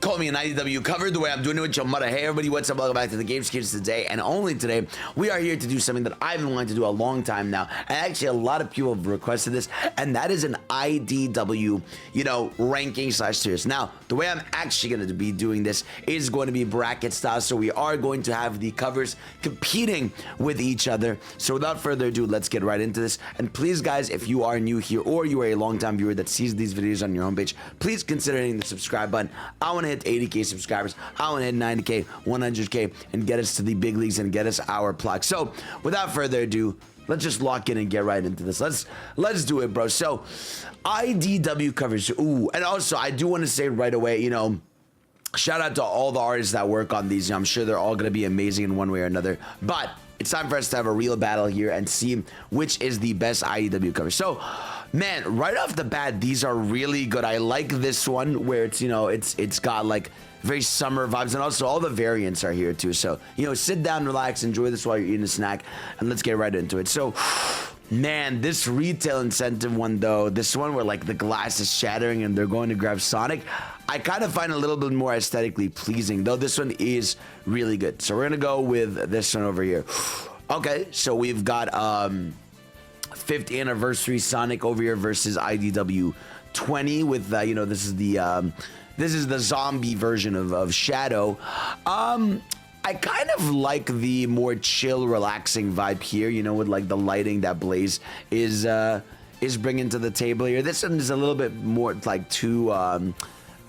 call me an IDW cover the way I'm doing it with your mother. Hey everybody, what's up? Welcome back to the Games Kids today, and only today we are here to do something that I've been wanting to do a long time now, and actually a lot of people have requested this, and that is an IDW, ranking slash series. Now, the way I'm actually going to be doing this is going to be bracket style, so we are going to have the covers competing with each other. So without further ado, let's get right into this. And please guys, if you are new here or you are a long-time viewer that sees these videos on your homepage, please consider hitting the subscribe button. I want to hit 80k subscribers. I want to hit 90k, 100k, and get us to the big leagues and get us our plaque. So without further ado, let's just lock in and get right into this. Let's do it, bro. So IDW covers. Ooh, and also I do want to say right away, shout out to all the artists that work on these. I'm sure they're all going to be amazing in one way or another. But it's time for us to have a real battle here and see which is the best IDW cover. So, man, right off the bat, these are really good. I like this one where it's, it's got like very summer vibes, and also all the variants are here too. So, sit down, relax, enjoy this while you're eating a snack, and let's get right into it. So, man, this retail incentive one though, this one where like the glass is shattering and they're going to grab Sonic, I kind of find a little bit more aesthetically pleasing, though this one is really good. So we're gonna go with this one over here. Okay, so we've got 50th anniversary Sonic over here versus IDW 20 with this is the zombie version of Shadow. I kind of like the more chill, relaxing vibe here, with like the lighting that Blaze is bringing to the table here. This one is a little bit more like too,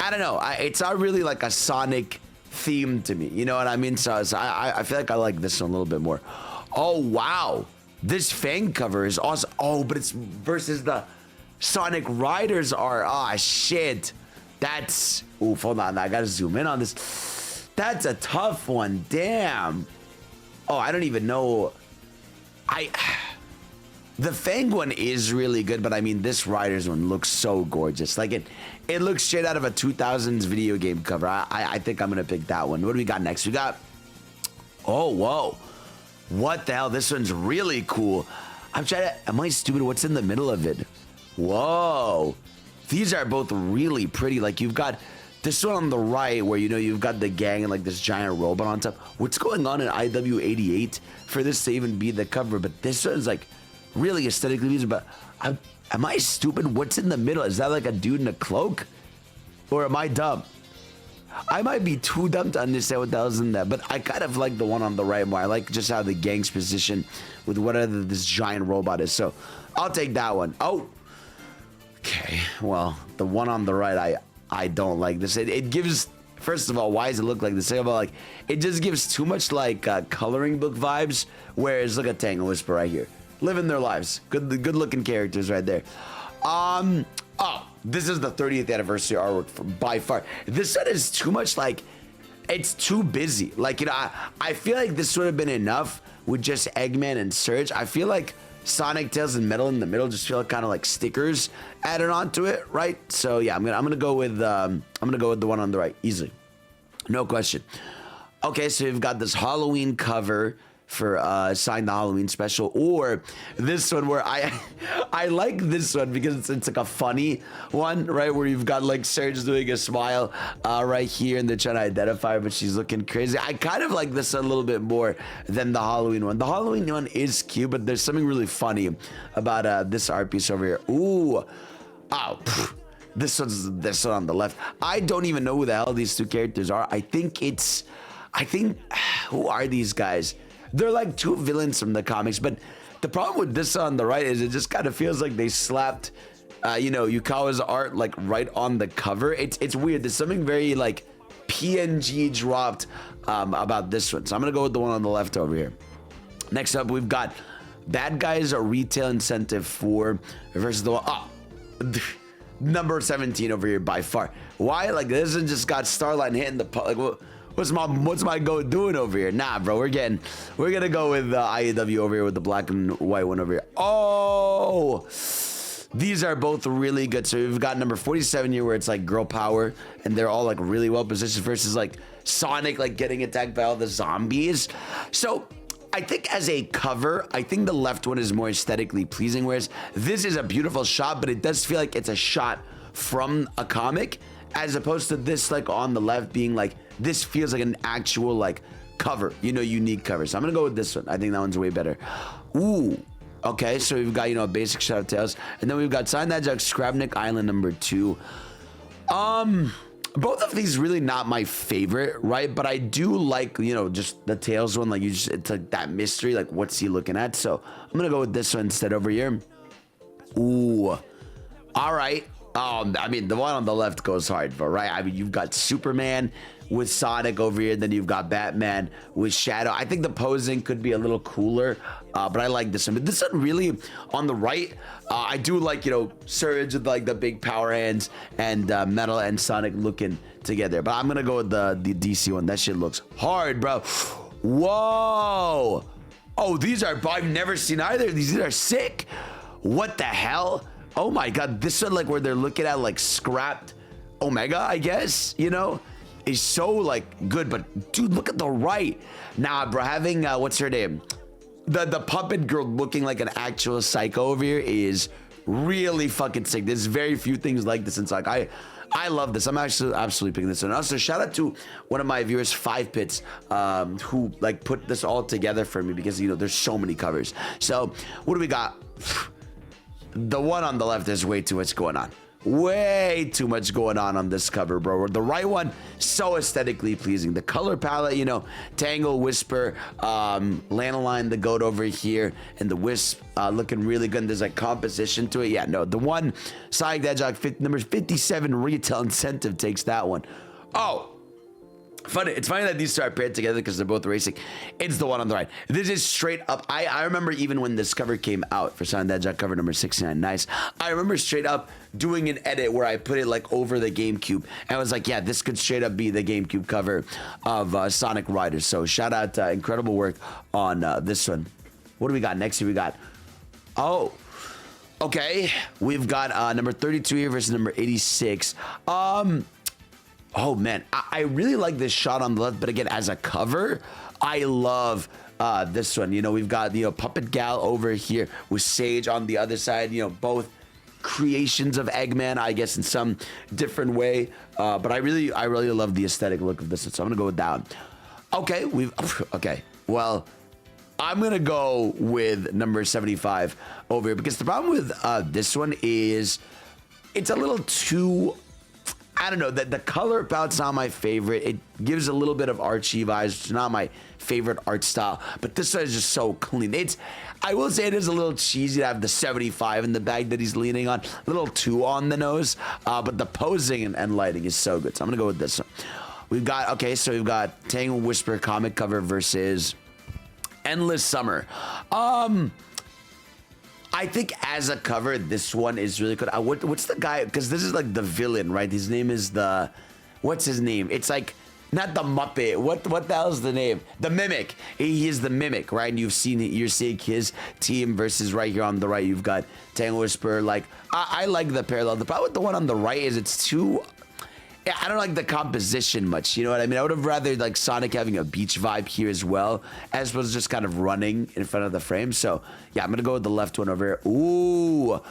I don't know. It's not really like a Sonic theme to me. You know what I mean? So I feel like I like this one a little bit more. Oh, wow. This Fang cover is awesome. Oh, but it's versus the Sonic Riders are. Ah, shit. That's... Oof, hold on. I gotta zoom in on this. That's a tough one. Damn. Oh, I don't even know. The Fang one is really good, but I mean, this Riders one looks so gorgeous. Like it looks straight out of a 2000s video game cover. I think I'm gonna pick that one. What do we got next? We got, oh, whoa. What the hell? This one's really cool. I'm trying to, am I stupid? What's in the middle of it? Whoa. These are both really pretty. Like you've got this one on the right where, you've got the gang and like this giant robot on top. What's going on in IW88 for this to even be the cover? But this one's like really aesthetically pleasing. But am I stupid? What's in the middle? Is that like a dude in a cloak? Or am I dumb? I might be too dumb to understand what the hell's in that, but I kind of like the one on the right more. I like just how the gang's position with whatever this giant robot is. So I'll take that one. Oh, okay. Well, the one on the right, I don't like this. It gives, first of all, why does it look like this? Second of all, like, it just gives too much like coloring book vibes. Whereas look at Tango Whisper right here, living their lives. Good looking characters right there. Oh, this is the 30th anniversary artwork by far. This one is too much, like, it's too busy. Like, I feel like this would have been enough with just Eggman and Surge. I feel like Sonic, Tails, and Metal in the middle just feel kind of like stickers added onto it, right? So yeah, I'm gonna go with the one on the right, easily, no question. Okay, so we've got this Halloween cover for Sign the Halloween special, or this one where I like this one because it's like a funny one, right, where you've got like Serge doing a smile right here and they're trying to identify her, but she's looking crazy. I kind of like this a little bit more than the Halloween one. The Halloween one is cute, but there's something really funny about this art piece over here. Ooh, oh, this one on the left. I don't even know who the hell these two characters are. I think who are these guys? They're like two villains from the comics, but the problem with this on the right is it just kind of feels like they slapped, Yukawa's art like right on the cover. It's weird. There's something very like PNG dropped about this one. So I'm gonna go with the one on the left over here. Next up, we've got Bad Guys a Retail Incentive 4 versus the one, number 17 over here by far. Why? Like this one just got Starlight hitting the like what? What's my goat doing over here? Nah, bro, we're gonna go with IAW over here with the black and white one over here. Oh, these are both really good. So we've got number 47 here where it's like girl power and they're all like really well positioned versus like Sonic like getting attacked by all the zombies. So I think as a cover, I think the left one is more aesthetically pleasing, whereas this is a beautiful shot, but it does feel like it's a shot from a comic as opposed to this like on the left being like, this feels like an actual like cover, you know, unique cover. So I'm gonna go with this one. I think that one's way better. Ooh, okay, so we've got, you know, a basic Shadow Tales, and then we've got Sonic IDW Scrapnik Island number 2. Both of these really not my favorite, right? But I do like, you know, just the Tails one, like you just, it's like that mystery, like what's he looking at? So I'm gonna go with this one instead over here. Ooh, all right. I mean, the one on the left goes hard, but right? I mean, you've got Superman with Sonic over here, then you've got Batman with Shadow. I think the posing could be a little cooler, but I like this one. But this one really, on the right, I do like, you know, Surge with like the big power hands and Metal and Sonic looking together. But I'm gonna go with the DC one. That shit looks hard, bro. Whoa. Oh, these are, I've never seen either of these. These are sick. What the hell? Oh my God, this one like where they're looking at like scrapped Omega, I guess, you know, is so like good. But dude, look at the right. Nah, bro, having what's her name? The puppet girl looking like an actual psycho over here is really fucking sick. There's very few things like this in Sonic. I love this. I'm actually absolutely picking this one. Also, shout out to one of my viewers, 5pits, who like put this all together for me because, you know, there's so many covers. So what do we got? The one on the left, there's way too much going on. Way too much going on this cover, bro. The right one, so aesthetically pleasing. The color palette, you know, Tangle, Whisper, Lanolin, the goat over here, and the Wisp looking really good. And there's like composition to it. Yeah, no, the one, Sonic the Hedgehog, number 57 retail incentive takes that one. Oh, funny. It's funny that these two are paired together because they're both racing. It's the one on the right. This is straight up. I remember even when this cover came out for Sonic the Hedgehog cover number 69. Nice. I remember straight up doing an edit where I put it like over the GameCube. And I was like, yeah, this could straight up be the GameCube cover of Sonic Riders. So shout out, incredible work on this one. What do we got next? Here we got, oh, okay. We've got number 32 here versus number 86. Oh man, I really like this shot on the left, but again, as a cover, I love this one. You know, we've got, you know, Puppet Gal over here with Sage on the other side, you know, both creations of Eggman, I guess, in some different way. But I really love the aesthetic look of this one, so I'm gonna go with that one. Okay, okay, well, I'm gonna go with number 75 over here because the problem with this one is it's a little too, I don't know, the color palette's not my favorite. It gives a little bit of Archie vibes. It's not my favorite art style, but this one is just so clean. I will say it is a little cheesy to have the 75 in the bag that he's leaning on. A little too on the nose, but the posing and lighting is so good. So I'm gonna go with this one. We've got, okay, so we've got Tangle Whisper comic cover versus Endless Summer. I think as a cover, this one is really good. What's the guy? Because this is like the villain, right? His name is the, what's his name? It's like not the Muppet. What the hell is the name? The Mimic. He is the Mimic, right? And you're seeing his team versus right here on the right. You've got Tangle Whisper. Like I like the parallel. The problem with the one on the right is it's too, I don't like the composition much. You know what I mean? I would have rather like Sonic having a beach vibe here as well, as opposed to just kind of running in front of the frame. So yeah, I'm gonna go with the left one over here. Ooh,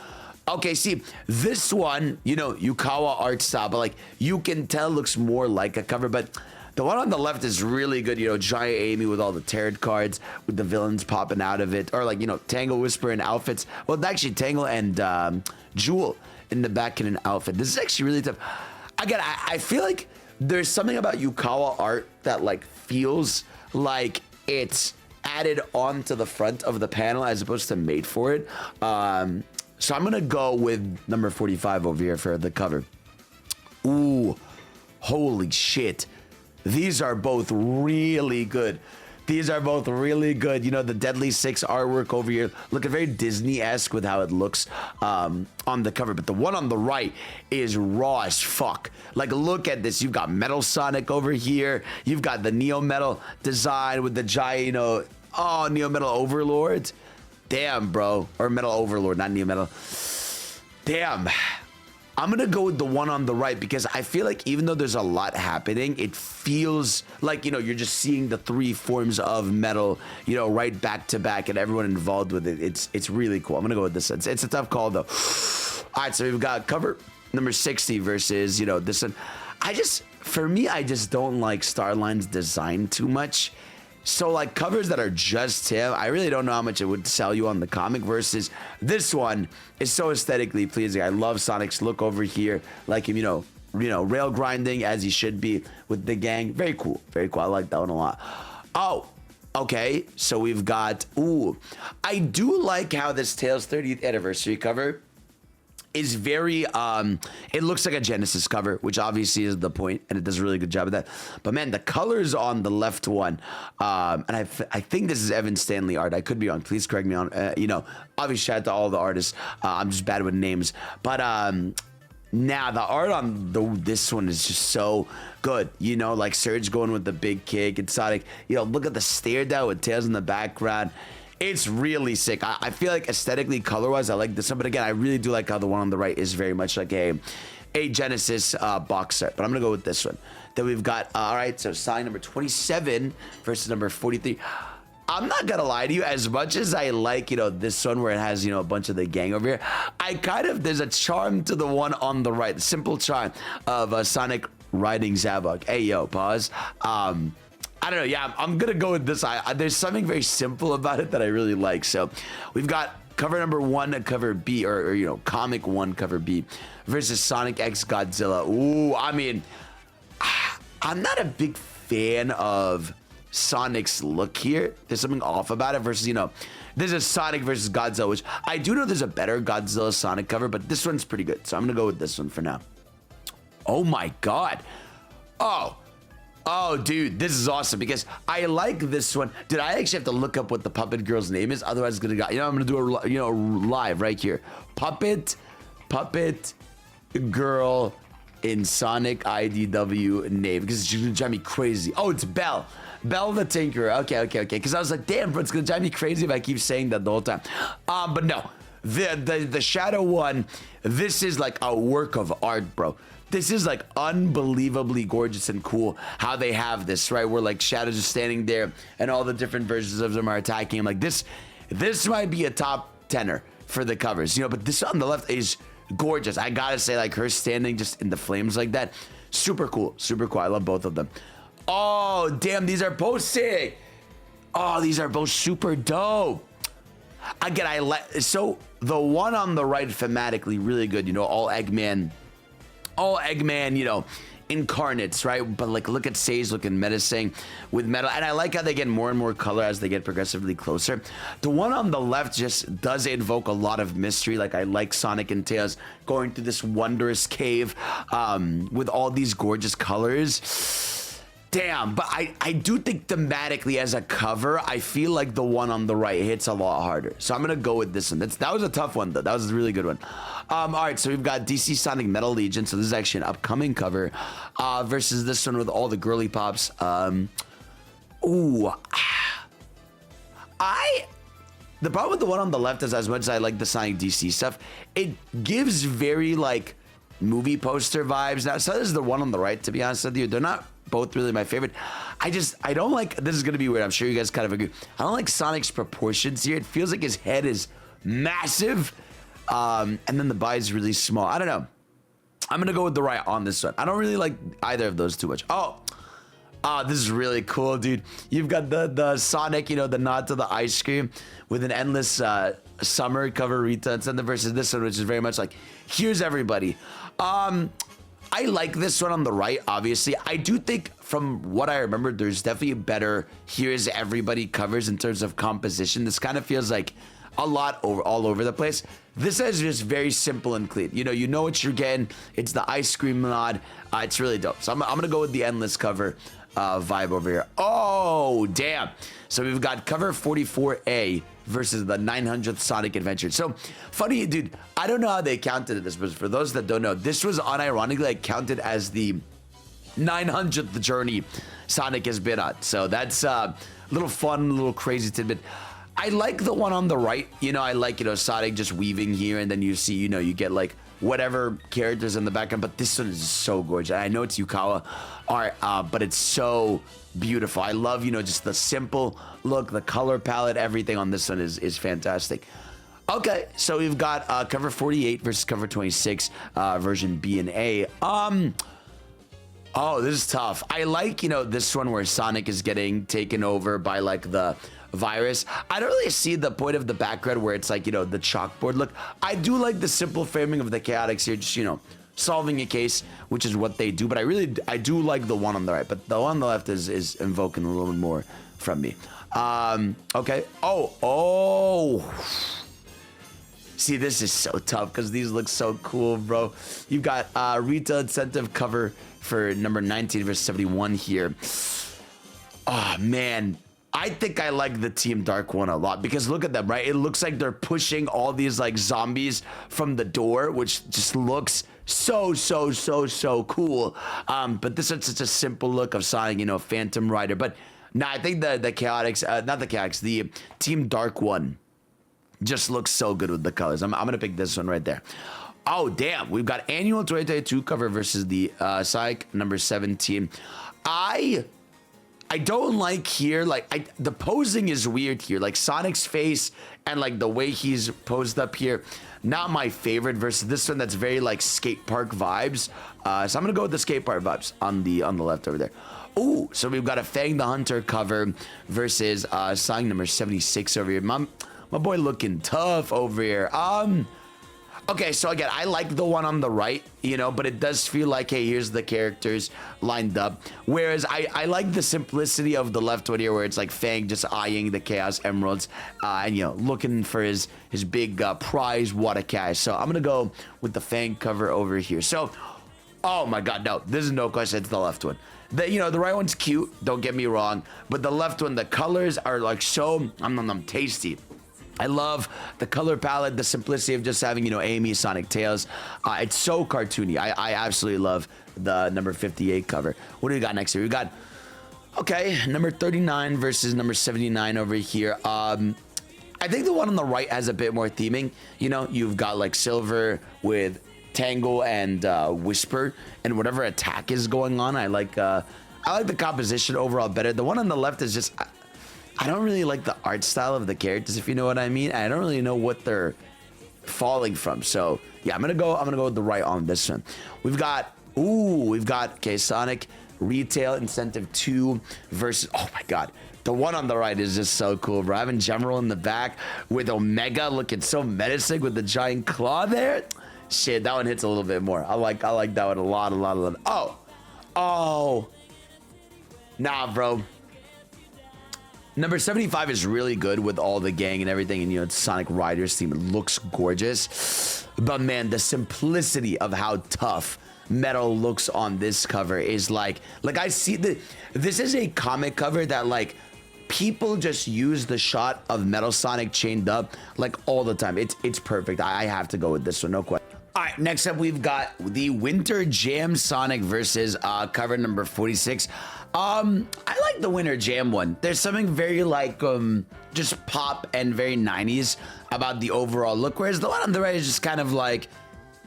okay. See, this one, you know, Yukawa art style, but like you can tell looks more like a cover. But the one on the left is really good. You know, Giant Amy with all the tarot cards with the villains popping out of it, or like, you know, Tangle Whisper in outfits. Well, actually Tangle and Jewel in the back in an outfit. This is actually really tough. Again, I feel like there's something about Yukawa art that like feels like it's added onto the front of the panel as opposed to made for it. So I'm gonna go with number 45 over here for the cover. Ooh, holy shit. These are both really good. These are both really good. You know, the Deadly Six artwork over here looking very Disney-esque with how it looks on the cover. But the one on the right is raw as fuck. Like, look at this. You've got Metal Sonic over here. You've got the Neo Metal design with the giant, you know, oh, Neo Metal Overlord. Damn, bro. Or Metal Overlord, not Neo Metal. Damn. I'm gonna go with the one on the right because I feel like even though there's a lot happening, it feels like, you know, you're just seeing the three forms of metal, you know, right back to back and everyone involved with it. It's really cool. I'm gonna go with this. It's a tough call though. All right, so we've got cover number 60 versus, you know, this one. For me, I just don't like Starline's design too much. So like covers that are just him, I really don't know how much it would sell you on the comic versus this one is so aesthetically pleasing. I love Sonic's look over here, like him, you know, rail grinding as he should be with the gang. Very cool, very cool. I like that one a lot. Oh, okay. So we've got, ooh, I do like how this Tails 30th anniversary cover is very, it looks like a Genesis cover, which obviously is the point, and it does a really good job of that. But man, the colors on the left one, and I think this is Evan Stanley art. I could be wrong. Please correct me on, you know, obviously shout out to all the artists. I'm just bad with names. But now the art on this one is just so good. You know, like Surge going with the big kick and Sonic, you know, look at the stare down with Tails in the background. It's really sick. I feel like aesthetically, color-wise, I like this one. But again, I really do like how the one on the right is very much like a Genesis box art. But I'm going to go with this one. Then we've got, all right, so sign number 27 versus number 43. I'm not going to lie to you. As much as I like, you know, this one where it has, you know, a bunch of the gang over here, there's a charm to the one on the right. The simple charm of Sonic riding Zavok. Hey, yo, pause. I don't know. Yeah, I'm going to go with this. There's something very simple about it that I really like. So we've got cover number 1 and cover B, or you know, comic 1, cover B versus Sonic X Godzilla. Ooh, I mean, I'm not a big fan of Sonic's look here. There's something off about it versus, you know, this is Sonic versus Godzilla, which I do know there's a better Godzilla Sonic cover, but this one's pretty good. So I'm going to go with this one for now. Oh my God. Oh, dude, this is awesome because I like this one. Dude, I actually have to look up what the puppet girl's name is. Otherwise, it's going to go, you know, I'm going to do a, you know, live right here. Puppet girl in Sonic IDW name because it's going to drive me crazy. Oh, it's Belle. Belle the Tinkerer. Okay. Because I was like, damn, bro, it's going to drive me crazy if I keep saying that the whole time. But no, the Shadow one, this is like a work of art, bro. This is like unbelievably gorgeous and cool how they have this, right? Where like Shadow's just standing there and all the different versions of them are attacking him. Like this might be a top 10er for the covers, you know, but this on the left is gorgeous. I gotta say, like her standing just in the flames like that, super cool. I love both of them. Oh, damn, these are both sick. Oh, these are both super dope. Again, so the one on the right thematically really good, you know, all Eggman, you know, incarnates, right? But like, look at Sage looking menacing with metal. And I like how they get more and more color as they get progressively closer. The one on the left just does invoke a lot of mystery. Like I like Sonic and Tails going through this wondrous cave with all these gorgeous colors. Damn, but I do think thematically as a cover, I feel like the one on the right hits a lot harder. So I'm going to go with this one. That was a tough one, though. That was a really good one. All right, so we've got DC Sonic Metal Legion. So this is actually an upcoming cover versus this one with all the girly pops. The problem with the one on the left is as much as I like the Sonic DC stuff, it gives very, like, movie poster vibes. Now, so this is the one on the right, to be honest with you. They're not both really my favorite. I don't like, this is going to be weird. I'm sure you guys kind of agree. I don't like Sonic's proportions here. It feels like his head is massive. And then the body is really small. I don't know. I'm going to go with the right on this one. I don't really like either of those too much. Oh, this is really cool, dude. You've got the Sonic, you know, the nod to the ice cream with an endless summer cover Rita and then versus this one, which is very much like, here's everybody. I like this one on the right, obviously. I do think from what I remember, there's definitely better here's everybody covers in terms of composition. This kind of feels like a lot all over the place. This is just very simple and clean. You know what you're getting. It's the ice cream nod. It's really dope. So I'm going to go with the endless cover vibe over here. Oh, damn. So we've got cover 44A versus the 900th Sonic Adventure. So funny, dude, I don't know how they counted this, but for those that don't know, this was unironically like counted as the 900th journey Sonic has been on. So that's a little fun, little crazy tidbit. I like the one on the right. You know, I like, you know, Sonic just weaving here, and then you see, you know, you get like whatever characters in the background, but this one is so gorgeous. I know it's Yukawa art, but it's so beautiful. I love, you know, just the simple look, the color palette, everything on this one is fantastic. Okay, so we've got cover 48 versus cover 26, version B and A. Oh, this is tough. I like, this one where Sonic is getting taken over by like the virus. I don't really see the point of the background where it's like, the chalkboard look. I do like the simple framing of the chaotics here, just, solving a case, which is what they do. But I do like the one on the right, but the one on the left is invoking a little bit more from me. Okay. Oh. See, this is so tough because these look so cool, bro. You've got retail incentive cover for number 19 versus 71 here. Oh, man. I think I like the Team Dark one a lot because look at them, right? It looks like they're pushing all these like zombies from the door, which just looks so cool. But this is such a simple look of Sonic, Phantom Rider. But no, I think the Chaotix, not the Chaotix, the Team Dark one just looks so good with the colors. I'm going to pick this one right there. Oh, damn. We've got annual 2022 cover versus the Sonic number 17. I don't like here, like, the posing is weird here. Like, Sonic's face and, like, the way he's posed up here, not my favorite versus this one that's very, like, skate park vibes. So I'm going to go with the skate park vibes on the left over there. Ooh, so we've got a Fang the Hunter cover versus Sonic number 76 over here. My boy looking tough over here. Okay, so again, I like the one on the right, but it does feel like, hey, here's the characters lined up. Whereas I like the simplicity of the left one here, where it's like Fang just eyeing the Chaos Emeralds and, looking for his big prize water cache. So I'm going to go with the Fang cover over here. So, oh my God, no, this is no question. It's the left one. The right one's cute, don't get me wrong. But the left one, the colors are like so tasty. I love the color palette, the simplicity of just having, Amy, Sonic, Tails. It's so cartoony. I absolutely love the number 58 cover. What do we got next here? We got, okay, number 39 versus number 79 over here. I think the one on the right has a bit more theming. You've got like silver with Tangle and Whisper and whatever attack is going on. I like the composition overall better. The one on the left is just... I don't really like the art style of the characters, if you know what I mean. I don't really know what they're falling from. So yeah, I'm gonna go with the right on this one. We've got okay, Sonic Retail Incentive 2 versus, oh my God, the one on the right is just so cool, bro. Having General in the back with Omega looking so menacing with the giant claw there. Shit, that one hits a little bit more. I like that one a lot. Oh, nah, bro. Number 75 is really good with all the gang and everything, and it's Sonic Riders theme. It looks gorgeous, but man, the simplicity of how tough Metal looks on this cover is like I see this is a comic cover that like people just use the shot of Metal Sonic chained up like all the time. It's perfect. I have to go with this one, no question. All right, next up we've got the Winter Jam Sonic versus cover number 46. I like the Winter Jam one. There's something very like just pop and very 90s about the overall look, whereas the one on the right is just kind of like,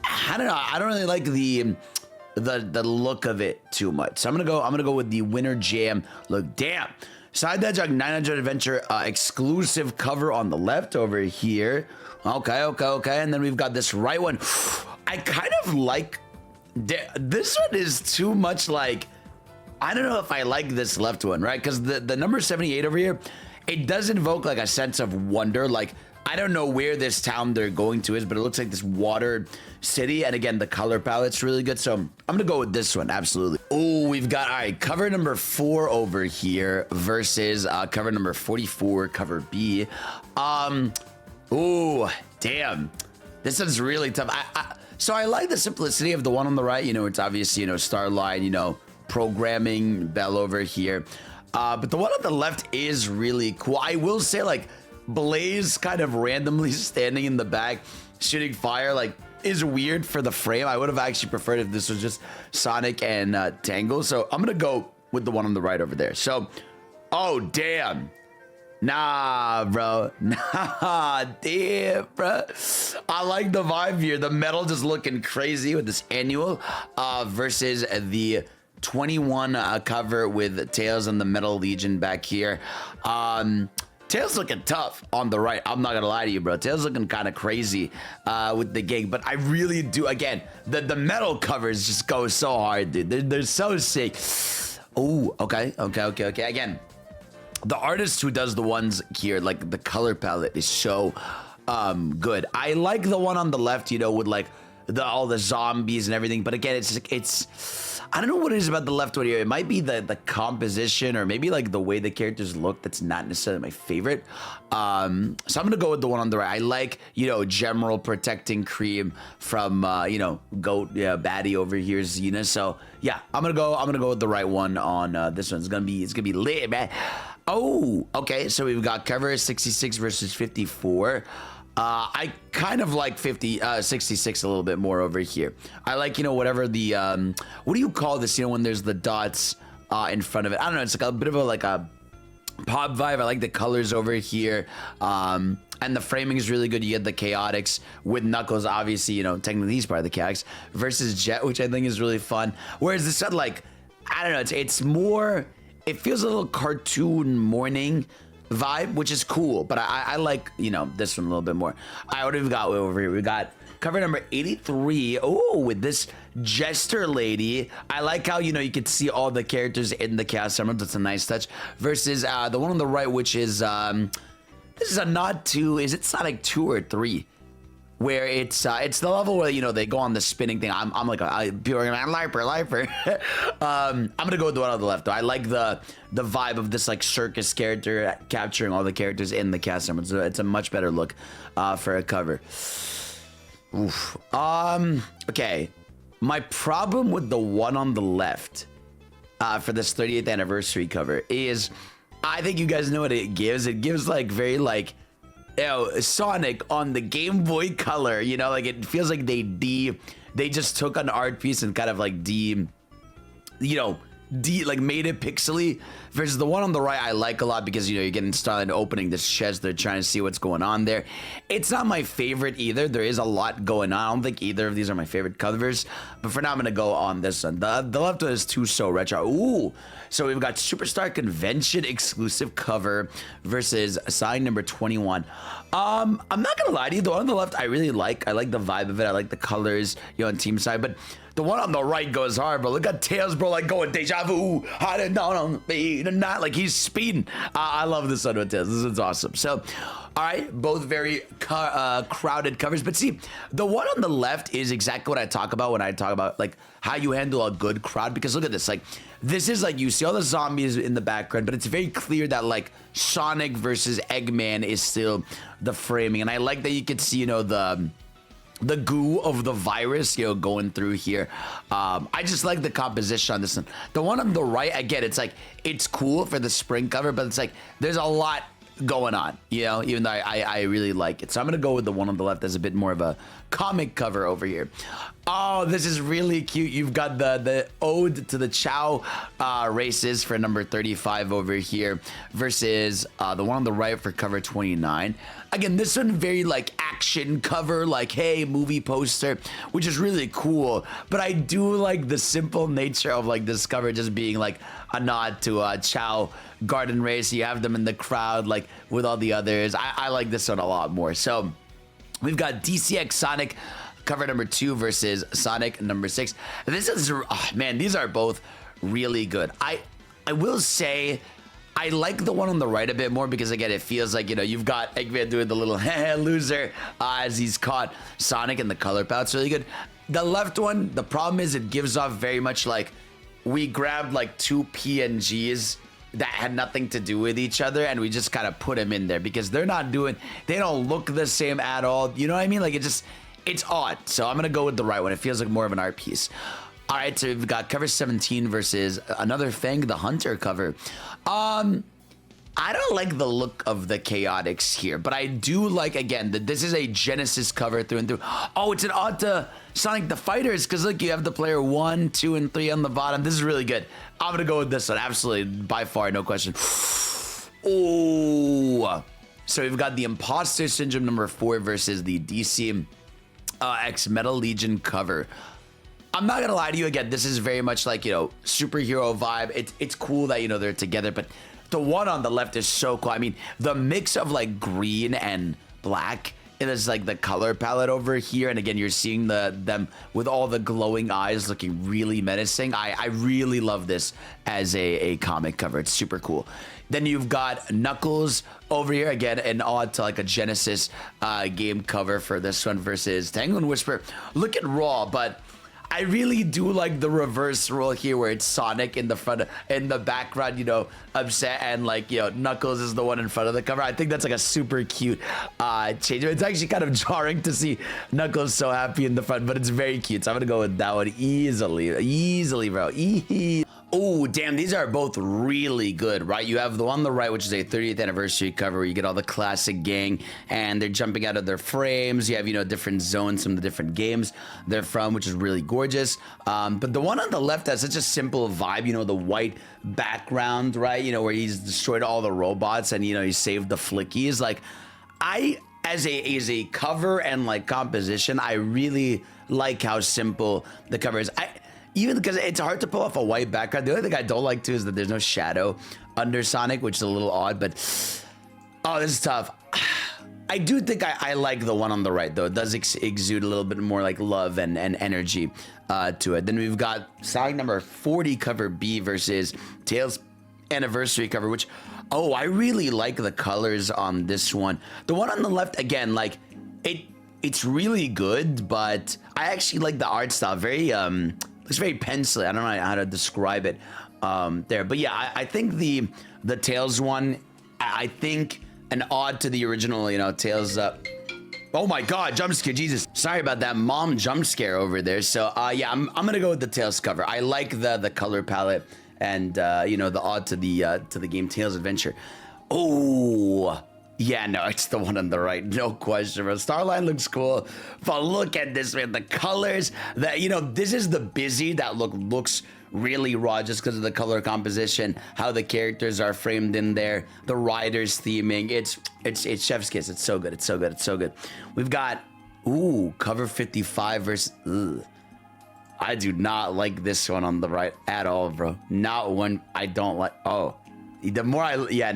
I don't know. I don't really like the look of it too much. So I'm gonna go with the Winter Jam look. Damn. Side Hedgehog 900 Adventure exclusive cover on the left over here. Okay. And then we've got this right one. I kind of like this one is too much like, I don't know if I like this left one, right? Because the number 78 over here, it does invoke like a sense of wonder. Like, I don't know where this town they're going to is, but it looks like this water city. And again, the color palette's really good. So I'm going to go with this one. Absolutely. Oh, we've got, all right, cover number 4 over here versus cover number 44, cover B. Oh, damn. This one's really tough. So I like the simplicity of the one on the right. It's obviously, Starlight, programming Bell over here. But the one on the left is really cool. I will say, like, Blaze kind of randomly standing in the back shooting fire, like, is weird for the frame. I would have actually preferred if this was just Sonic and Tangle. So I'm gonna go with the one on the right over there. So, oh damn. Nah, bro. Nah, damn, bro. I like the vibe here. The metal just looking crazy with this annual versus the 21 cover with Tails and the Metal Legion back here. Tails looking tough on the right. I'm not gonna lie to you, bro. Tails looking kind of crazy with the gig, but I really do. Again, the metal covers just go so hard, dude. They're so sick. Oh, okay. Again, the artist who does the ones here, like the color palette, is so good. I like the one on the left, you know, with like all the zombies and everything. But again, it's I don't know what it is about the left one here. It might be the composition, or maybe like the way the characters look. That's not necessarily my favorite. So I'm gonna go with the one on the right. I like, you know, General protecting Cream from you know, Goat, baddie over here, Xena. So yeah, I'm gonna go with the right one on this one. It's gonna be lit, man. Oh, okay. So we've got cover 66 versus 54. I kind of like 66 a little bit more over here. I like, you know, whatever the, what do you call this? You know, when there's the dots, in front of it. I don't know. It's like a bit of like a pop vibe. I like the colors over here. And the framing is really good. You get the chaotics with Knuckles, obviously, you know, technically he's part of the chaotics, versus Jet, which I think is really fun. Whereas this one, like, I don't know, it's more, it feels a little cartoon morning vibe, which is cool, but I like, you know, this one a little bit more. What do we got over here? We got cover number 83. Oh, with this Jester lady. I like how, you know, you can see all the characters in the cast. That's a nice touch. Versus the one on the right, which is this is a nod to, is it Sonic 2 or 3? Where it's the level where, you know, they go on the spinning thing. I'm like, people are gonna lifer. I'm gonna go with the one on the left though. I like the vibe of this like circus character capturing all the characters in the cast. It's a much better look for a cover. Oof. Okay. My problem with the one on the left for this 38th anniversary cover is, I think you guys know what it gives. It gives like very like, you know, Sonic on the Game Boy Color, you know, like it feels like they just took an art piece and kind of like like made it pixely. Versus the one on the right I like a lot because, you know, you're getting started opening this chest. They're trying to see what's going on there. It's not my favorite either. There is a lot going on. I don't think either of these are my favorite covers, but for now I'm gonna go on this one. The left one is too so retro. Ooh, so we've got Superstar Convention exclusive cover versus Sonic number 21. I'm not gonna lie to you, the one on the left I really like. I like the vibe of it. I like the colors, you know, on team side, but the one on the right goes hard, bro. Look at Tails, bro, like going deja vu. Not like he's speeding. I love this one with Tails. This is awesome. So, all right, both very crowded covers. But see, the one on the left is exactly what I talk about when I talk about like how you handle a good crowd. Because look at this, like this is like you see all the zombies in the background, but it's very clear that like Sonic versus Eggman is still the framing, and I like that you can see, you know, the goo of the virus, you know, going through here. I just like the composition on this one. The one on the right, again, it's like, it's cool for the spring cover, but it's like, there's a lot going on, you know, even though I really like it. So I'm going to go with the one on the left as a bit more of a comic cover over here. Oh, this is really cute. You've got the ode to the Chow races for number 35 over here versus the one on the right for cover 29. Again, this one very like action cover, like, hey, movie poster, which is really cool. But I do like the simple nature of like this cover just being like a nod to Chow Garden Race. You have them in the crowd like with all the others. I like this one a lot more. So we've got DCX Sonic cover number 2 versus Sonic number 6. This is, oh, man, these are both really good. I will say I like the one on the right a bit more because, again, it feels like, you know, you've got Eggman doing the little loser as he's caught Sonic, and the color palette's really good. The left one, the problem is it gives off very much like we grabbed like two PNGs that had nothing to do with each other and we just kind of put them in there because they don't look the same at all. You know what I mean? Like it's odd. So I'm going to go with the right one. It feels like more of an art piece. All right, so we've got cover 17 versus another Fang the Hunter cover. I don't like the look of the chaotics here, but I do like, again, that this is a Genesis cover through and through. Oh, it's an odd to Sonic the Fighters because look, you have the player 1, 2, and 3 on the bottom. This is really good. I'm gonna go with this one, absolutely, by far, no question. Oh, so we've got the Imposter Syndrome number 4 versus the DC X Metal Legion cover. I'm not gonna lie to you, again, this is very much like, you know, superhero vibe. It's cool that, you know, they're together, but the one on the left is so cool. I mean, the mix of like green and black. It is like the color palette over here, and again, you're seeing them with all the glowing eyes looking really menacing. I really love this as a comic cover. It's super cool. Then you've got Knuckles over here, again, an odd to like a Genesis game cover for this one versus Tangle and Whisper. Look at Raw, but I really do like the reverse role here where it's Sonic in the front, in the background, you know, upset, and like, you know, Knuckles is the one in front of the cover. I think that's like a super cute change. It's actually kind of jarring to see Knuckles so happy in the front, but it's very cute. So I'm gonna go with that one easily, bro. Oh, damn, these are both really good, right? You have the one on the right, which is a 30th anniversary cover where you get all the classic gang and they're jumping out of their frames. You have, you know, different zones from the different games they're from, which is really gorgeous. But the one on the left has such a simple vibe, you know, the white background, right? You know, where he's destroyed all the robots and, you know, he saved the flickies. Like, as a cover and like composition, I really like how simple the cover is. Even because it's hard to pull off a white background. The only thing I don't like too is that there's no shadow under Sonic, which is a little odd, but oh, this is tough. I do think I like the one on the right though. It does exude a little bit more like love and energy to it. Then we've got Sonic number 40 cover B versus Tails anniversary cover, which, oh, I really like the colors on this one. The one on the left, again, like it's really good, but I actually like the art style. It's very pencily. I don't know how to describe it there. But yeah, I think the Tails one, I think an ode to the original, you know, Tails. Oh my God, jump scare, Jesus. Sorry about that mom jump scare over there. So yeah, I'm gonna go with the Tails cover. I like the color palette and you know, the ode to the game Tails Adventure. Oh. Yeah, no, it's the one on the right, no question. Bro. Starline looks cool, but look at this, man. The colors, that, you know, this is the busy that looks really raw just because of the color composition, how the characters are framed in there, the riders theming. It's chef's kiss. It's so good. It's so good. It's so good. We've got cover 55 versus. Ugh. I do not like this one on the right at all, bro. Not one. I don't like. Oh. The more I'm not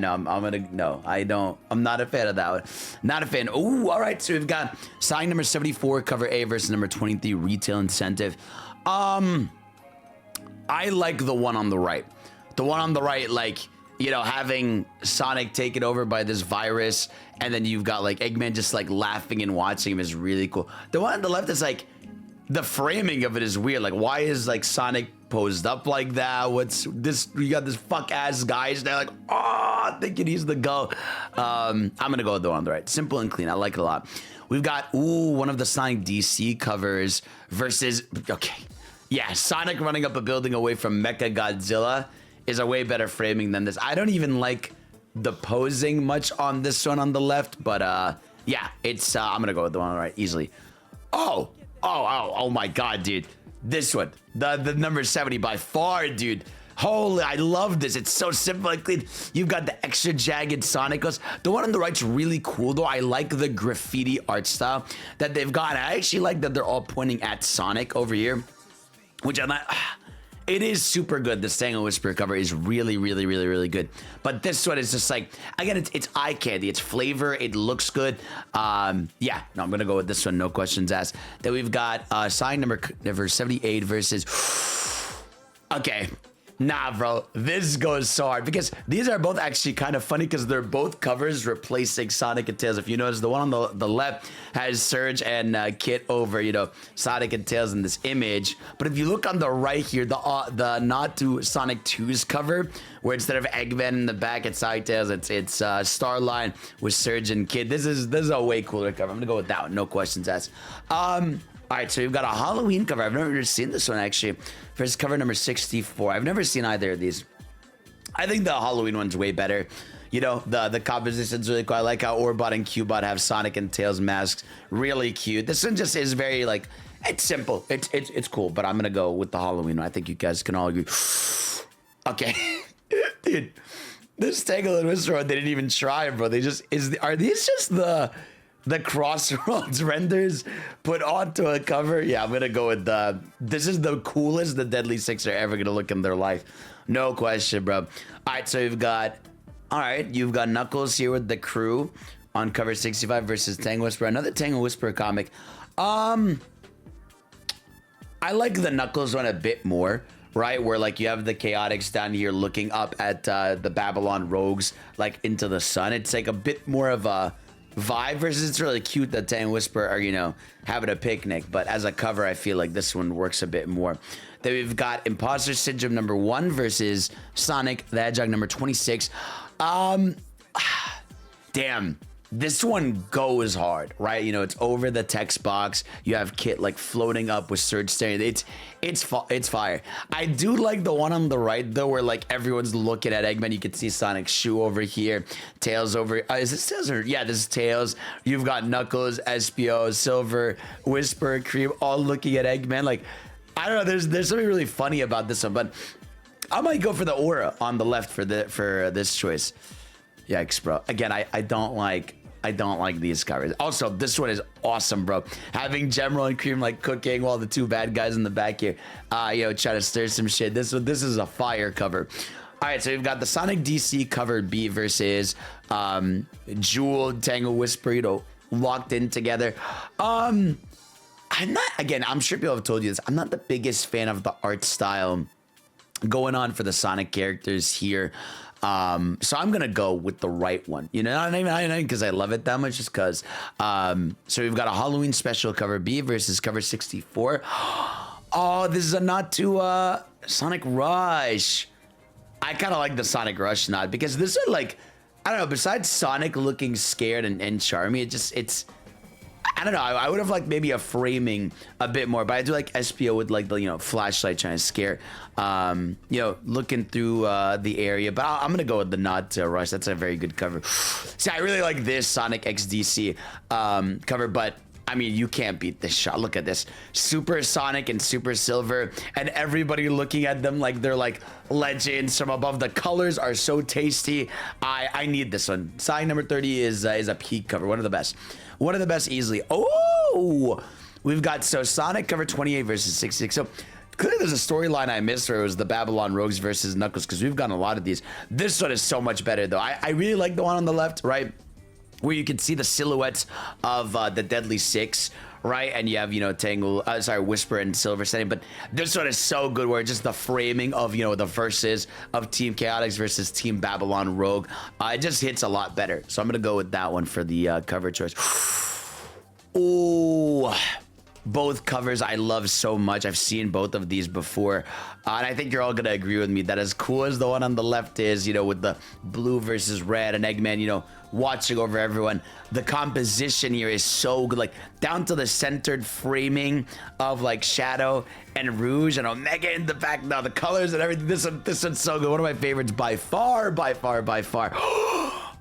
a fan of that one. Not a fan. Oh, all right. So we've got sign number 74, cover A versus number 23, retail incentive. I like the one on the right. The one on the right, like, you know, having Sonic taken over by this virus, and then you've got like Eggman just like laughing and watching him is really cool. The one on the left is like, the framing of it is weird. Like, why is like Sonic posed up like that? What's this? You got this fuck ass guys. They're like, oh, thinking he's the go. I'm gonna go with the one on the right. Simple and clean. I like it a lot. We've got one of the Sonic DC covers versus yeah, Sonic running up a building away from Mecha Godzilla is a way better framing than this. I don't even like the posing much on this one on the left, but yeah, it's I'm gonna go with the one on the right easily. Oh my God, dude. This one, the number 70 by far, dude. Holy, I love this. It's so simple and clean. You've got the extra jagged Sonicos. The one on the right's really cool, though. I like the graffiti art style that they've got. I actually like that they're all pointing at Sonic over here, which I'm not. It is super good. The Tangle Whisper cover is really, really, really, really good. But this one is just like, again, it's eye candy. It's flavor. It looks good. Yeah, no, I'm going to go with this one. No questions asked. Then we've got sign number 78 versus... Okay. Nah, bro, this goes so hard because these are both actually kind of funny because they're both covers replacing Sonic and Tails. If you notice, the one on the left has Surge and Kit over, you know, Sonic and Tails in this image. But if you look on the right here, the nod to Sonic 2's cover, where instead of Eggman in the back, it's Sonic Tails, it's Starline with Surge and Kit. This is a way cooler cover. I'm gonna go with that one. No questions asked. All right, so we've got a Halloween cover. I've never seen this one, actually. First cover number 64. I've never seen either of these. I think the Halloween one's way better. You know, the composition's really cool. I like how Orbot and Cubot have Sonic and Tails masks. Really cute. This one just is very, like, it's simple. It's cool, but I'm going to go with the Halloween one. I think you guys can all agree. Okay. Dude, this Tangle and Whisper one, they didn't even try, bro. They just, are these just the Crossroads renders put onto a cover? Yeah, I'm gonna go with this is the coolest the Deadly Six are ever gonna look in their life. No question, bro. All right, so we've got All right, you've got Knuckles here with the crew on cover 65 versus Tango Whisperer. Another Tango Whisperer comic. I like the Knuckles one a bit more, right? Where like you have the Chaotix down here looking up at the Babylon Rogues, like into the sun. It's like a bit more of a vibe versus it's really cute that Tango Whisperer are, you know, having a picnic. But as a cover, I feel like this one works a bit more. Then we've got Imposter Syndrome number 1 versus Sonic the Hedgehog number 26. Damn, this one goes hard, right? You know, it's over the text box. You have Kit like floating up with Surge staring. It's fire. I do like the one on the right though, where like everyone's looking at Eggman. You can see Sonic's shoe over here, Tails over. Is this Tails or yeah? This is Tails. You've got Knuckles, SPO, Silver, Whisper, Cream, all looking at Eggman. Like, I don't know. There's something really funny about this one, but I might go for the aura on the left for this choice. Yikes, bro. Again, I don't like these covers. Also, this one is awesome, bro. Having Gemroll and Cream like cooking while the two bad guys in the back here, trying to stir some shit. This is a fire cover. All right, so we've got the Sonic DC cover B versus Jewel, Tango Whisper, you know, locked in together. I'm sure people have told you this. I'm not the biggest fan of the art style going on for the Sonic characters here. So I'm gonna go with the right one, you know, not even because I love it that much, just because. So we've got a Halloween special cover B versus cover 64. Oh, this is a nod to Sonic Rush. I kind of like the Sonic Rush nod because this is like, I don't know, besides Sonic looking scared and charmy, it's I don't know. I would have liked maybe a framing a bit more, but I do like SPO with like the, you know, flashlight trying to scare, you know, looking through the area. But I'm gonna go with the nod to Rush. That's a very good cover. See, I really like this Sonic XDC cover, but I mean, you can't beat this shot. Look at this, Super Sonic and Super Silver, and everybody looking at them like they're like legends from above. The colors are so tasty. I need this one. Sonic number 30 is a peak cover, one of the best. One of the best easily. Oh, we've got Sonic cover 28 versus 66. So clearly there's a storyline I missed where it was the Babylon Rogues versus Knuckles, because we've gotten a lot of these. This one is so much better though. I really like the one on the left, right, where you can see the silhouettes of the Deadly Six, right? And you have, you know, Whisper and Silver setting. But this one is so good where just the framing of, you know, the verses of Team Chaotix versus Team Babylon Rogue, it just hits a lot better. So I'm going to go with that one for the cover choice. Oh, both covers I love so much. I've seen both of these before. And I think you're all going to agree with me that as cool as the one on the left is, you know, with the blue versus red and Eggman, you know, watching over everyone, the composition here is so good, like down to the centered framing of like Shadow and Rouge and Omega in the back. Now the colors and everything, this one's so good. One of my favorites by far.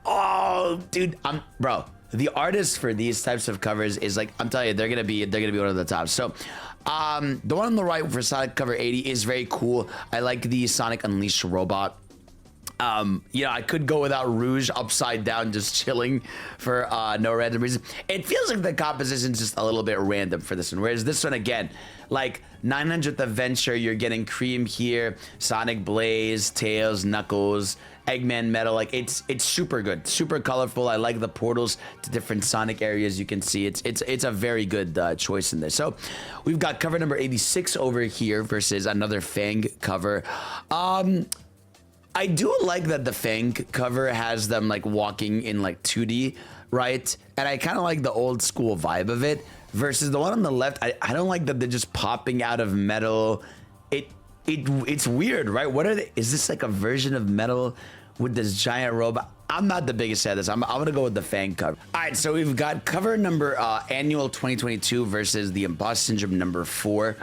Oh, dude, bro, the artist for these types of covers is like, I'm telling you, they're gonna be one of the top. So the one on the right for Sonic cover 80 is very cool. I like the Sonic Unleashed robot. You know, I could go without Rouge upside down just chilling for no random reason. It feels like the composition's just a little bit random for this one, whereas this one, again, like 900th Adventure, you're getting Cream here, Sonic Blaze, Tails, Knuckles, Eggman Metal. Like it's super good, super colorful. I like the portals to different Sonic areas. You can see it's a very good choice in this. So we've got cover number 86 over here versus another Fang cover. I do like that the Fang cover has them like walking in like 2D, right? And I kind of like the old school vibe of it versus the one on the left. I don't like that they're just popping out of metal. It's weird, right? What are they? Is this like a version of metal with this giant robot? I'm not the biggest fan of this. I'm gonna go with the Fang cover. All right, so we've got cover number annual 2022 versus the Imposter Syndrome number 4.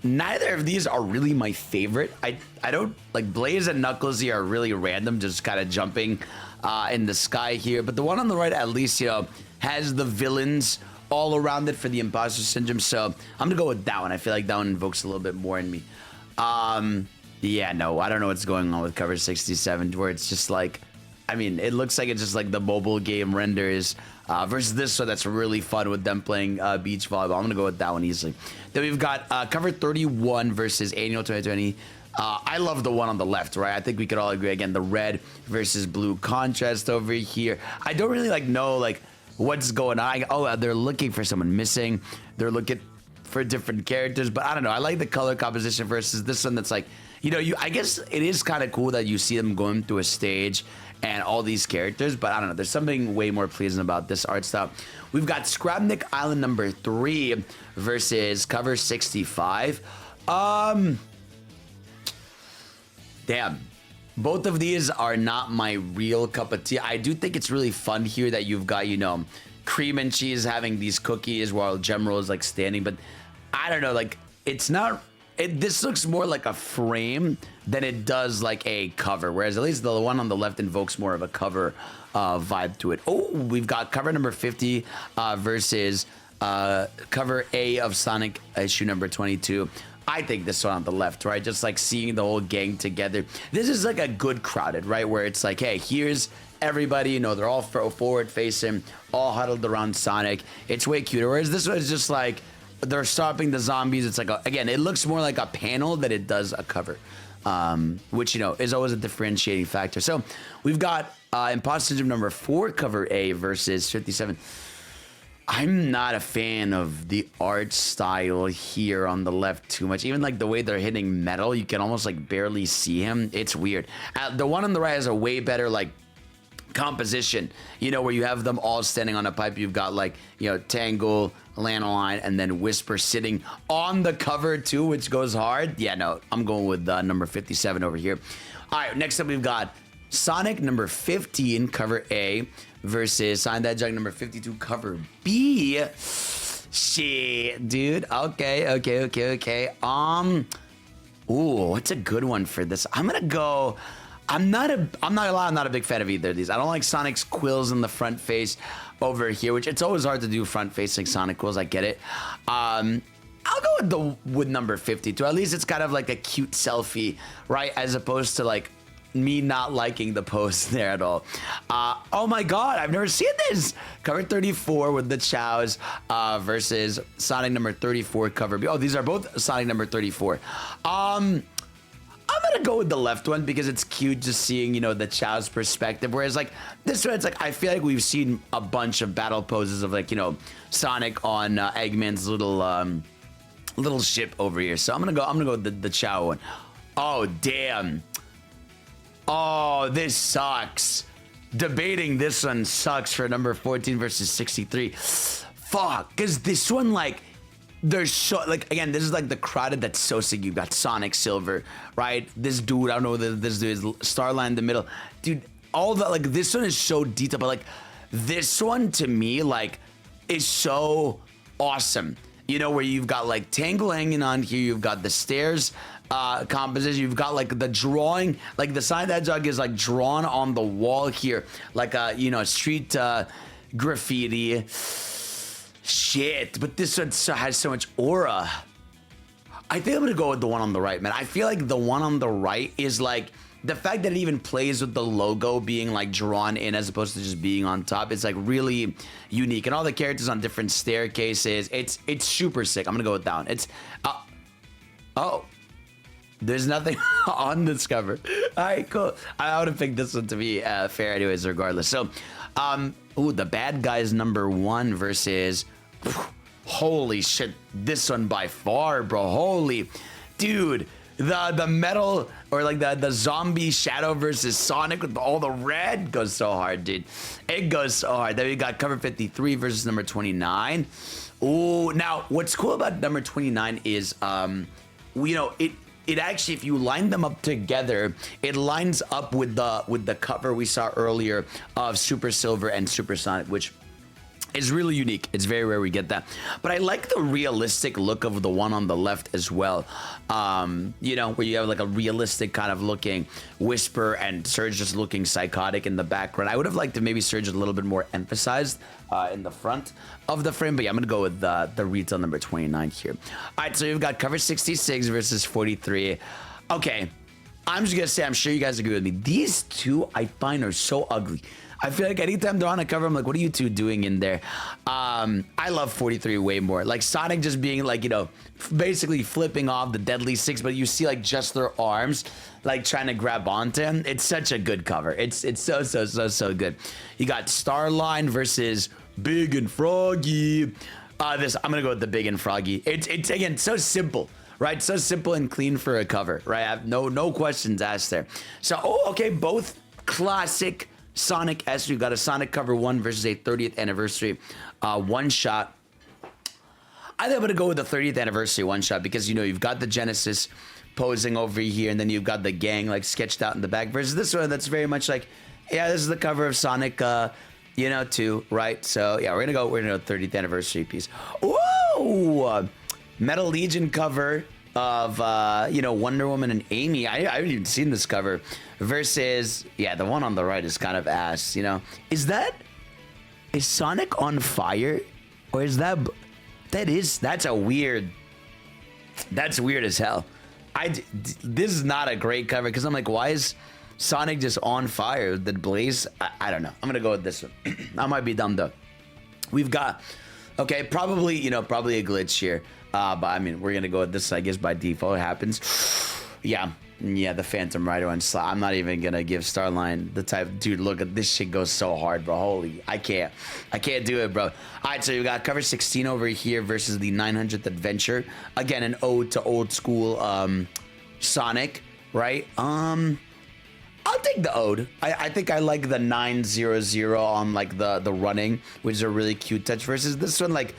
Neither of these are really my favorite. I don't like Blaze and Knuckles here are really random, just kind of jumping in the sky here. But the one on the right, at least, you know, has the villains all around it for the Imposter Syndrome. So I'm gonna go with that one. I feel like that one invokes a little bit more in me. Yeah, no, I don't know what's going on with cover 67, where it's just like, I mean, it looks like it's just like the mobile game renders versus this one that's really fun with them playing beach volleyball. I'm gonna go with that one easily. Then we've got cover 31 versus annual 2020 I love the one on the left, right? I think we could all agree. Again, the red versus blue contrast over here. I don't really know what's going on. Oh, they're looking for someone missing. They're looking for different characters, but I don't know. I like the color composition versus this one that's like, I guess it is kind of cool that you see them going through a stage and all these characters, but I don't know. There's something way more pleasing about this art style. We've got Scrapnik Island number 3 versus cover 65. Damn. Both of these are not my real cup of tea. I do think it's really fun here that you've got, cream and cheese having these cookies while Gemroll is standing, but I don't know, it's not. This looks more like a frame than it does like a cover, whereas at least the one on the left invokes more of a cover vibe to it. Oh, we've got cover number 50 versus cover A of Sonic issue number 22. I think this one on the left, right? Just seeing the whole gang together. This is a good crowded, right? Where it's hey, here's everybody, they're all forward facing, all huddled around Sonic. It's way cuter. Whereas this one is just they're stopping the zombies. It's again, it looks more like a panel than it does a cover, which, is always a differentiating factor. So we've got Imposter Syndrome number 4, cover A versus 57. I'm not a fan of the art style here on the left too much. Even the way they're hitting metal, you can almost barely see him. It's weird. The one on the right has a way better composition, where you have them all standing on a pipe. You've got Tangle, Lanolin, and then Whisper sitting on the cover too, which goes hard. Yeah, no, I'm going with number 57 over here. All right, next up we've got Sonic number 15, cover A, versus Sonic the Hedgehog number 52, cover B. Shit, dude. Okay. Ooh, what's a good one for this? I'm gonna go. I'm not gonna lie, I'm not a big fan of either of these. I don't like Sonic's quills in the front face over here, which it's always hard to do front facing Sonic quills. I get it. I'll go with number 52. At least it's kind of a cute selfie, right? As opposed to me not liking the pose there at all. Oh my god, I've never seen this. Cover 34 with the Chows versus Sonic number 34 cover B. Oh, these are both Sonic number 34. I'm gonna go with the left one because it's cute just seeing, the Chow's perspective. Whereas this one, it's I feel like we've seen a bunch of battle poses of Sonic on Eggman's little ship over here. So I'm gonna go with the Chow one. Oh damn. Oh, this sucks. Debating this one sucks for number 14 versus 63. Fuck, because this one, there's so, again, this is the crowded that's so sick. You've got Sonic Silver, right? This dude, I don't know whether this dude is Starline in the middle. Dude, all that, this one is so detailed, but, this one, to me, is so awesome. Where you've got, Tangle hanging on here. You've got the stairs composition. You've got the drawing, the Sonic the Hedgehog is drawn on the wall here, a street graffiti. Shit, but this one has so much aura. I think I'm gonna go with the one on the right, man. I feel the one on the right is the fact that it even plays with the logo being drawn in as opposed to just being on top. It's really unique, and all the characters on different staircases. It's super sick. I'm gonna go with that one. It's oh. There's nothing on this cover. All right, cool. I would have picked this one to be fair anyways, regardless. So, the bad guys number 1 versus... Holy shit, this one by far, bro. Holy... Dude, the metal, or the zombie shadow versus Sonic with all the red goes so hard, dude. It goes so hard. Then we got cover 53 versus number 29. Ooh, now, what's cool about number 29 is, it actually, if you line them up together, it lines up with the cover we saw earlier of Super Silver and Super Sonic, which is really unique. It's very rare we get that. But I like the realistic look of the one on the left as well. Where you have a realistic kind of looking Whisper and Surge just looking psychotic in the background. I would have liked to maybe Surge a little bit more emphasized in the front of the frame. But yeah, I'm going to go with the retail number 29 here. All right, so you've got cover 66 versus 43. Okay, I'm just going to say, I'm sure you guys agree with me. These two I find are so ugly. I feel like anytime they're on a cover, I'm like, what are you two doing in there? I love 43 way more. Like Sonic just being like, you know, basically flipping off the Deadly Six, but you see like just their arms, like trying to grab onto him. It's such a good cover. It's so good. You got Starline versus Big and Froggy. I'm gonna go with the Big and Froggy. It's again so simple, right? So simple and clean for a cover, right? I have no questions asked there. So okay, both classic Sonic S. We've got a Sonic cover 1 versus a 30th anniversary one shot. I think I'm gonna go with the 30th anniversary one shot because you know you've got the Genesis posing over here, and then you've got the gang like sketched out in the back. Versus this one, that's very much like, yeah, this is the cover of Sonic. You know, 2, right? So yeah, we're gonna go 30th anniversary piece. Whoa! Metal Legion cover of you know, Wonder Woman and Amy. I haven't even seen this cover. Versus, yeah, the one on the right is kind of ass. You know, is Sonic on fire, or is that's a weird. That's weird as hell. This is not a great cover because I'm like, why is Sonic just on fire? The blaze? I don't know. I'm gonna go with this one. I might be dumb though. We've got, okay, probably a glitch here. But I mean, we're gonna go with this, I guess, by default. It happens. Yeah, the Phantom Rider on Slot. I'm not even gonna give Starline the type. Dude, look at this shit goes so hard, bro. Holy, I can't do it, bro. All right, so you got cover 16 over here versus the 900th Adventure. Again, an ode to old school Sonic, right? I'll take the ode. I think I like the 900 on like the running, which is a really cute touch. Versus this one, like,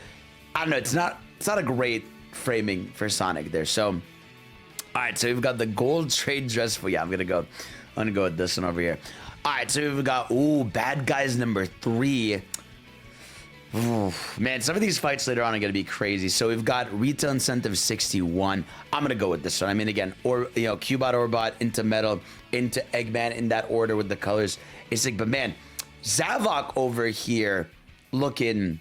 I don't know. It's not a great framing for Sonic there. So, all right. So we've got the gold trade dress for. Yeah, I'm gonna go with this one over here. All right. So we've got Bad Guys number 3. Ooh, man, some of these fights later on are going to be crazy. So we've got retail incentive 61. I'm going to go with this one. I mean, again, Cubot, Orbot, into Metal, into Eggman in that order with the colors. It's like, but man, Zavok over here looking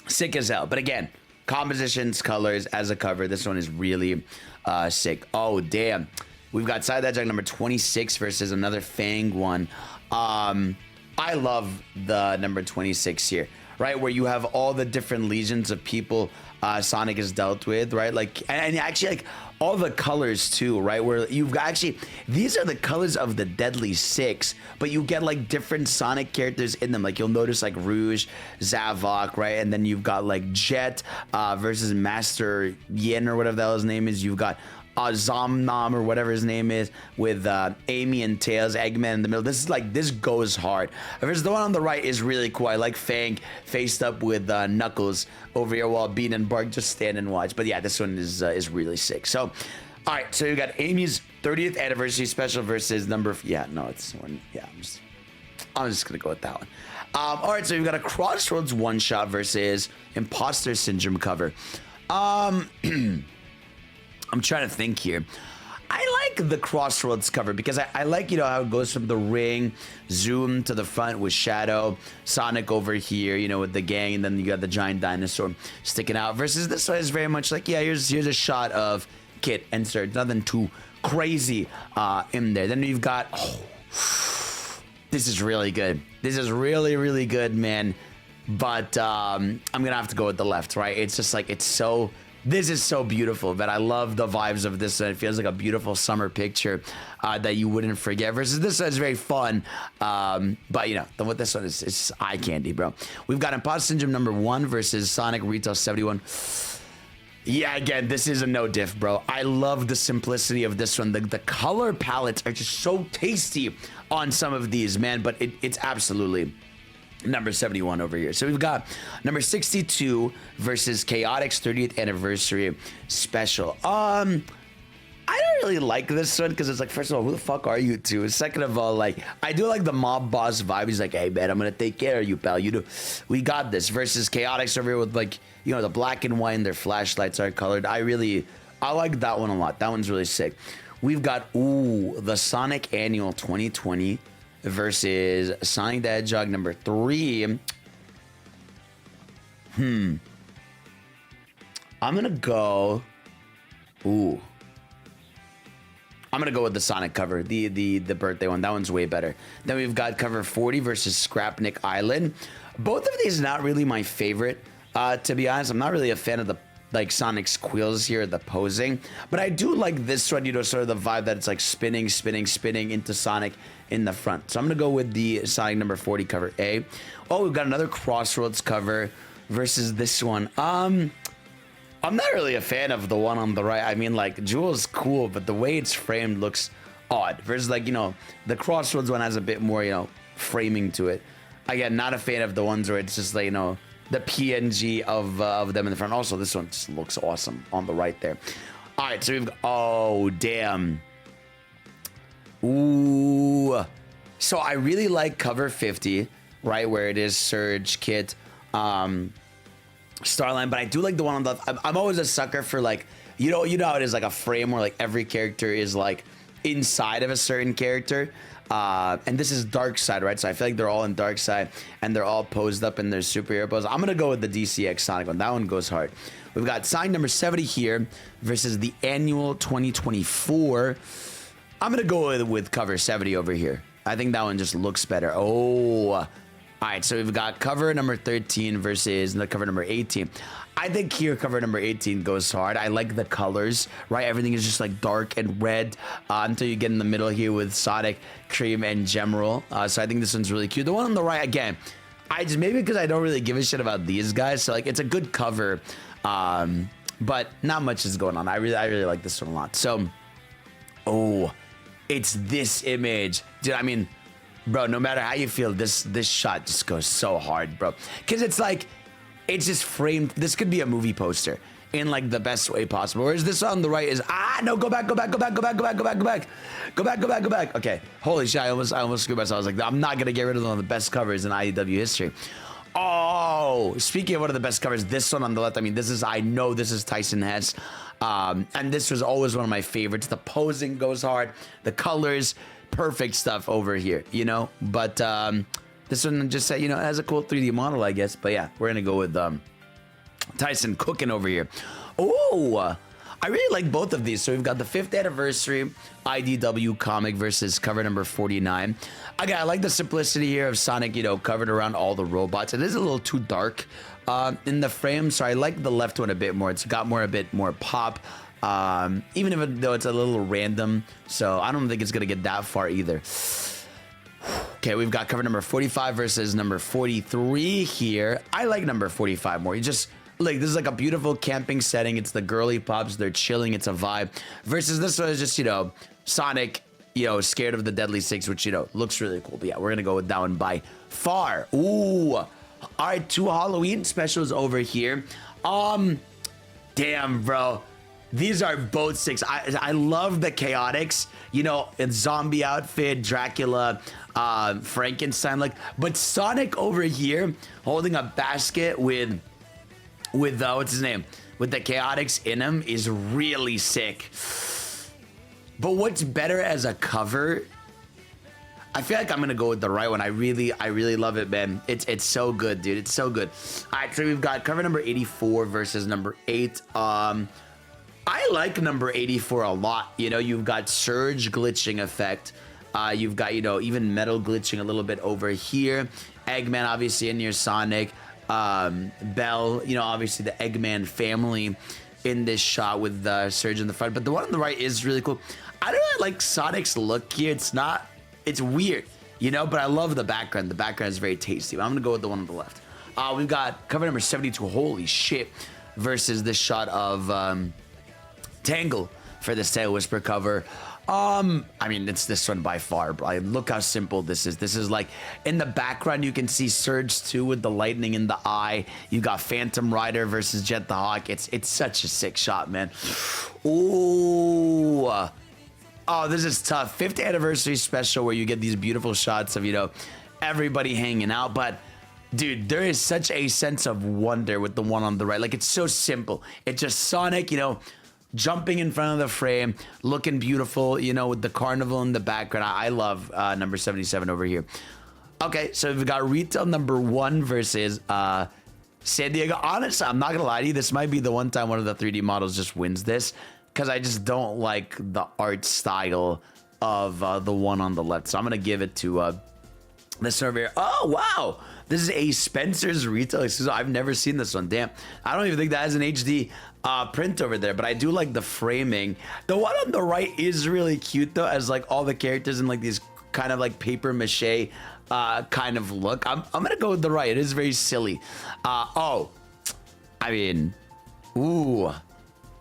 sick as hell. But again, compositions, colors as a cover. This one is really sick. Oh, damn. We've got Side Hedgehog number 26 versus another Fang one. I love the number 26 here. Right, where you have all the different legions of people Sonic has dealt with, right? Like, and actually, like, all the colors too, right? Where you've got actually, these are the colors of the Deadly Six, but you get like different Sonic characters in them. Like, you'll notice like Rouge, Zavok, right? And then you've got like Jet versus Master Yin or whatever the hell his name is. You've got Zomnom or whatever his name is with Amy and Tails, Eggman in the middle. This goes hard. Versus the one on the right is really cool. I like Fang faced up with Knuckles over here while Bean and Bark just stand and watch. But yeah, this one is really sick. So, all right, so you got Amy's 30th anniversary special versus it's one. Yeah, I'm just gonna go with that one. All right, so you've got a Crossroads one shot versus Imposter Syndrome cover. I'm trying to think here. I like the Crossroads cover because I like, how it goes from the ring, zoom to the front with Shadow, Sonic over here, with the gang, and then you got the giant dinosaur sticking out. Versus this one is very much like, yeah, here's a shot of Kit and Sir. Nothing too crazy in there. Then you've got, this is really good. This is really, really good, man. But I'm going to have to go with the left, right? It's just like, this is so beautiful, but I love the vibes of this. It feels like a beautiful summer picture that you wouldn't forget. Versus this one is very fun, but what this one is eye candy, bro. We've got Imposter Syndrome number 1 versus Sonic Retail 71. Yeah, again, this is a no diff, bro. I love the simplicity of this one. The color palettes are just so tasty on some of these, man. But it's absolutely number 71 over here. So we've got number 62 versus Chaotix 30th anniversary special. I don't really like this one because it's like, first of all, who the fuck are you two? Second of all, like, I do like the mob boss vibe. He's like, hey man, I'm gonna take care of you, pal. We got this. Versus Chaotix over here with like, the black and white and their flashlights are colored. I like that one a lot. That one's really sick. We've got the Sonic Annual 2020 versus Sonic the Hedgehog number 3. I'm gonna go. I'm I'm gonna go with the Sonic cover, the birthday one. That one's way better. Then we've got cover 40 versus Scrapnik Island. Both of these not really my favorite, to be honest. I'm not really a fan of the like Sonic's quills here, the posing, but I do like this one, you know, sort of the vibe that it's like spinning into Sonic in the front. So I'm gonna go with the Sonic number 40 cover A. Oh, we've got another Crossroads cover versus this one. I'm not really a fan of the one on the right. I mean, like, Jewel's cool, but the way it's framed looks odd. Versus, like, you know, the Crossroads one has a bit more, you know, framing to it. Again, not a fan of the ones where it's just like, you know, the PNG of them in the front. Also, this one just looks awesome on the right there. All right, so we've got, oh, damn. Ooh. So I really like cover 50, right, where it is Surge, Kit, Starline, but I do like the one on the, I'm always a sucker for, like, you know how it is, like a frame where like every character is like inside of a certain character. And this is Dark Side, right? So I feel like they're all in Dark Side and they're all posed up in their superhero pose. I'm gonna go with the DCX Sonic one. That one goes hard. We've got Sonic number 70 here versus the annual 2024. I'm gonna go with cover 70 over here. I think that one just looks better. Oh, all right. So we've got cover number 13 versus the cover number 18. I think here cover number 18 goes hard. I like the colors, right? Everything is just like dark and red until you get in the middle here with Sonic, Cream, and Gemerald. So I think this one's really cute. The one on the right, again, I just, maybe because I don't really give a shit about these guys. So like, it's a good cover, but not much is going on. I really like this one a lot. So, oh, it's this image, dude. I mean, bro, no matter how you feel, this shot just goes so hard, bro. Because it's like, it's just framed. This could be a movie poster in like the best way possible. Whereas this on the right is, no, go back. Okay, holy shit, I almost screwed myself. I was like, I'm not gonna get rid of one of the best covers in IDW history. Oh, speaking of one of the best covers, this one on the left, I mean, I know this is Tyson Hess. And this was always one of my favorites. The posing goes hard, the colors, perfect stuff over here, you know? But this one just said, you know, it has a cool 3D model, I guess. But yeah, we're gonna go with Tyson cooking over here. Oh, I really like both of these. So we've got the 5th anniversary IDW comic versus cover number 49. Again, I like the simplicity here of Sonic, you know, covered around all the robots. It is a little too dark in the frame, so I like the left one a bit more. It's got a bit more pop, even though it's a little random. So I don't think it's gonna get that far either. Okay, we've got cover number 45 versus number 43 here. I like number 45 more. You just, like, this is like a beautiful camping setting. It's the girly pops. They're chilling. It's a vibe. Versus this one is just, you know, Sonic, you know, scared of the Deadly Six, which, you know, looks really cool. But yeah, we're going to go with that one by far. Ooh. All right, 2 Halloween specials over here. Damn, bro. These are both 6. I love the Chaotix, you know, in zombie outfit, Dracula, Frankenstein, like, but Sonic over here holding a basket with what's his name, with the Chaotix in him is really sick. But what's better as a cover, I feel like I'm gonna go with the right one. I really love it, man. It's so good, dude. It's so good. All right, so we've got cover number 84 versus number 8. I like number 84 a lot. You know, you've got Surge glitching effect. You've got, you know, even metal glitching a little bit over here. Eggman, obviously, in your Sonic. Bell, you know, obviously the Eggman family in this shot with Surge in the front. But the one on the right is really cool. I don't really like Sonic's look here. It's weird, you know, but I love the background. The background is very tasty. But I'm going to go with the one on the left. We've got cover number 72. Holy shit. Versus this shot of Tangle for this Tail Whisper cover. I mean, it's this one by far, bro. Look how simple this is. This is like, in the background, you can see Surge 2 with the lightning in the eye. You got Phantom Rider versus Jet the Hawk. It's such a sick shot, man. Ooh. Oh, this is tough. 5th anniversary special where you get these beautiful shots of, you know, everybody hanging out. But, dude, there is such a sense of wonder with the one on the right. Like, it's so simple. It's just Sonic, you know, jumping in front of the frame, looking beautiful, you know, with the carnival in the background. I love number 77 over here. Okay, so we've got retail number 1 versus San Diego. Honestly, I'm not gonna lie to you, this might be the one time one of the 3D models just wins this. because I just don't like the art style of the one on the left. So I'm gonna give it to this over here. Oh wow, this is a Spencer's retail exclusive. I've never seen this one. Damn, I don't even think that has an HD print over there, but I do like the framing. The one on the right is really cute though, as like all the characters in like these kind of like paper mache kind of look. I'm gonna go with the right. It is very silly. Oh, I mean, ooh,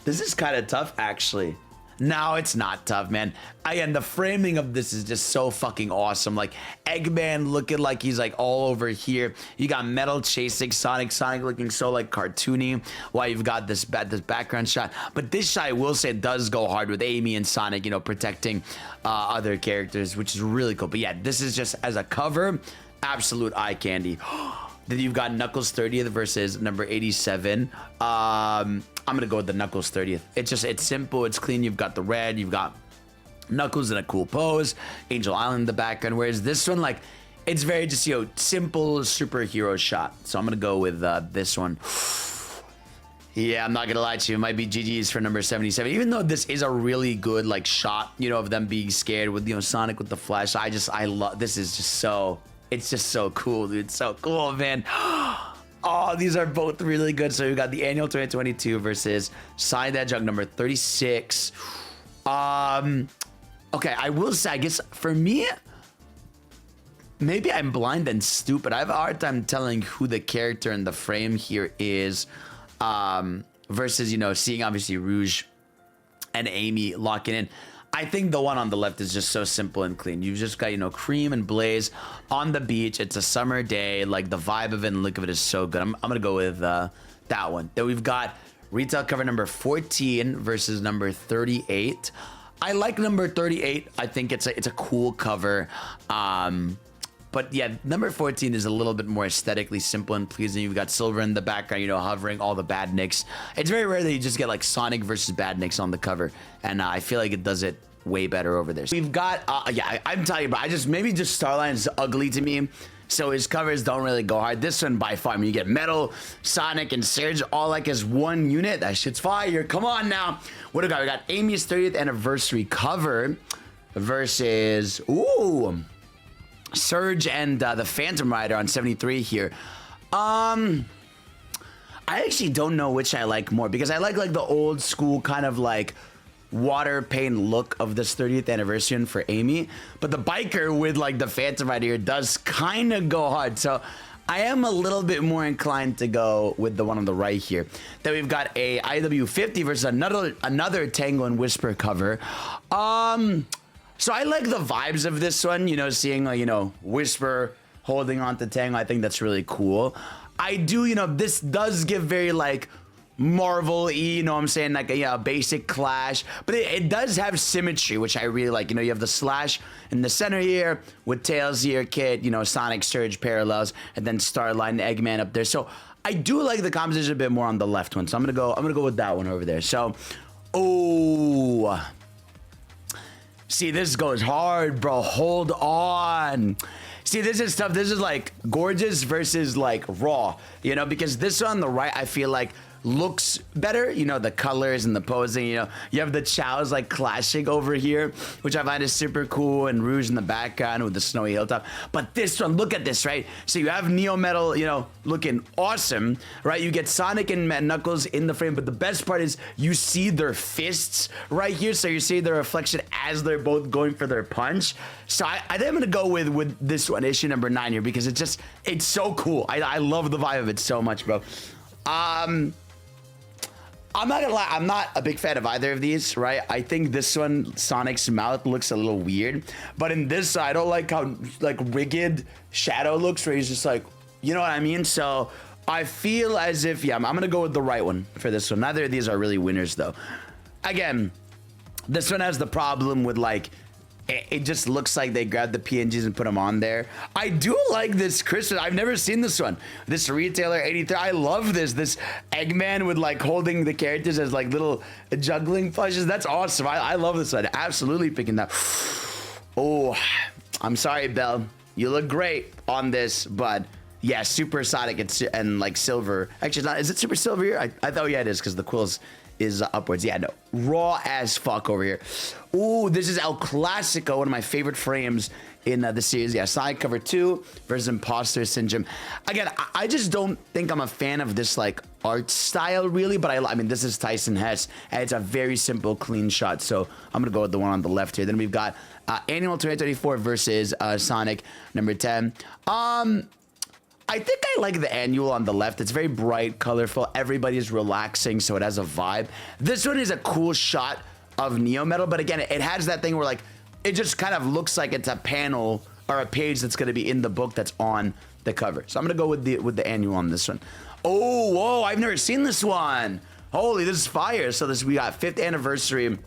this is kind of tough actually. No, it's not tough, man. Again, the framing of this is just so fucking awesome. Like Eggman looking like he's like all over here. You got Metal chasing Sonic. Sonic looking so like cartoony. While you've got this background shot. But this shot, I will say, does go hard with Amy and Sonic, you know, protecting other characters, which is really cool. But yeah, this is just as a cover, absolute eye candy. Then you've got Knuckles 30th versus number 87. I'm gonna go with the Knuckles 30th. It's simple, it's clean. You've got the red, you've got Knuckles in a cool pose, Angel Island in the background. Whereas this one, like, it's very just, you know, simple superhero shot. So I'm gonna go with this one. Yeah, I'm not gonna lie to you, it might be GG's for number 77. Even though this is a really good like shot, you know, of them being scared with, you know, Sonic with the flash. I love this. Is just so, it's just so cool, dude. It's so cool, man. Oh, these are both really good. So we got the annual 2022 versus Sonic the Hedgehog number 36. Okay, I will say, I guess for me, maybe I'm blind and stupid. I have a hard time telling who the character in the frame here is, versus, you know, seeing obviously Rouge and Amy locking in. I think the one on the left is just so simple and clean. You've just got, you know, Cream and Blaze on the beach. It's a summer day. Like, the vibe of it and look of it is so good. I'm going to go with that one. Then we've got retail cover number 14 versus number 38. I like number 38. I think it's a cool cover. But yeah, number 14 is a little bit more aesthetically simple and pleasing. You've got Silver in the background, you know, hovering all the badniks. It's very rare that you just get like Sonic versus badniks on the cover. And I feel like it does it way better over there. So we've got, yeah, I'm telling you, but maybe just Starline is ugly to me. So his covers don't really go hard. This one by far, I mean, you get Metal, Sonic, and Surge all like as one unit. That shit's fire. Come on now. What do we got? We got Amy's 30th anniversary cover versus, ooh, Surge and the Phantom Rider on 73 here. I actually don't know which I like more, because I like the old school kind of like water paint look of this 30th anniversary for Amy, but the biker with like the Phantom Rider here does kind of go hard. So I am a little bit more inclined to go with the one on the right here. Then we've got a IDW 50 versus another Tango and Whisper cover. So I like the vibes of this one, you know, seeing, like, you know, Whisper holding on to Tango. I think that's really cool. I do, you know, this does give very, like, Marvel-y, you know what I'm saying, like a basic Clash. But it does have symmetry, which I really like. You know, you have the Slash in the center here with Tails here, Kid, you know, Sonic, Surge parallels, and then Starline, Eggman up there. So I do like the composition a bit more on the left one. So I'm gonna go with that one over there. So, oh. See, this goes hard, bro. Hold on. See, this is tough. This is like gorgeous versus like raw, you know, because this one on the right, I feel like looks better, you know, the colors and the posing. You know, you have the Chows like clashing over here, which I find is super cool, and Rouge in the background with the snowy hilltop. But this one, look at this, right? So you have Neo Metal, you know, looking awesome, right? You get Sonic and Knuckles in the frame, but the best part is you see their fists right here, so you see the reflection as they're both going for their punch. So I think I'm gonna go with this one, issue number 9 here, because it's so cool. I love the vibe of it so much, bro. I'm not gonna lie, I'm not a big fan of either of these, right? I think this one, Sonic's mouth looks a little weird, but in this, I don't like how like rigged Shadow looks, where he's just like, you know what I mean? So I feel as if, yeah, I'm gonna go with the right one for this one. Neither of these are really winners though. Again, this one has the problem with like, it just looks like they grabbed the PNGs and put them on there. I do like this Christmas. I've never seen this one. This Retailer 83. I love this Eggman with like holding the characters as like little juggling plushes. That's awesome. I love this one. Absolutely picking that. Oh, I'm sorry, Belle. You look great on this, but yeah, Super Sonic and like Silver. Actually, not. Is it Super Silver here? I thought, yeah, it is, because the quill's is upwards. Yeah, no, raw as fuck over here. Ooh, this is El Clasico, one of my favorite frames in the series. Yeah, Sonic cover 2 versus Imposter Syndrome. Again, I just don't think I'm a fan of this like art style really, but I mean, this is Tyson Hess, and it's a very simple, clean shot. So I'm gonna go with the one on the left here. Then we've got Annual 2024 versus Sonic number 10. I think I like the Annual on the left. It's very bright, colorful. Everybody's relaxing, so it has a vibe. This one is a cool shot of Neo Metal, but again, it has that thing where like it just kind of looks like it's a panel or a page that's going to be in the book that's on the cover. So I'm going to go with the Annual on this one. Oh, whoa, I've never seen this one. Holy, this is fire. So we got 5th anniversary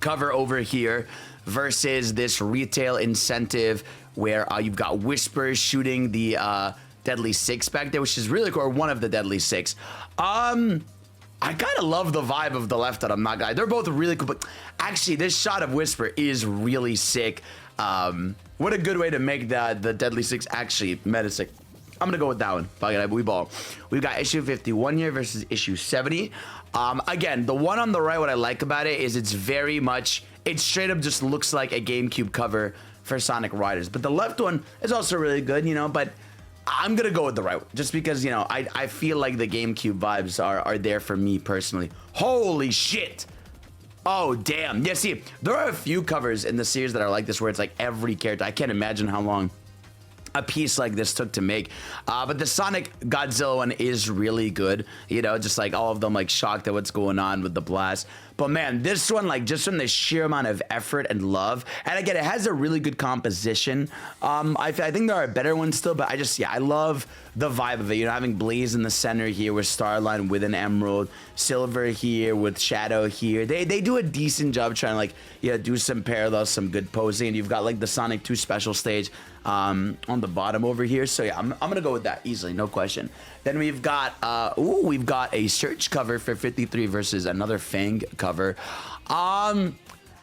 cover over here versus this retail incentive where you've got Whisper shooting the Deadly Six back there, which is really cool, or one of the Deadly Six. I kind of love the vibe of the left that I'm not gonna. They're both really cool, but actually this shot of Whisper is really sick. What a good way to make the Deadly Six actually meta-sick. I'm gonna go with that one. Fuck it, we ball. We've got issue 51 here versus issue 70. Again, the one on the right, what I like about it is it's very much, it straight up just looks like a GameCube cover for Sonic Riders. But the left one is also really good, you know, but I'm gonna go with the right one just because, you know, I feel like the GameCube vibes are there for me personally. Holy shit. Oh, damn. Yeah, see, there are a few covers in the series that are like this where it's like every character. I can't imagine how long a piece like this took to make, but the Sonic Godzilla one is really good, you know, just like all of them like shocked at what's going on with the blast. But man, this one, like just from the sheer amount of effort and love, and again, it has a really good composition. I think there are better ones still, but I love the vibe of it, you know, having Blaze in the center here with Starline with an emerald, Silver here with Shadow here. They do a decent job trying to like, yeah, do some parallels, some good posing, and you've got like the Sonic 2 special stage on the bottom over here. So yeah, I'm gonna go with that easily, no question. Then we've got we've got a Search cover for 53 versus another Fang cover. I'm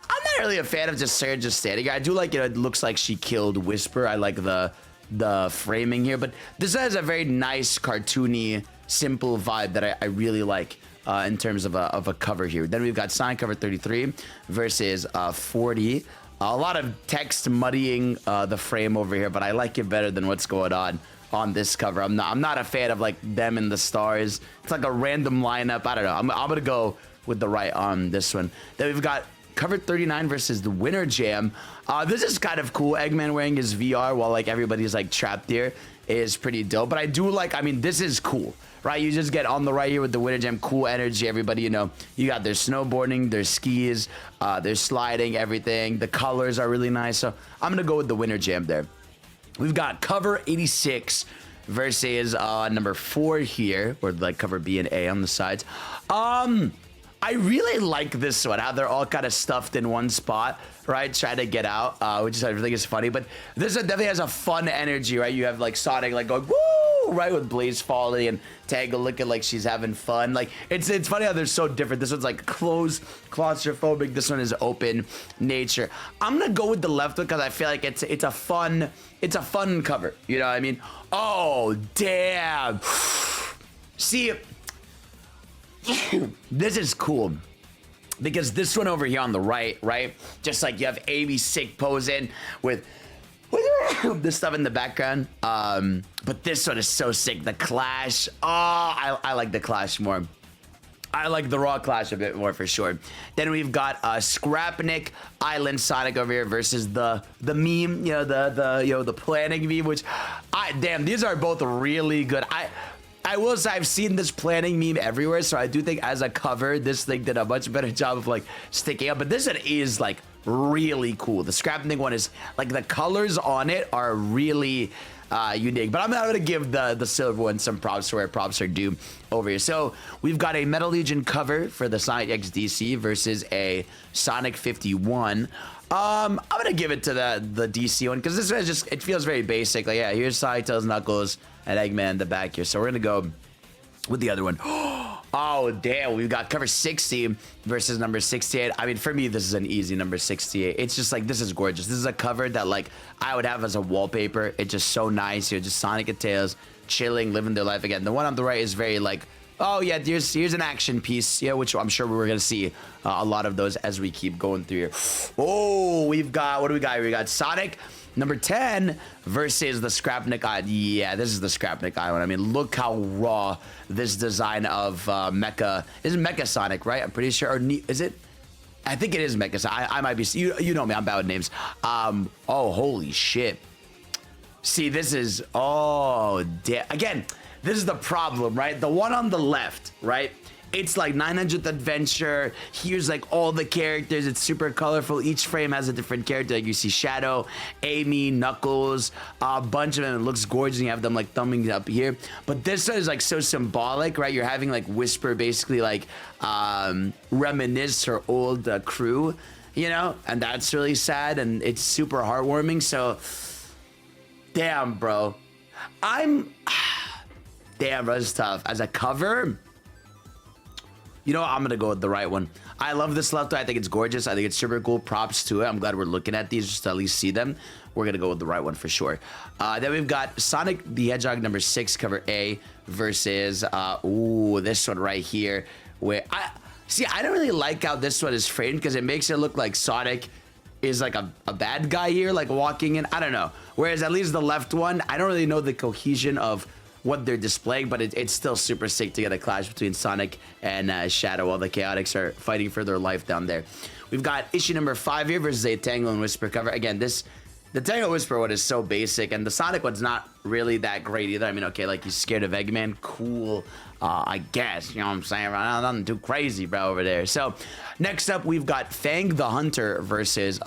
not really a fan of just Sarah just standing here. I do like it looks like she killed Whisper. I like the framing here, but this has a very nice cartoony simple vibe that I really like in terms of a cover here. Then we've got Sonic cover 33 versus 40. A lot of text muddying the frame over here, but I like it better than what's going on this cover. I'm not a fan of like them and the stars. It's like a random lineup. I don't know. I'm gonna go with the right on this one. Then we've got cover 39 versus the Winter Jam. This is kind of cool. Eggman wearing his VR while like everybody's like trapped here is pretty dope. But I do like, I mean, this is cool, right? You just get on the right here with the Winter Jam, cool energy. Everybody, you know, you got their snowboarding, their skis, their sliding, everything. The colors are really nice. So I'm gonna go with the Winter Jam there. We've got cover 86 versus number 4 here, or like cover B and A on the sides. I really like this one, how they're all kind of stuffed in one spot, right? Trying to get out, which I think is funny. But this one definitely has a fun energy, right? You have like Sonic like going, woo, right? With Blaze falling and Tango looking like she's having fun. Like, it's funny how they're so different. This one's like closed, claustrophobic. This one is open nature. I'm gonna go with the left one because I feel like it's a fun cover. You know what I mean? Oh, damn. See, this is cool because this one over here on the right, just like you have Amy sick posing with this stuff in the background, but this one is so sick. The Clash, I like the Clash more. I like the Raw Clash a bit more for sure. Then we've got Scrapnik Island Sonic over here versus the meme, you know, the planning meme, which damn, these are both really good. I will say I've seen this planning meme everywhere, so I do think as a cover, this thing did a much better job of like sticking up. But this one is like really cool. The Scrapnik one is like the colors on it are really unique. But I'm not gonna give the silver one some props where props are due over here. So we've got a Metal Legion cover for the Sonic X DC versus a Sonic 51. I'm gonna give it to the DC one because this one just, it feels very basic. Like, yeah, here's Sonic, Tails, Knuckles, and Eggman in the back here. So we're gonna go with the other one. Oh, damn, we've got cover 60 versus number 68. I mean, for me, this is an easy number 68. It's just like, this is gorgeous. This is a cover that like I would have as a wallpaper. It's just so nice here. Just Sonic and Tails chilling, living their life again. The one on the right is very like Oh yeah, here's an action piece, yeah, which I'm sure we're gonna see a lot of those as we keep going through here. Oh, we've got, what do we got here? We got Sonic number 10 versus the Scrapnik Eye. Yeah, this is the Scrapnik Eye one. I mean, look how raw this design of Mecha is. Mecha Sonic, right? I'm pretty sure. Or is it? I think it is Mecha Sonic. I might be. You know me. I'm bad with names. Oh, holy shit. See, this is. Oh, damn. Again. This is the problem, right? The one on the left, right? It's like 900th Adventure. Here's like all the characters. It's super colorful. Each frame has a different character. Like you see Shadow, Amy, Knuckles, a bunch of them. It looks gorgeous. And you have them like thumbing up here. But this one is like so symbolic, right? You're having like Whisper basically like reminisce her old crew, you know? And that's really sad. And it's super heartwarming. So, damn, bro. Damn, bro, it's tough. As a cover, you know what? I'm gonna go with the right one. I love this left. I think it's gorgeous. I think it's super cool. Props to it. I'm glad we're looking at these just to at least see them. We're gonna go with the right one for sure. Then we've got Sonic the Hedgehog number 6, cover A, versus this one right here. Where I don't really like how this one is framed because it makes it look like Sonic is like a bad guy here, like walking in. I don't know. Whereas at least the left one, I don't really know the cohesion of what they're displaying, but it's still super sick to get a clash between Sonic and Shadow while the Chaotix are fighting for their life down there. We've got issue number 5 here versus a Tangle and Whisper cover. Again, the Tangle Whisper one is so basic, and the Sonic one's not really that great either. I mean, okay, like he's scared of Eggman, cool, I guess, you know what I'm saying? Nothing too crazy, bro, over there. So, next up, we've got Fang the Hunter versus,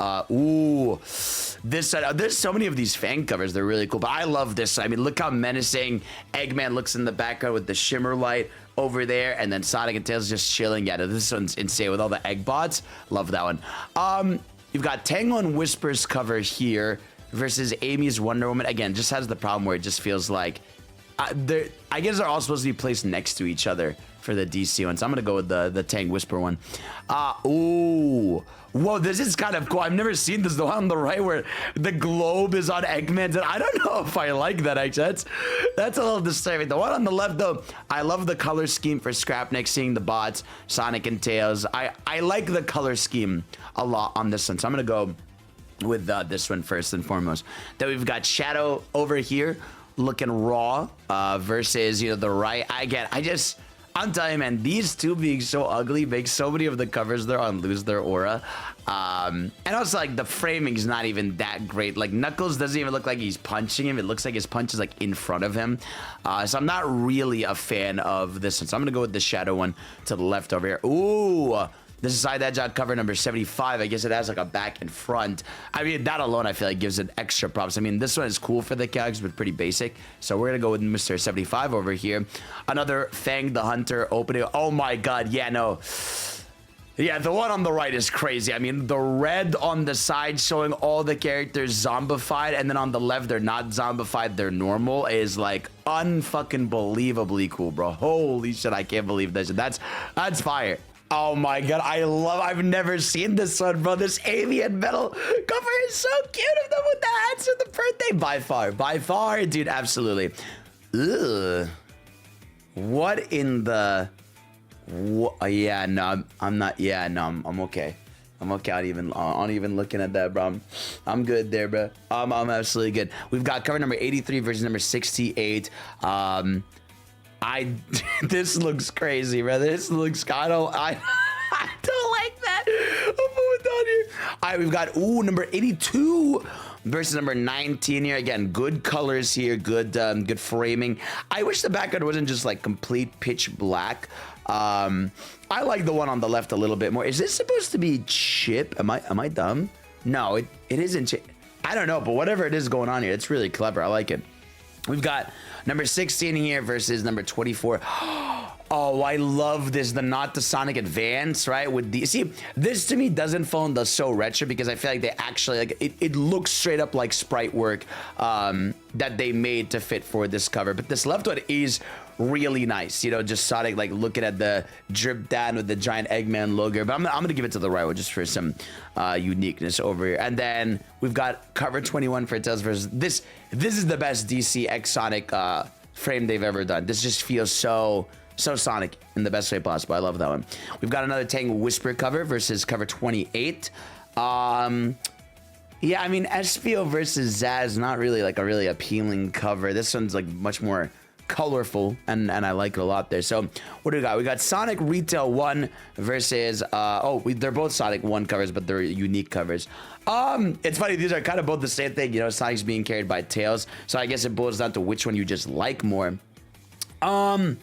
there's so many of these Fang covers, they're really cool, but I love this. I mean, look how menacing Eggman looks in the background with the shimmer light over there, and then Sonic and Tails just chilling. Yeah, this one's insane with all the egg bots. Love that one. You've got Tangle and Whisper's cover here versus Amy's Wonder Woman. Again, just has the problem where it just feels like I guess they're all supposed to be placed next to each other for the DC one. So I'm going to go with the Tang Whisper one. Whoa, this is kind of cool. I've never seen this. The one on the right where the globe is on Eggman's. And I don't know if I like that, actually. That's a little disturbing. The one on the left, though, I love the color scheme for Scrapnik, seeing the bots, Sonic and Tails. I like the color scheme a lot on this one. So I'm going to go with this one first and foremost. Then we've got Shadow over here looking raw versus, you know, the right. I'm telling you, man, these two being so ugly makes so many of the covers they're on lose their aura. And also, like, the framing's not even that great. Like, Knuckles doesn't even look like he's punching him. It looks like his punch is, like, in front of him. So I'm not really a fan of this one. So I'm going to go with the Shadow one to the left over here. Ooh, this is Side Hedgehog cover number 75. I guess it has like a back and front. I mean, that alone I feel like gives it extra props. I mean, this one is cool for the cogs, but pretty basic. So we're going to go with Mr. 75 over here. Another Fang the Hunter opening. Oh my god, yeah, no. Yeah, the one on the right is crazy. I mean, the red on the side showing all the characters zombified, and then on the left, they're not zombified, they're normal, is like unfucking believably cool, bro. Holy shit, I can't believe this. That's fire. Oh my god, I've never seen this one, bro. This alien metal cover is so cute of them with the hats for the birthday. By far, dude, absolutely. Ugh. What in the... yeah, no, I'm not... Yeah, no, I'm okay. I'm okay. I'm even looking at that, bro. I'm good there, bro. I'm absolutely good. We've got cover number 83 versus number 68. This looks crazy, bro. This looks I don't like that. I'm moving down here. All right, we've got number 82 versus number 19 here. Again, good colors here, good framing. I wish the background wasn't just like complete pitch black. I like the one on the left a little bit more. Is this supposed to be Chip? Am I dumb? No, it isn't Chip. I don't know, but whatever it is going on here, it's really clever. I like it. We've got number 16 here versus number 24. Oh, I love this. The Not the Sonic Advance, right? With the see, this to me doesn't fall into so retro because I feel like they actually like it looks straight up like sprite work that they made to fit for this cover. But this left one is really nice, you know, just Sonic like looking at the drip down with the giant Eggman logo. But I'm gonna give it to the right one just for some uniqueness over here. And then we've got cover 21 for Tails versus this is the best DC X Sonic frame they've ever done. This just feels so so Sonic in the best way possible. I love that one. We've got another Tang Whisper cover versus cover 28. Yeah, I mean, Espio versus Zaz, not really like a really appealing cover. This one's like much more colorful, and I like it a lot there. So what do we got? We got Sonic Retail 1 versus they're both Sonic 1 covers, but they're unique covers. It's funny, these are kind of both the same thing, you know. Sonic's being carried by Tails, so I guess it boils down to which one you just like more. I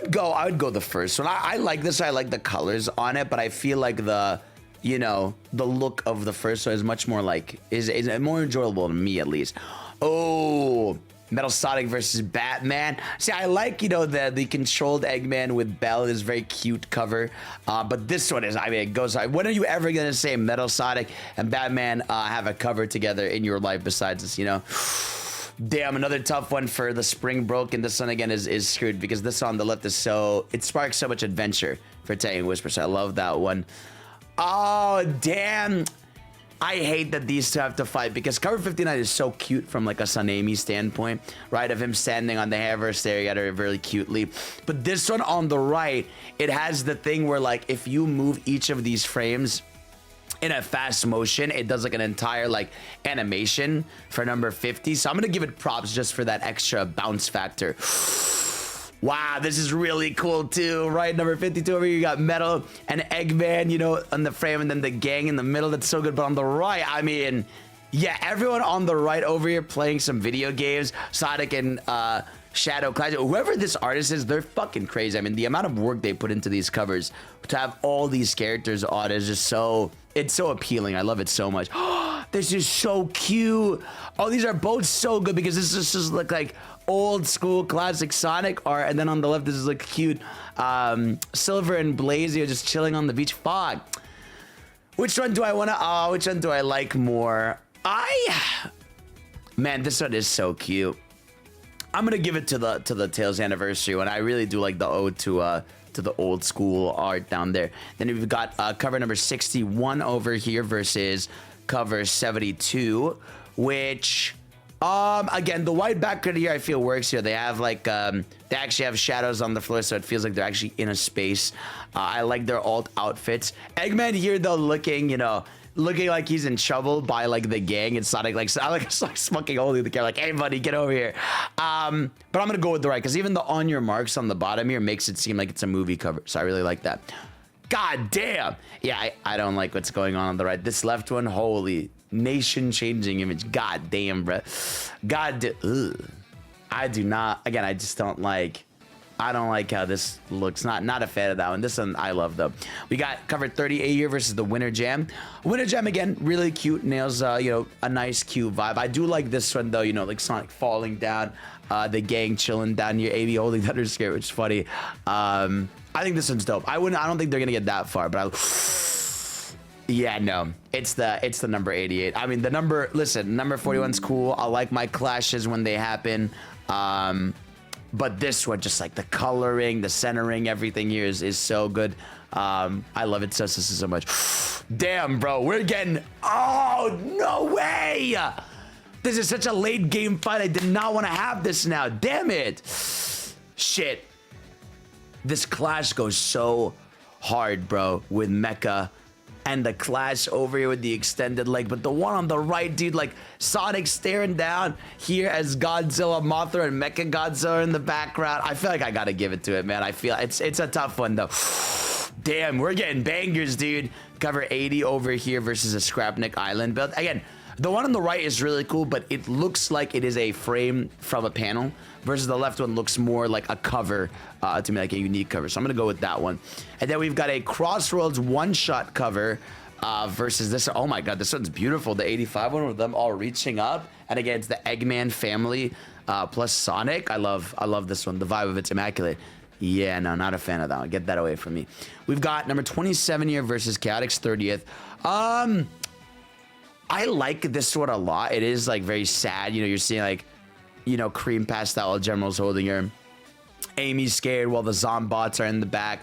would go the first one. I like this. I like the colors on it, but I feel like the look of the first one is much more like is more enjoyable to me, at least. Oh, Metal Sonic versus Batman. See, I like, you know, the controlled Eggman with Belle is very cute cover. But this one is, I mean, it goes, when are you ever going to say Metal Sonic and Batman have a cover together in your life besides this, you know? Damn, another tough one for the Spring Broken. This one, again, is screwed because this on the left is it sparks so much adventure for Tang Whisper. So I love that one. Oh, damn. I hate that these two have to fight because cover 59 is so cute from like a Sanemi standpoint, right? Of him standing on the hammer staring at her really cutely. But this one on the right, it has the thing where like if you move each of these frames in a fast motion, it does like an entire like animation for number 50. So I'm gonna give it props just for that extra bounce factor. Wow, this is really cool too, right? Number 52 over here, you got Metal and Eggman, you know, on the frame, and then the gang in the middle. That's so good. But on the right, I mean, yeah, everyone on the right over here playing some video games. Sonic and Shadow Clash. Whoever this artist is, they're fucking crazy. I mean, the amount of work they put into these covers to have all these characters on is just it's so appealing. I love it so much. This is so cute. Oh, these are both so good because this just look like old school classic Sonic art, and then on the left this is like cute Silver and Blazio just chilling on the beach. Fuck, which one do I want to which one do I like more? Man, this one is so cute. I'm gonna give it to the Tails Anniversary one. I really do like the ode to the old school art down there. Then we've got cover number 61 over here versus cover 72, which again, the white background here I feel works here. They have like they actually have shadows on the floor, so it feels like they're actually in a space. I like their alt outfits. Eggman here though, looking like he's in trouble by like the gang. It's Sonic like smoking holding the camera like, hey buddy, get over here. But I'm gonna go with the right because even the on your marks on the bottom here makes it seem like it's a movie cover, so I really like that. God damn. Yeah, I don't like what's going on the right. This left one, holy nation-changing image. God damn, bro. I do not. Again, I just don't like. I don't like how this looks. Not a fan of that one. This one I love though. We got cover 38 here versus the Winter Jam. Winter Jam again, really cute. Nails, a nice cute vibe. I do like this one though. You know, like Sonic falling down, the gang chilling down here, AB holding the underskirt, which is funny. I think this one's dope. I don't think they're gonna get that far, but yeah, no, it's the number 88. I mean, number 41's cool. I like my clashes when they happen. But this one, just like the coloring, the centering, everything here is so good. I love it so much. Damn, bro, we're getting. Oh no way! This is such a late game fight. I did not want to have this now. Damn it! Shit. This clash goes so hard, bro, with Mecha. And the clash over here with the extended leg. But the one on the right, dude, like Sonic staring down here as Godzilla, Mothra, and Mecha Godzilla in the background. I feel like I gotta give it to it, man. I feel it's a tough one, though. Damn, we're getting bangers, dude. Cover 80 over here versus a Scrapnik Island build. Again, the one on the right is really cool, but it looks like it is a frame from a panel versus the left one looks more like a cover to me, like a unique cover. So I'm going to go with that one. And then we've got a Crossroads one-shot cover versus this. Oh my God, this one's beautiful. The 85 one with them all reaching up. And again, it's the Eggman family plus Sonic. I love this one. The vibe of it's immaculate. Yeah, no, not a fan of that one. Get that away from me. We've got number 27 here versus Chaotix 30th. I like this one a lot. It is like very sad. You know, you're seeing like, cream pastel generals holding her. Amy's scared while the Zombots are in the back.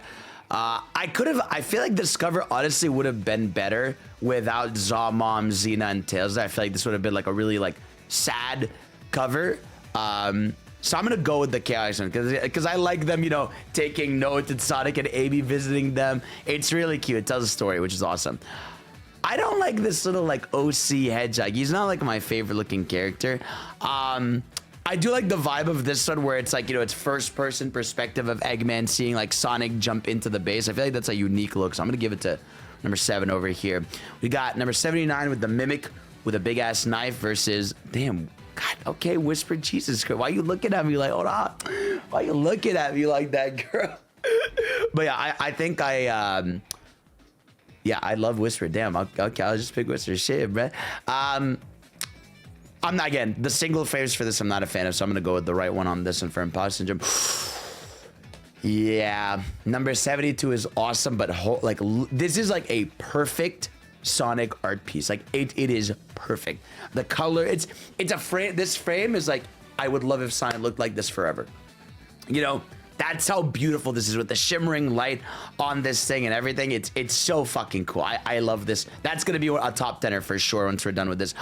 I feel like this cover honestly would have been better without Zomom, Xena, and Tails. I feel like this would have been like a really like sad cover. So So I'm gonna go with the Chaos one because I like them, you know, taking notes and Sonic and Amy visiting them. It's really cute. It tells a story, which is awesome. I don't like this little like OC Hedgehog. He's not like my favorite looking character. I do like the vibe of this one where it's like, you know, it's first person perspective of Eggman seeing like Sonic jump into the base. I feel like that's a unique look. So I'm gonna give it to number 7 over here. We got number 79 with the Mimic with a big ass knife versus, damn, God, okay, Whispered Jesus. Why you looking at me like, hold on? Why you looking at me like that, girl? But yeah, I think yeah, I love Whisper. Damn, okay, I'll just pick Whisper. Shit, bro. I'm not, again, the single frames for this I'm not a fan of, so I'm gonna go with the right one on this one for Imposter Syndrome. Yeah, number 72 is awesome, but like this is like a perfect Sonic art piece. Like it is perfect. The color, it's a frame. This frame is like, I would love if Sonic looked like this forever. You know, that's how beautiful this is with the shimmering light on this thing and everything. It's so fucking cool. I love this. That's gonna be a top 10er for sure once we're done with this.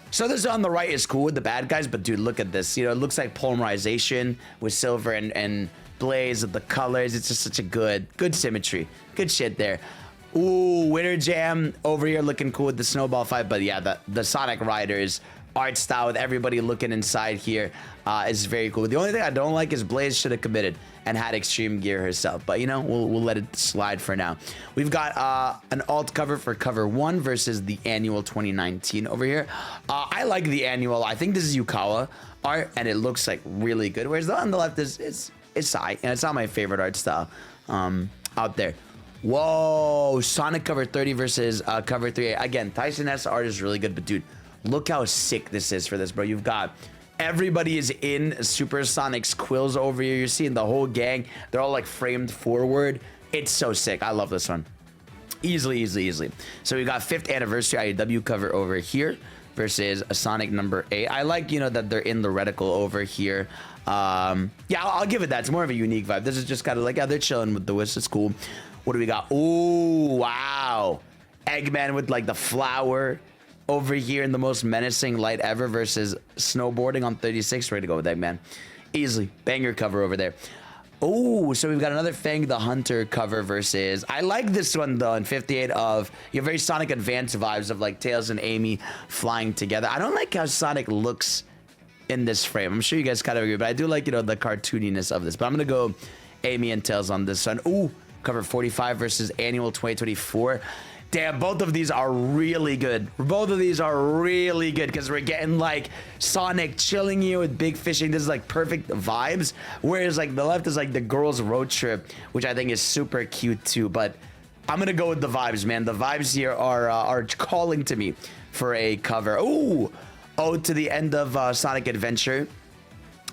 So this on the right is cool with the bad guys, but dude, look at this. You know, it looks like polymerization with silver and blaze of the colors. It's just such a good symmetry. Good shit there. Ooh, Winter Jam over here looking cool with the snowball fight. But yeah, the Sonic Riders art style with everybody looking inside here is very cool. The only thing I don't like is Blaze should have committed and had extreme gear herself. But you know, we'll let it slide for now. We've got an alt cover for cover 1 versus the annual 2019 over here. I like the annual. I think this is Yukawa art and it looks like really good. Whereas the one on the left is Sai, and it's not my favorite art style out there. Whoa, Sonic cover 30 versus cover 3. Again, Tyson S art is really good, but dude, look how sick this is for this, bro. You've got everybody is in Supersonic's quills over here. You're seeing the whole gang. They're all like framed forward. It's so sick. I love this one. Easily. So we got 5th anniversary IDW cover over here versus a Sonic number 8. I like, you know, that they're in the reticle over here. Yeah, I'll give it that. It's more of a unique vibe. This is just kind of like, yeah, they're chilling with the whist. It's cool. What do we got? Ooh, wow. Eggman with like the flower over here in the most menacing light ever versus snowboarding on 36. Ready to go with Eggman. Easily. Banger cover over there. Oh, so we've got another Fang the Hunter cover versus... I like this one, though, in 58 of... You have very Sonic Advance vibes of, like, Tails and Amy flying together. I don't like how Sonic looks in this frame. I'm sure you guys kind of agree, but I do like, you know, the cartooniness of this. But I'm going to go Amy and Tails on this one. Ooh, cover 45 versus Annual 2024. Damn, both of these are really good. Both of these are really good because we're getting like Sonic chilling here with big fishing. This is like perfect vibes. Whereas like the left is like the girls' road trip, which I think is super cute too. But I'm gonna go with the vibes, man. The vibes here are calling to me for a cover. Ooh, Ode to the End of Sonic Adventure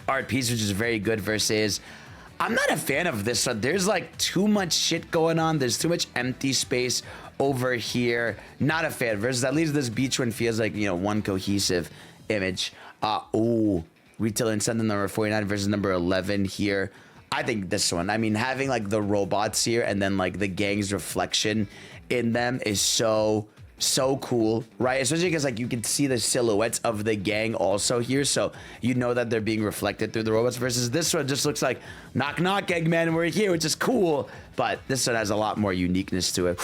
art piece, which is very good versus... I'm not a fan of this one. There's like too much shit going on. There's too much empty space over here. Not a fan. Versus at least this beach one feels like, you know, one cohesive image. Ooh, Retail Incentive number 49 versus number 11 here. I think this one, I mean, having like the robots here and then like the gang's reflection in them is so cool, right? Especially because like you can see the silhouettes of the gang also here, so you know that they're being reflected through the robots. Versus this one just looks like knock knock Eggman, we're here, which is cool, but this one has a lot more uniqueness to it.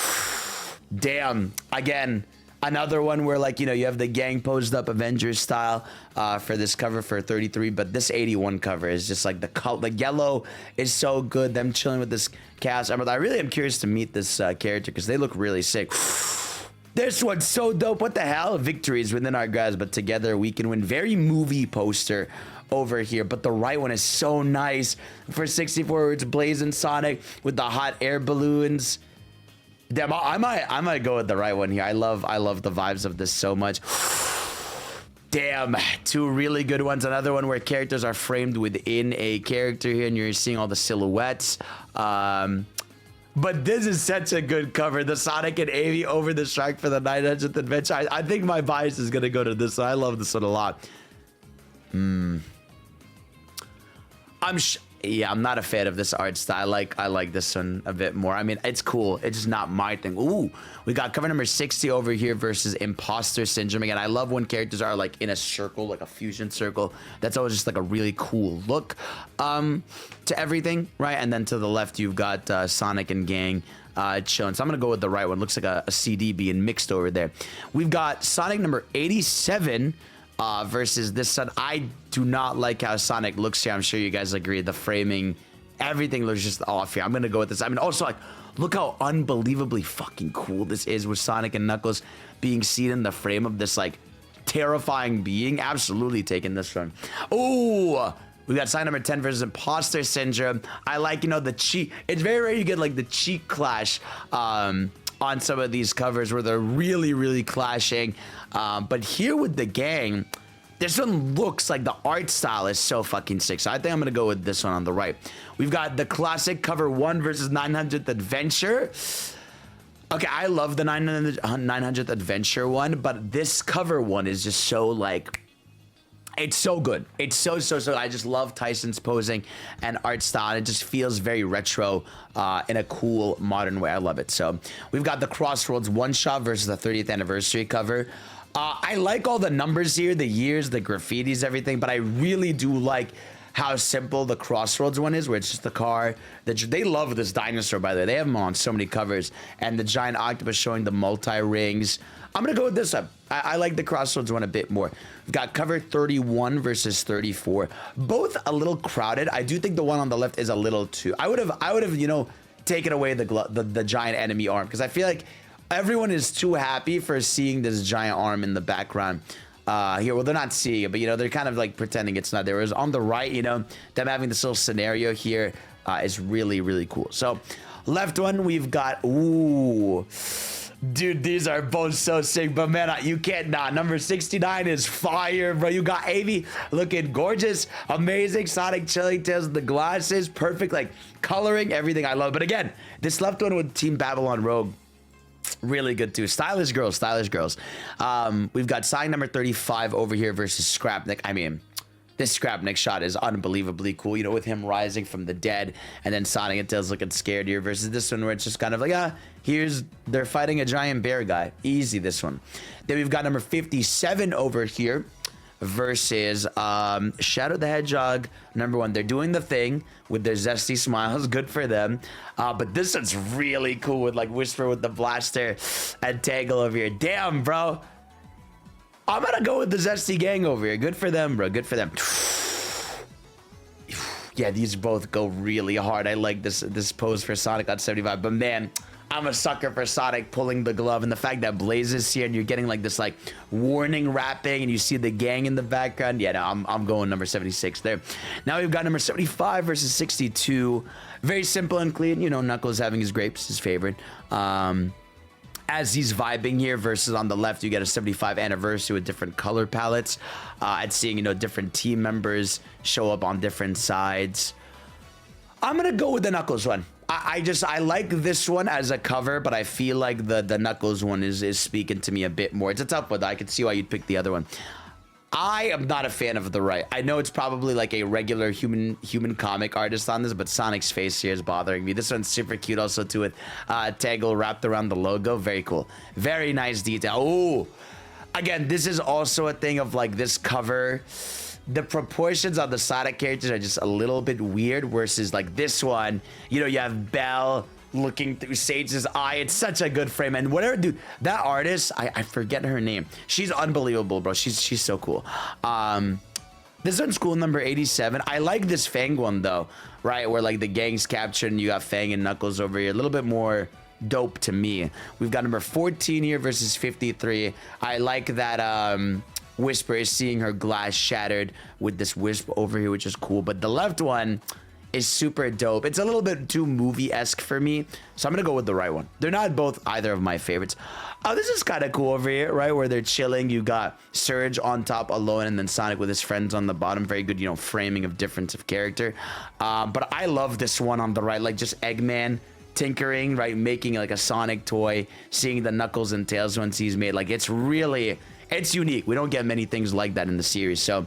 Damn, again, another one where like, you know, you have the gang posed up Avengers style for this cover for 33, but this 81 cover is just like the color, the yellow is so good. Them chilling with this Chaos Emerald. I really am curious to meet this character because they look really sick. This one's so dope. What the hell? Victories within our grasp, but together we can win. Very movie poster over here, but the right one is so nice. For 64, it's Blazing Sonic with the hot air balloons. Damn, I might go with the right one here. I love the vibes of this so much. Damn, two really good ones. Another one where characters are framed within a character here, and you're seeing all the silhouettes. But this is such a good cover. The Sonic and Amy over the shark for the 900th adventure. I think my bias is going to go to this one. I love this one a lot. Yeah, I'm not a fan of this art style. I like this one a bit more. I mean, it's cool. It's just not my thing. Ooh, we got cover number 60 over here versus Imposter Syndrome. Again, I love when characters are like in a circle, like a fusion circle. That's always just like a really cool look to everything, right? And then to the left, you've got Sonic and gang chilling. So I'm gonna go with the right one. Looks like a CD being mixed over there. We've got Sonic number 87 versus this one. I do not like how Sonic looks here. I'm sure you guys agree. The framing, everything looks just off here. I'm gonna go with this. I mean, also, like, look how unbelievably fucking cool this is with Sonic and Knuckles being seen in the frame of this, like, terrifying being. Absolutely taking this one. Oh, we got sign number 10 versus Imposter Syndrome. I like, you know, the cheek. It's very rare you get, like, the cheek clash on some of these covers where they're really, really clashing. But here with the gang, this one looks like the art style is so fucking sick. So I think I'm going to go with this one on the right. We've got the classic cover 1 versus 900th Adventure. Okay, I love the 900th Adventure one, but this cover one is just so, like, it's so good. It's so. I just love Tyson's posing and art style. It just feels very retro in a cool, modern way. I love it. So we've got the Crossroads one-shot versus the 30th anniversary cover. I like all the numbers here, the years, the graffitis, everything, but I really do like how simple the Crossroads one is, where it's just the car. They love this dinosaur, by the way. They have them on so many covers. And the giant octopus showing the multi-rings. I'm going to go with this one. I like the Crossroads one a bit more. We've got cover 31 versus 34. Both a little crowded. I do think the one on the left is a little too... I would have, you know, taken away the giant enemy arm, because I feel like everyone is too happy for seeing this giant arm in the background. Here, well, they're not seeing it, but, you know, they're kind of like pretending it's not there. Whereas on the right, you know, them having this little scenario here is really, really cool. So left one, we've got, ooh, dude, these are both so sick, but man, you can't not. Number 69 is fire, bro. You got Amy looking gorgeous, amazing. Sonic chilling tails with the glasses, perfect, like coloring, everything. I love. But again, this left one with Team Babylon Rogue, really good too. Stylish girls, stylish girls. We've got sign number 35 over here versus Scrapnik. I mean, this Scrapnik shot is unbelievably cool, you know, with him rising from the dead, and then Sonic and Tails looking scared here, versus this one where it's just kind of like, they're fighting a giant bear guy. Easy, this one. Then we've got number 57 over here versus Shadow the Hedgehog number 1. They're doing the thing with their zesty smiles. Good for them. But this one's really cool with, like, Whisper with the blaster and Tangle over here. Damn, bro. I'm gonna go with the zesty gang over here. Good for them, bro. Good for them. Yeah, these both go really hard. I like this pose for Sonic on 75. But man, I'm a sucker for Sonic pulling the glove, and the fact that Blaze is here and you're getting like this like warning rapping and you see the gang in the background. Yeah, no, I'm going number 76 there. Now we've got number 75 versus 62. Very simple and clean. You know, Knuckles having his grapes, his favorite. As he's vibing here, versus on the left, you get a 75 anniversary with different color palettes. And seeing, you know, different team members show up on different sides. I'm gonna go with the Knuckles one. I like this one as a cover, but I feel like the Knuckles one is speaking to me a bit more. It's a tough one. I can see why you'd pick the other one. I am not a fan of the right. I know it's probably like a regular human comic artist on this, but Sonic's face here is bothering me. This one's super cute also too, with Tangle wrapped around the logo. Very cool. Very nice detail. Oh, again, this is also a thing of like this cover. The proportions on the Sonic characters are just a little bit weird versus like this one. You know, you have Belle looking through Sage's eye. It's such a good frame. And whatever, dude, that artist, I forget her name. She's unbelievable, bro. She's so cool. This one's cool, number 87. I like this Fang one though, right? Where like the gang's captured and you got Fang and Knuckles over here. A little bit more dope to me. We've got number 14 here versus 53. I like that Whisper is seeing her glass shattered with this wisp over here, which is cool. But the left one is super dope. It's a little bit too movie-esque for me, so I'm gonna go with the right one. They're not both either of my favorites. Oh, this is kind of cool over here, right, where they're chilling. You got Surge on top alone, and then Sonic with his friends on the bottom. Very good, you know, framing of difference of character. But I love this one on the right, like just Eggman tinkering, right, making like a Sonic toy, seeing the Knuckles and Tails ones he's made. Like, it's unique. We don't get many things like that in the series, so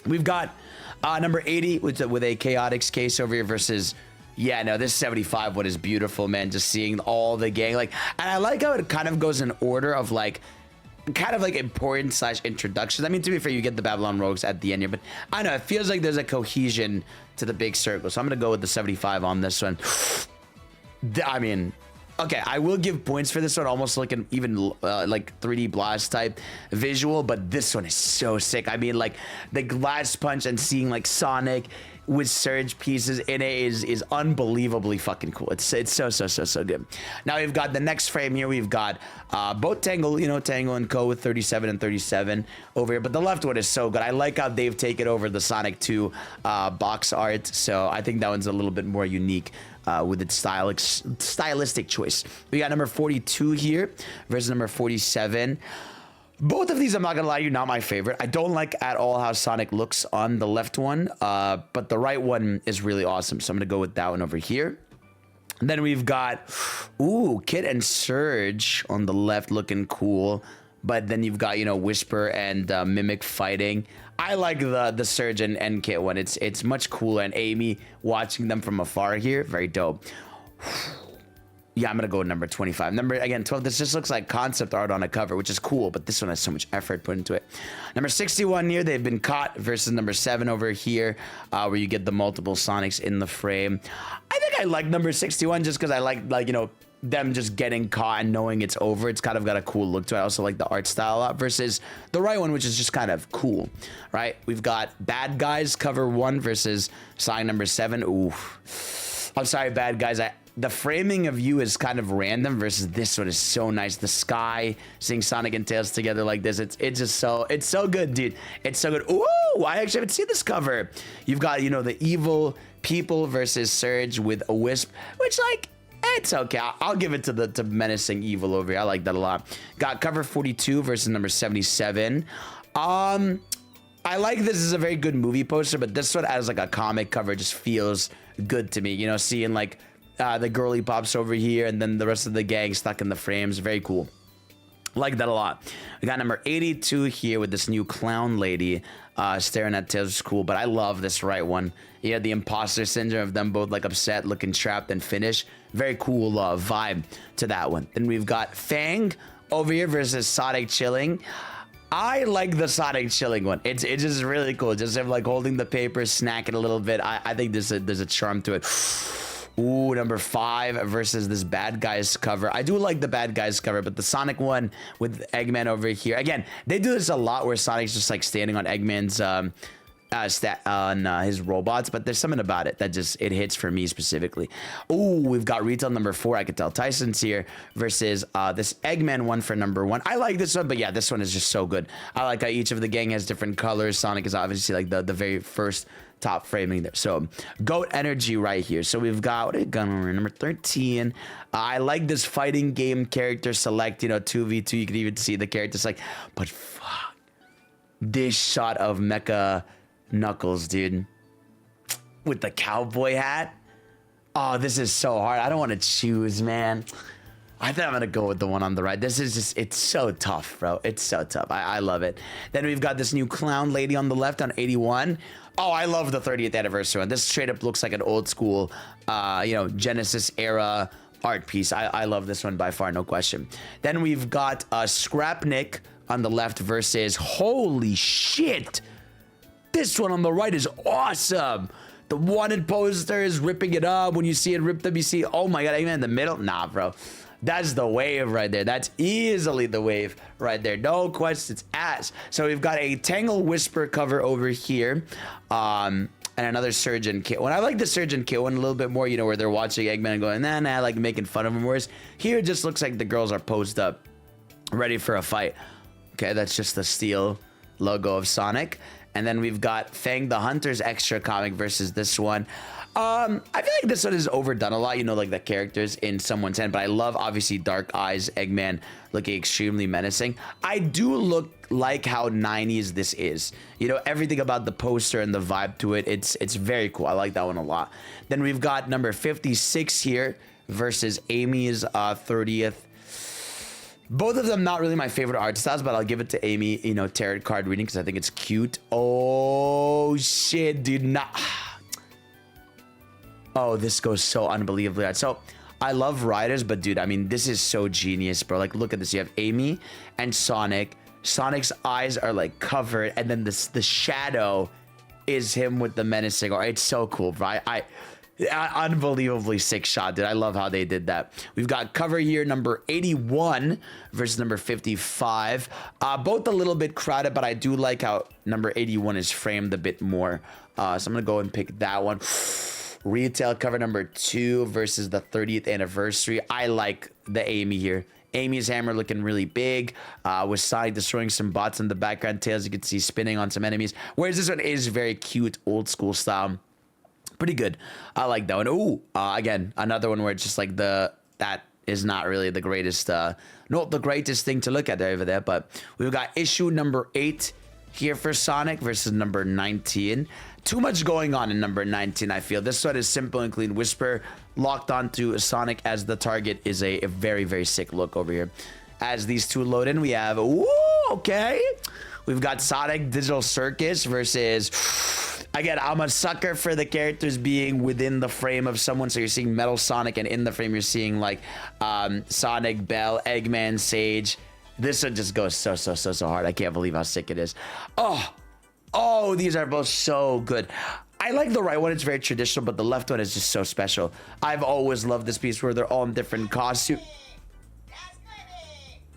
We've got number 80 with a chaotix case over here versus, yeah, no, this 75 one is beautiful, man. Just seeing all the gang, like, and I like how it kind of goes in order of like, kind of like important slash introductions. I mean, to be fair, you get the Babylon Rogues at the end here, but I don't know, it feels like there's a cohesion to the big circle. So I'm gonna go with the 75 on this one. I mean, okay, I will give points for this one, almost looking even like 3D Blast type visual, but this one is so sick. I mean, like the glass punch and seeing like Sonic with surge pieces in it is unbelievably fucking cool. It's so good. Now we've got the next frame here. We've got both Tangle, you know, Tangle and Co with 37 and 37 over here, but the left one is so good. I like how they've taken over the Sonic 2 box art, so I think that one's a little bit more unique with its stylistic choice. We got number 42 here versus number 47. Both of these, I'm not gonna lie to you, not my favorite. I don't like at all how Sonic looks on the left one, but the right one is really awesome. So I'm gonna go with that one over here. And then we've got, ooh, Kit and Surge on the left looking cool. But then you've got, you know, Whisper and Mimic fighting. I like the Surge and Kit one. It's much cooler. And Amy watching them from afar here, very dope. Yeah, I'm gonna go with number 25. Number, again, 12, this just looks like concept art on a cover, which is cool, but this one has so much effort put into it. Number 61 here, they've been caught versus number 7 over here, where you get the multiple Sonics in the frame. I think I like number 61 just because I like, you know, them just getting caught and knowing it's over. It's kind of got a cool look to it. I also like the art style a lot versus the right one, which is just kind of cool, right? We've got Bad Guys cover 1 versus Sonic number 7. Ooh, I'm sorry, Bad Guys. The framing of you is kind of random versus this one is so nice. The sky, seeing Sonic and Tails together like this, it's so good, dude. It's so good. Ooh, I actually haven't seen this cover. You've got, you know, the evil people versus Surge with a Wisp, which, like, it's okay. I'll give it to menacing evil over here. I like that a lot. Got cover 42 versus number 77. I like this as a very good movie poster, but this one as like a comic cover just feels good to me. You know, seeing like the girly pops over here and then the rest of the gang stuck in the frames. Very cool. Like that a lot. We got number 82 here with this new clown lady staring at Tails. Is cool, but I love this right one. You had the imposter syndrome of them both like upset, looking trapped and finished. Very cool vibe to that one. Then we've got Fang over here versus Sonic chilling. I like the Sonic chilling one. It's just really cool. Just him like holding the paper, snacking a little bit. I think there's a charm to it. Ooh, number 5 versus this Bad Guys cover. I do like the Bad Guys cover, but the Sonic one with Eggman over here. Again, they do this a lot where Sonic's just like standing on Eggman's his robots, but there's something about it that just, it hits for me specifically. Ooh, we've got retail number 4. I could tell Tyson's here versus this Eggman one for number 1. I like this one, but yeah, this one is just so good. I like how each of the gang has different colors. Sonic is obviously like the very first top framing there. So goat energy right here. So we've got, what are we got on number 13? I like this fighting game character select, you know, 2v2. You can even see the character select, but fuck, this shot of Mecha Knuckles, dude, with the cowboy hat. Oh, this is so hard. I don't want to choose, man. I think I'm gonna go with the one on the right. This is just, it's so tough, bro. It's so tough. I love it. Then we've got this new clown lady on the left on 81. Oh, I love the 30th anniversary one. This straight up looks like an old school, you know, Genesis era art piece. I love this one by far, no question. Then we've got Scrapnik on the left versus, holy shit, this one on the right is awesome. The wanted poster is ripping it up. When you see it ripped up, you see, oh my god, even in the middle. Nah, bro. That's the wave right there. That's easily the wave right there. No questions asked. So we've got a Tangle Whisper cover over here. And another Surge and Kit one. I like the Surge and Kit one a little bit more, you know, where they're watching Eggman and going, nah, like making fun of him. Whereas here it just looks like the girls are posed up, ready for a fight. Okay, that's just the steel logo of Sonic. And then we've got Fang the Hunter's extra comic versus this one. I feel like this one is overdone a lot, you know, like the characters in someone's hand, but I love obviously Dark Eyes, Eggman looking extremely menacing. I do look like how 90s this is, you know, everything about the poster and the vibe to it. It's very cool. I like that one a lot. Then we've got number 56 here versus Amy's 30th. Both of them not really my favorite art styles, but I'll give it to Amy, you know, tarot card reading because I think it's cute. Oh, Oh shit, dude. Not. Oh, this goes so unbelievably hard. So I love riders, but dude, I mean, this is so genius, bro. Like, look at this. You have Amy and Sonic. Sonic's eyes are like covered, and then the shadow is him with the menacing. It's so cool, bro. Unbelievably sick shot, dude. I love how they did that. We've got cover here number 81 versus number 55. Both a little bit crowded, but I do like how number 81 is framed a bit more. So I'm gonna go and pick that one. Retail cover number 2 versus the 30th anniversary. I like the Amy here. Amy's hammer looking really big, with Sonic destroying some bots in the background. Tails, you can see spinning on some enemies. Whereas this one is very cute, old school style. Pretty good. I like that one. Ooh, again, another one where it's just like that is not really the greatest, not the greatest thing to look at over there. But we've got issue number 8 here for Sonic versus number 19. Too much going on in number 19, I feel. This one is simple and clean. Whisper locked onto Sonic as the target is a very, very sick look over here. As these two load in, we have, ooh, okay. We've got Sonic Digital Circus versus, again, I'm a sucker for the characters being within the frame of someone. So you're seeing Metal Sonic, and in the frame you're seeing like Sonic, Bell, Eggman, Sage. This one just goes so hard. I can't believe how sick it is. Oh, these are both so good. I like the right one. It's very traditional, but the left one is just so special. I've always loved this piece where they're all in different costumes.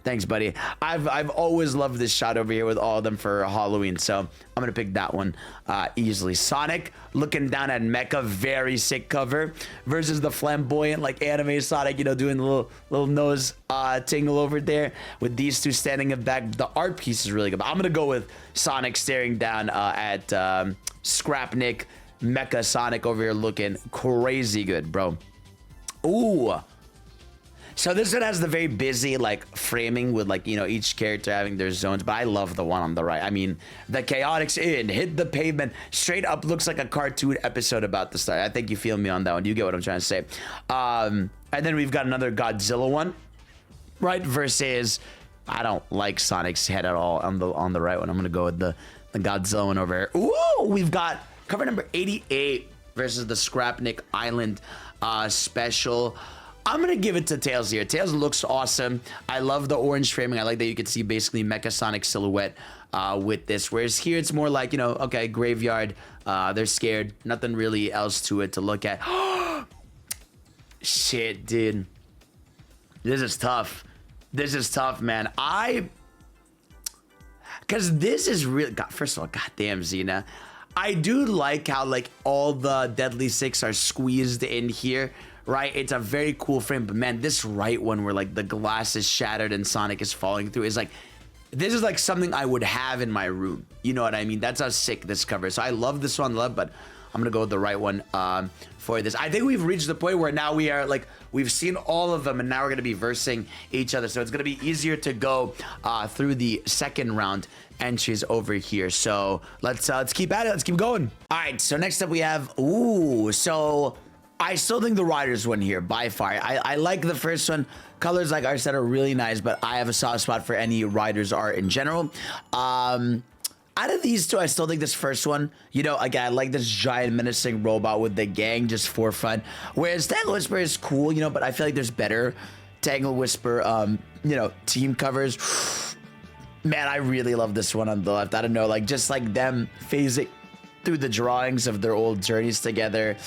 Thanks, buddy. I've always loved this shot over here with all of them for Halloween, so I'm gonna pick that one easily. Sonic looking down at Mecha, very sick cover, versus the flamboyant like anime Sonic, you know, doing the little nose tingle over there. With these two standing in back, the art piece is really good. But I'm gonna go with Sonic staring down at Scrapnik, Mecha Sonic over here looking crazy good, bro. Ooh. So this one has the very busy like framing with like, you know, each character having their zones, but I love the one on the right. I mean, the chaotics in, hit the pavement, straight up looks like a cartoon episode about to start. I think you feel me on that one. You get what I'm trying to say. And then we've got another Godzilla one, right? Versus, I don't like Sonic's head at all on the right one. I'm gonna go with the Godzilla one over here. Ooh, we've got cover number 88 versus the Scrapnik Island special. I'm gonna give it to Tails here. Tails looks awesome. I love the orange framing. I like that you can see basically Mecha Sonic silhouette with this. Whereas here it's more like, you know, okay, graveyard. They're scared. Nothing really else to it to look at. Shit, dude. This is tough. This is tough, man. Because this is really... God, first of all, goddamn, Xena. I do like how, like, all the Deadly Six are squeezed in here. Right, it's a very cool frame, but man, this right one where like the glass is shattered and Sonic is falling through is like, this is like something I would have in my room. You know what I mean? That's how sick this cover is. So I love this one, but I'm gonna go with the right one for this. I think we've reached the point where now we are like, we've seen all of them, and now we're gonna be versing each other. So it's gonna be easier to go through the second round entries over here. So let's keep at it. Let's keep going. All right. So next up we have so. I still think the Riders win here by far. I like the first one. Colors, like I said, are really nice, but I have a soft spot for any Riders art in general. Out of these two, I still think this first one, you know, again, I like this giant menacing robot with the gang just for fun. Whereas Tangle Whisper is cool, you know, but I feel like there's better Tangle Whisper, you know, team covers. Man, I really love this one on the left. I don't know, like just like them phasing through the drawings of their old journeys together.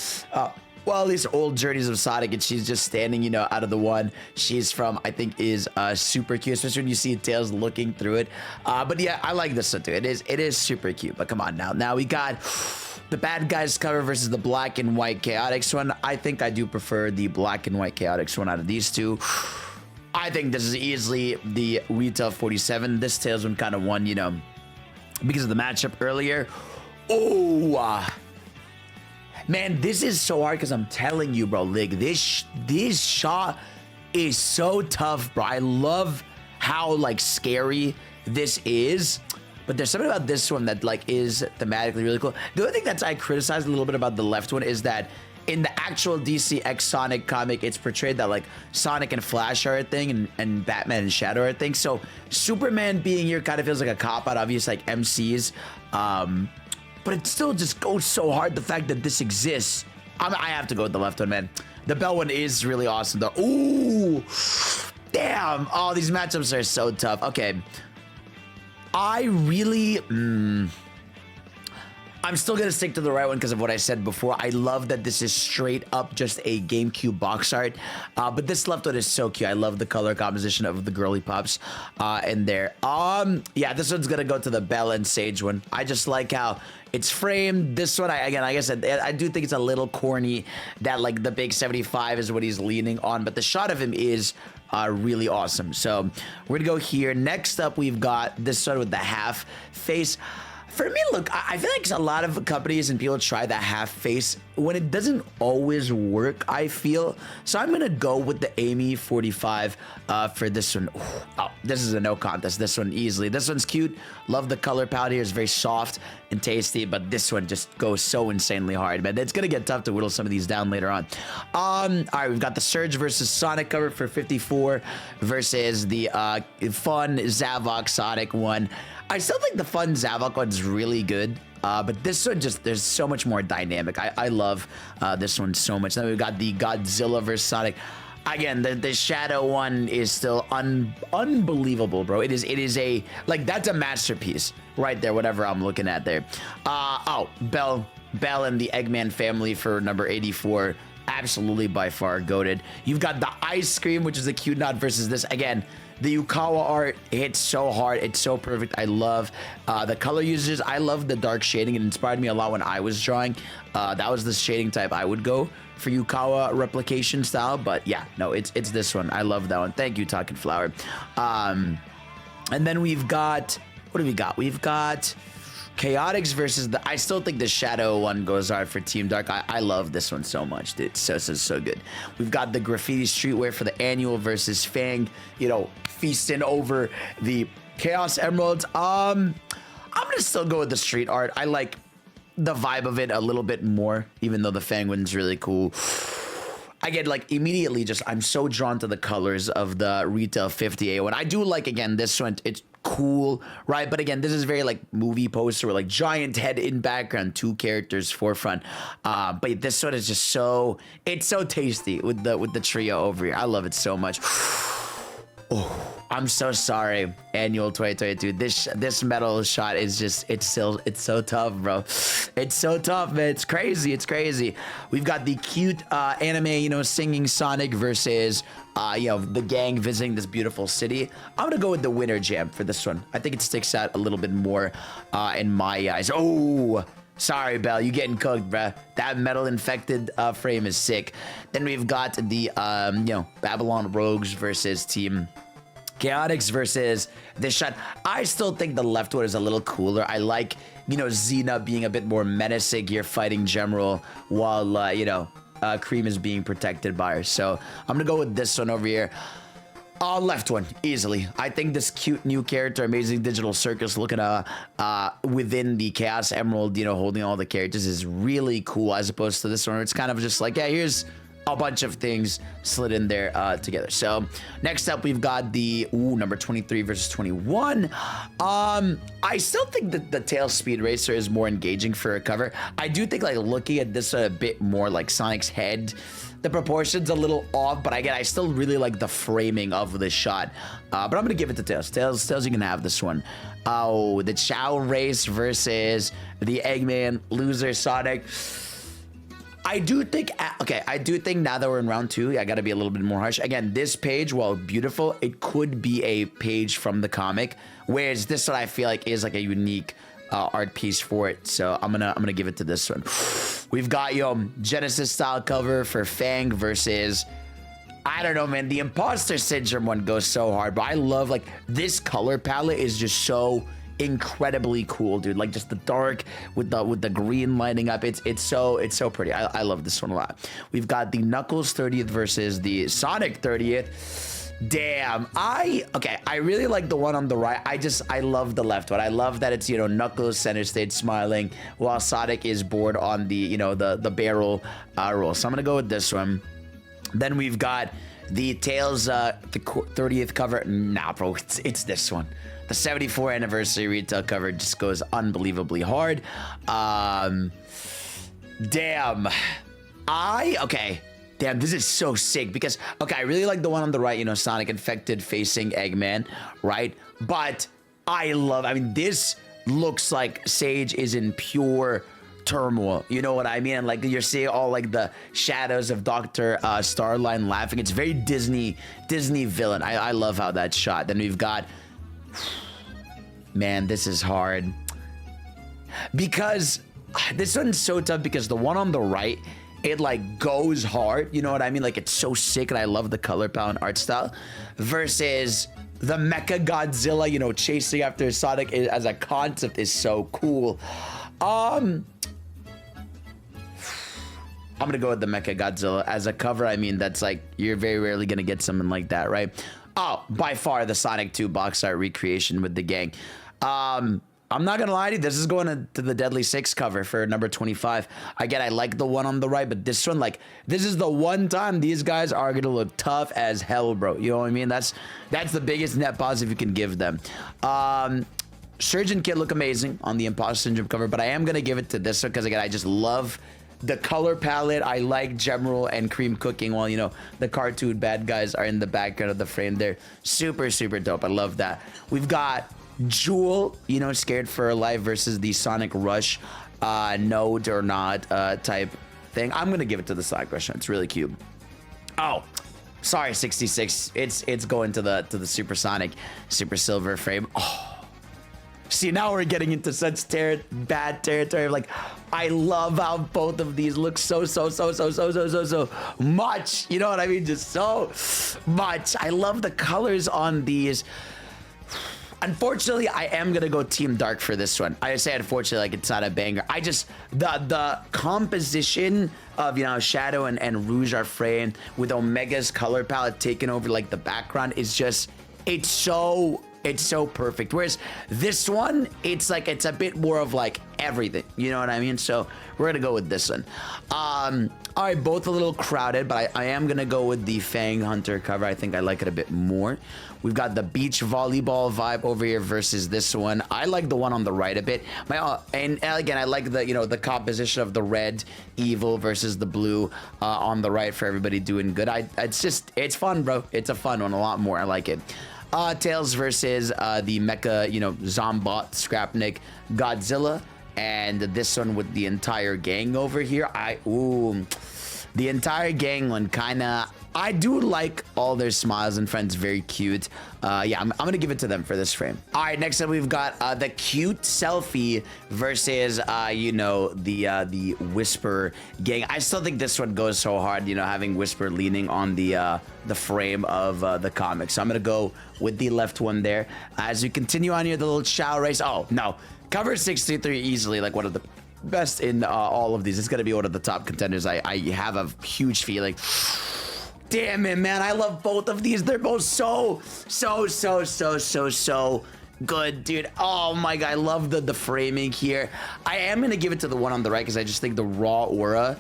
Well, these old journeys of Sonic, and she's just standing, you know, out of the one she's from, I think is super cute, especially when you see Tails looking through it. But yeah, I like this one too. It is super cute, but come on now. Now we got the bad guys cover versus the black and white chaotix one. I think I do prefer the black and white chaotix one out of these two. I think this is easily the retail 47. This Tails one kind of won, you know, because of the matchup earlier. Man, this is so hard because I'm telling you, bro, like this shot is so tough, bro. I love how like scary this is, but there's something about this one that like is thematically really cool. The other thing that I criticized a little bit about the left one is that in the actual DC X Sonic comic, it's portrayed that like Sonic and Flash are a thing and Batman and Shadow are a thing. So Superman being here kind of feels like a cop out. Obviously, like MCs, but it still just goes so hard, the fact that this exists. I have to go with the left one, man. The Bell one is really awesome, though. Ooh, damn. Oh, these matchups are so tough. Okay. I really... I'm still going to stick to the right one because of what I said before. I love that this is straight up just a GameCube box art. But this left one is so cute. I love the color composition of the girly pops in there. Yeah, this one's going to go to the Belle and Sage one. I just like how it's framed. This one, again, like I said, I do think it's a little corny that like the big 75 is what he's leaning on. But the shot of him is really awesome. So we're going to go here. Next up, we've got this one with the half face. For me, look, I feel like a lot of companies and people try that half face when it doesn't always work, I feel. So I'm going to go with the Amy 45 for this one. Oh, this is a no contest. This one easily. This one's cute. Love the color palette here. It's very soft and tasty, but this one just goes so insanely hard, man. It's going to get tough to whittle some of these down later on. All right, we've got the Surge versus Sonic cover for 54 versus the fun Zavok Sonic one. I still think the fun Zavok one's really good, but this one just, there's so much more dynamic. I love this one so much. Then we've got the Godzilla versus Sonic. Again, the Shadow one is still unbelievable, bro. It is a, like, that's a masterpiece right there, whatever I'm looking at there. Oh, Belle and the Eggman family for number 84. Absolutely by far goated. You've got the Ice Cream, which is a cute nod versus this. Again, the Yukawa art hits so hard. It's so perfect. I love the color uses. I love the dark shading. It inspired me a lot when I was drawing. That was the shading type I would go for Yukawa replication style. But yeah, no, it's this one. I love that one. Thank you, Talking Flower. And then we've got, what do we got? We've got Chaotix versus the, I still think the Shadow one goes hard for Team Dark. I love this one so much, dude. So good. We've got the Graffiti Streetwear for the annual versus Fang, you know, feasting over the Chaos Emeralds. I'm gonna still go with the street art. I like the vibe of it a little bit more, even though the Fang one's really cool. I get like immediately just, I'm so drawn to the colors of the Retail 50A one. I do like, again, this one, it's cool, right? But again, this is very like movie poster with like giant head in background, 2 characters forefront. But this one is just so, it's so tasty with the trio over here. I love it so much. Oh, I'm so sorry, Annual 2022. This metal shot is just, it's so tough, bro. It's so tough, man. It's crazy. We've got the cute anime, you know, singing Sonic versus you know, the gang visiting this beautiful city. I'm gonna go with the Winter Jam for this one. I think it sticks out a little bit more in my eyes. Oh, sorry, Belle, you getting cooked, bruh. That metal infected frame is sick. Then we've got the you know, Babylon Rogues versus Team Chaotix versus this shot. I still think the left one is a little cooler. I like, you know, Xena being a bit more menacing here, fighting Gemerald, while you know, Cream is being protected by her. So I'm gonna go with this one over here. Left one, easily. I think this cute new character, Amazing Digital Circus, looking within the Chaos Emerald, you know, holding all the characters, is really cool, as opposed to this one, where it's kind of just like, yeah, here's a bunch of things slid in there together. So next up, we've got the number 23 versus 21. I still think that the Tail Speed Racer is more engaging for a cover. I do think, like, looking at this a bit more like Sonic's head, the proportions a little off, but again, I still really like the framing of the shot. But I'm gonna give it to Tails. Tails, you can have this one. Oh, the Chow Race versus the Eggman loser Sonic. I do think, okay, I do think now that we're in round 2, I gotta be a little bit more harsh. Again, this page, while beautiful, it could be a page from the comic, whereas this one I feel like is like a unique art piece for it. So I'm gonna give it to this one. We've got, yo, Genesis style cover for Fang versus, I don't know, man, the Imposter Syndrome one goes so hard, but I love, like, this color palette is just so incredibly cool, dude. Like, just the dark with the green lining up, it's so pretty. I love this one a lot. We've got the Knuckles 30th versus the Sonic 30th. Damn, I really like the one on the right. I love the left one. I love that it's, you know, Knuckles center stage smiling while Sonic is bored on the, you know, the barrel roll. So I'm gonna go with this one. Then we've got The Tails, the 30th cover. Nah, bro, it's this one. The 74th anniversary retail cover just goes unbelievably hard. Damn. Okay. Damn, this is so sick because, okay, I really like the one on the right, you know, Sonic infected facing Eggman, right? But I mean, this looks like Sage is in pure turmoil. You know what I mean? And like you're seeing all like the shadows of Dr. Starline laughing. It's very Disney villain. I love how that's shot. Then we've got, man, this is hard. Because this one's so tough because the one on the right, it like goes hard, you know what I mean? Like it's so sick and I love the color palette and art style versus the Mecha Godzilla, you know, chasing after Sonic as a concept is so cool. I'm gonna go with the Mecha Godzilla as a cover. I mean, that's like, you're very rarely gonna get something like that, right? Oh, by far the Sonic 2 box art recreation with the gang. I'm not gonna lie to you, this is going to the Deadly Six cover for number 25. Again, I like the one on the right, but this one, like, this is the one time these guys are gonna look tough as hell, bro. You know what I mean? That's the biggest net positive you can give them. Surgeon Kid look amazing on the Imposter Syndrome cover, but I am gonna give it to this one because again, I just love the color palette. I like Gemroll and Cream cooking while, you know, the cartoon bad guys are in the background of the frame. They're super, super dope. I love that. We've got Jewel, you know, Scared for Her Life versus the Sonic Rush node or not type thing. I'm gonna give it to the Sonic Rush. It's really cute. Oh, sorry, 66. It's going to the Super Sonic Super Silver frame. Oh, see, now we're getting into such bad territory. Like, I love how both of these look so much. You know what I mean? Just so much. I love the colors on these. Unfortunately, I am gonna go Team Dark for this one. I say unfortunately, like it's not a banger. I just the composition of, you know, Shadow and Rouge are framed with Omega's color palette taking over like the background is just it's so perfect. Whereas this one, it's like it's a bit more of like everything. You know what I mean? So we're gonna go with this one. All right, both a little crowded, but I am gonna go with the Fang Hunter cover. I think I like it a bit more. We've got the beach volleyball vibe over here versus this one. I like the one on the right a bit. And again, I like the, you know, the composition of the red evil versus the blue on the right for everybody doing good. It's fun, bro. It's a fun one, a lot more. I like it. Tails versus the Mecha, you know, Zombot, Scrapnik, Godzilla, and this one with the entire gang over here. The entire gang one kinda. I do like all their smiles and friends, very cute. Yeah, I'm gonna give it to them for this frame. All right, next up we've got the cute selfie versus you know, the Whisper gang. I still think this one goes so hard, you know, having Whisper leaning on the frame of the comic. So I'm gonna go with the left one there. As we continue on here, the little Chow race. Oh no, cover 63 easily, like one of the best in all of these. It's gonna be one of the top contenders. I have a huge feeling. Damn it, man. I love both of these. They're both so good, dude. Oh my god, I love the framing here. I am gonna give it to the one on the right because I just think the raw aura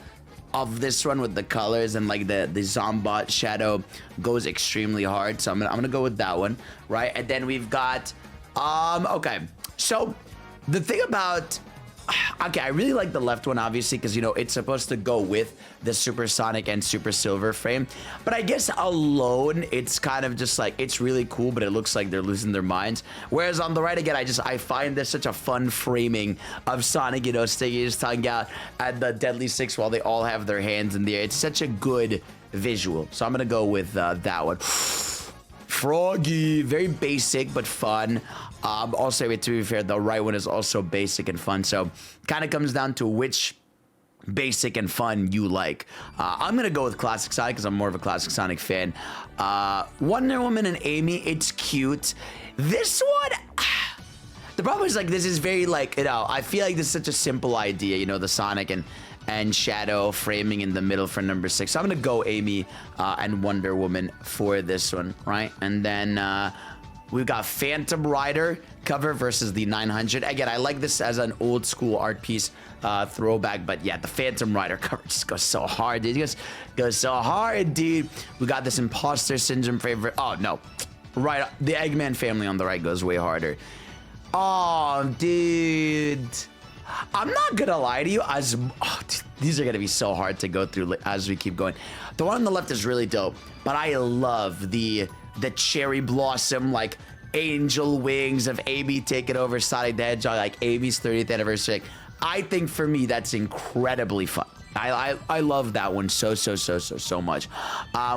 of this one with the colors and like the Zombot shadow goes extremely hard. So I'm gonna go with that one, right? And then we've got okay. So the thing about okay, I really like the left one, obviously, because, you know, it's supposed to go with the Super Sonic and Super Silver frame. But I guess alone, it's kind of just like, it's really cool, but it looks like they're losing their minds. Whereas on the right, again, I find this such a fun framing of Sonic, you know, sticking his tongue out at the Deadly Six while they all have their hands in the air. It's such a good visual. So I'm going to go with that one. Froggy, very basic, but fun. Also, to be fair, the right one is also basic and fun. So kind of comes down to which basic and fun you like. I'm going to go with Classic Sonic because I'm more of a Classic Sonic fan. Wonder Woman and Amy, it's cute. This one, the problem is like this is very like, you know, I feel like this is such a simple idea, you know, the Sonic and Shadow framing in the middle for number 6. So I'm going to go Amy and Wonder Woman for this one, right? And then We've got Phantom Rider cover versus the 900. Again, I like this as an old school art piece throwback, but yeah, the Phantom Rider cover just goes so hard, dude. It just goes so hard, dude. We got this Imposter Syndrome favorite. Oh, no. Right, the Eggman family on the right goes way harder. Oh, dude. I'm not gonna lie to you, these are gonna be so hard to go through as we keep going. The one on the left is really dope, but I love the cherry blossom, like angel wings of AB taking over Sonic the Hedgehog, like AB's 30th anniversary. I think for me that's incredibly fun. I love that one so much.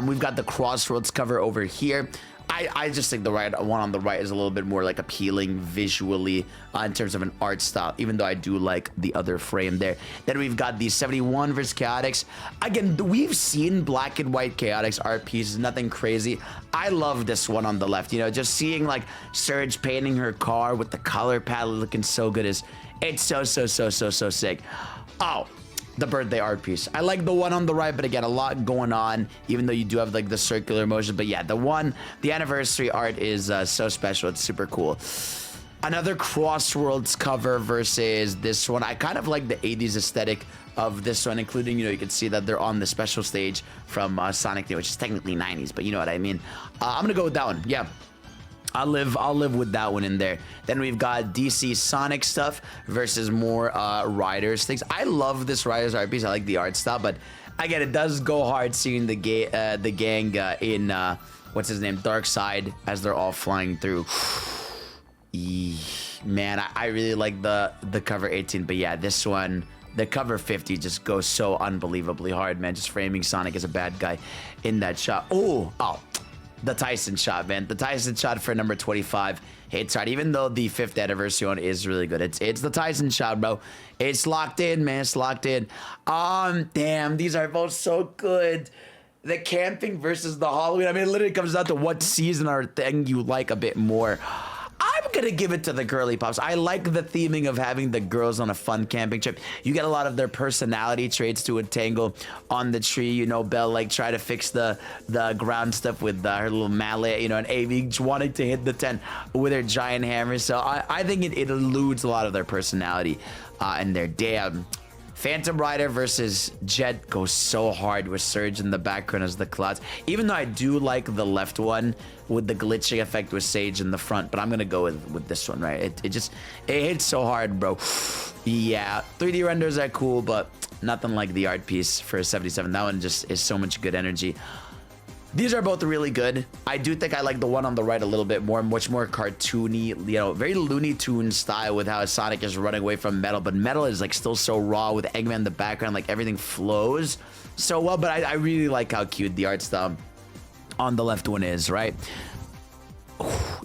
We've got the Crossroads cover over here. I just think the one on the right is a little bit more like appealing visually in terms of an art style, even though I do like the other frame there. Then we've got the 71 versus Chaotix. Again, we've seen black and white Chaotix art pieces, nothing crazy. I love this one on the left. You know, just seeing like Surge painting her car with the color palette looking so good it's so sick. Oh, the birthday art piece. I like the one on the right, but again, a lot going on, even though you do have like the circular motion. But yeah, the anniversary art is so special. It's super cool. Another Crossroads cover versus this one. I kind of like the 80s aesthetic of this one, including, you know, you can see that they're on the special stage from Sonic, which is technically 90s, but you know what I mean. I'm gonna go with that one. Yeah. I'll live with that one in there. Then we've got DC Sonic stuff versus more Riders things. I love this Riders art piece. I like the art style, but again, it does go hard seeing the gang in what's his name, Dark Side, as they're all flying through. Man, I really like the cover 18, but yeah, this one, the cover 50 just goes so unbelievably hard, man. Just framing Sonic as a bad guy in that shot. Oh. The Tyson shot, man. The Tyson shot for number 25 hits hard, even though the 5th anniversary one is really good. It's the Tyson shot, bro. It's locked in, man. It's locked in. Damn, these are both so good. The camping versus the Halloween. I mean, it literally comes down to what season or thing you like a bit more. I'm gonna give it to the girly pops. I like the theming of having the girls on a fun camping trip. You get a lot of their personality traits to entangle on the tree. You know, Belle like try to fix the ground stuff with her little mallet. You know, and Amy wanting to hit the tent with her giant hammer. So I think it eludes a lot of their personality and their damn. Phantom Rider versus Jet goes so hard with Surge in the background as the clouds. Even though I do like the left one with the glitching effect with Sage in the front, but I'm gonna go with this one, right? It hits so hard, bro. Yeah, 3D renders are cool, but nothing like the art piece for 77. That one just is so much good energy. These are both really good. I do think I like the one on the right a little bit more, much more cartoony, you know, very Looney Tunes style with how Sonic is running away from Metal, but Metal is like still so raw with Eggman in the background, like everything flows so well, but I really like how cute the art style on the left one is, right?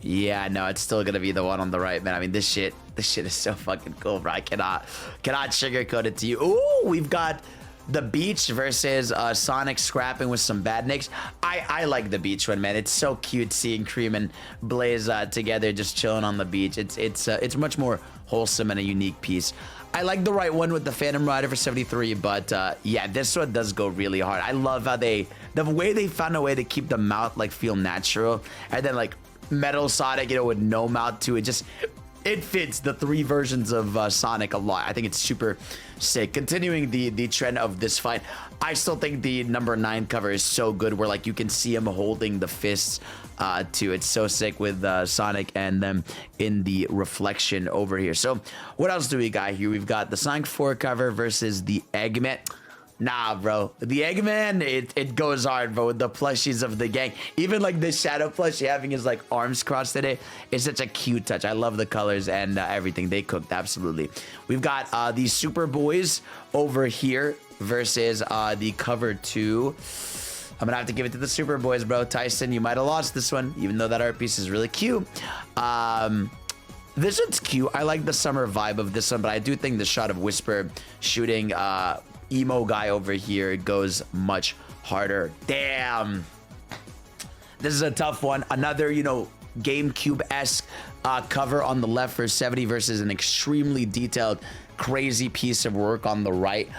Yeah, no, it's still gonna be the one on the right, man. I mean, this shit is so fucking cool, bro. I cannot sugarcoat it to you. Ooh, we've got the beach versus Sonic scrapping with some badniks. I like the beach one, man. It's so cute seeing Cream and Blaze together just chilling on the beach. It's much more wholesome and a unique piece. I like the right one with the Phantom Rider for 73, but yeah, this one does go really hard. I love how the way they found a way to keep the mouth like feel natural, and then like Metal Sonic, you know, with no mouth to it. It fits the 3 versions of Sonic a lot. I think it's super sick. Continuing the trend of this fight, I still think the number 9 cover is so good, where like you can see him holding the fists too. It's so sick with Sonic and them in the reflection over here. So what else do we got here? We've got the Sonic 4 cover versus the Eggman. Nah, bro. The Eggman, it goes hard, bro, with the plushies of the gang. Even like the Shadow plushie having his like arms crossed today is such a cute touch. I love the colors and everything. They cooked, absolutely. We've got the Super Boys over here versus the cover 2. I'm gonna have to give it to the Super Boys, bro. Tyson, you might have lost this one, even though that art piece is really cute. This one's cute. I like the summer vibe of this one, but I do think the shot of Whisper shooting emo guy over here goes much harder. Damn. This is a tough one. Another, you know, GameCube-esque cover on the left for 70 versus an extremely detailed, crazy piece of work on the right.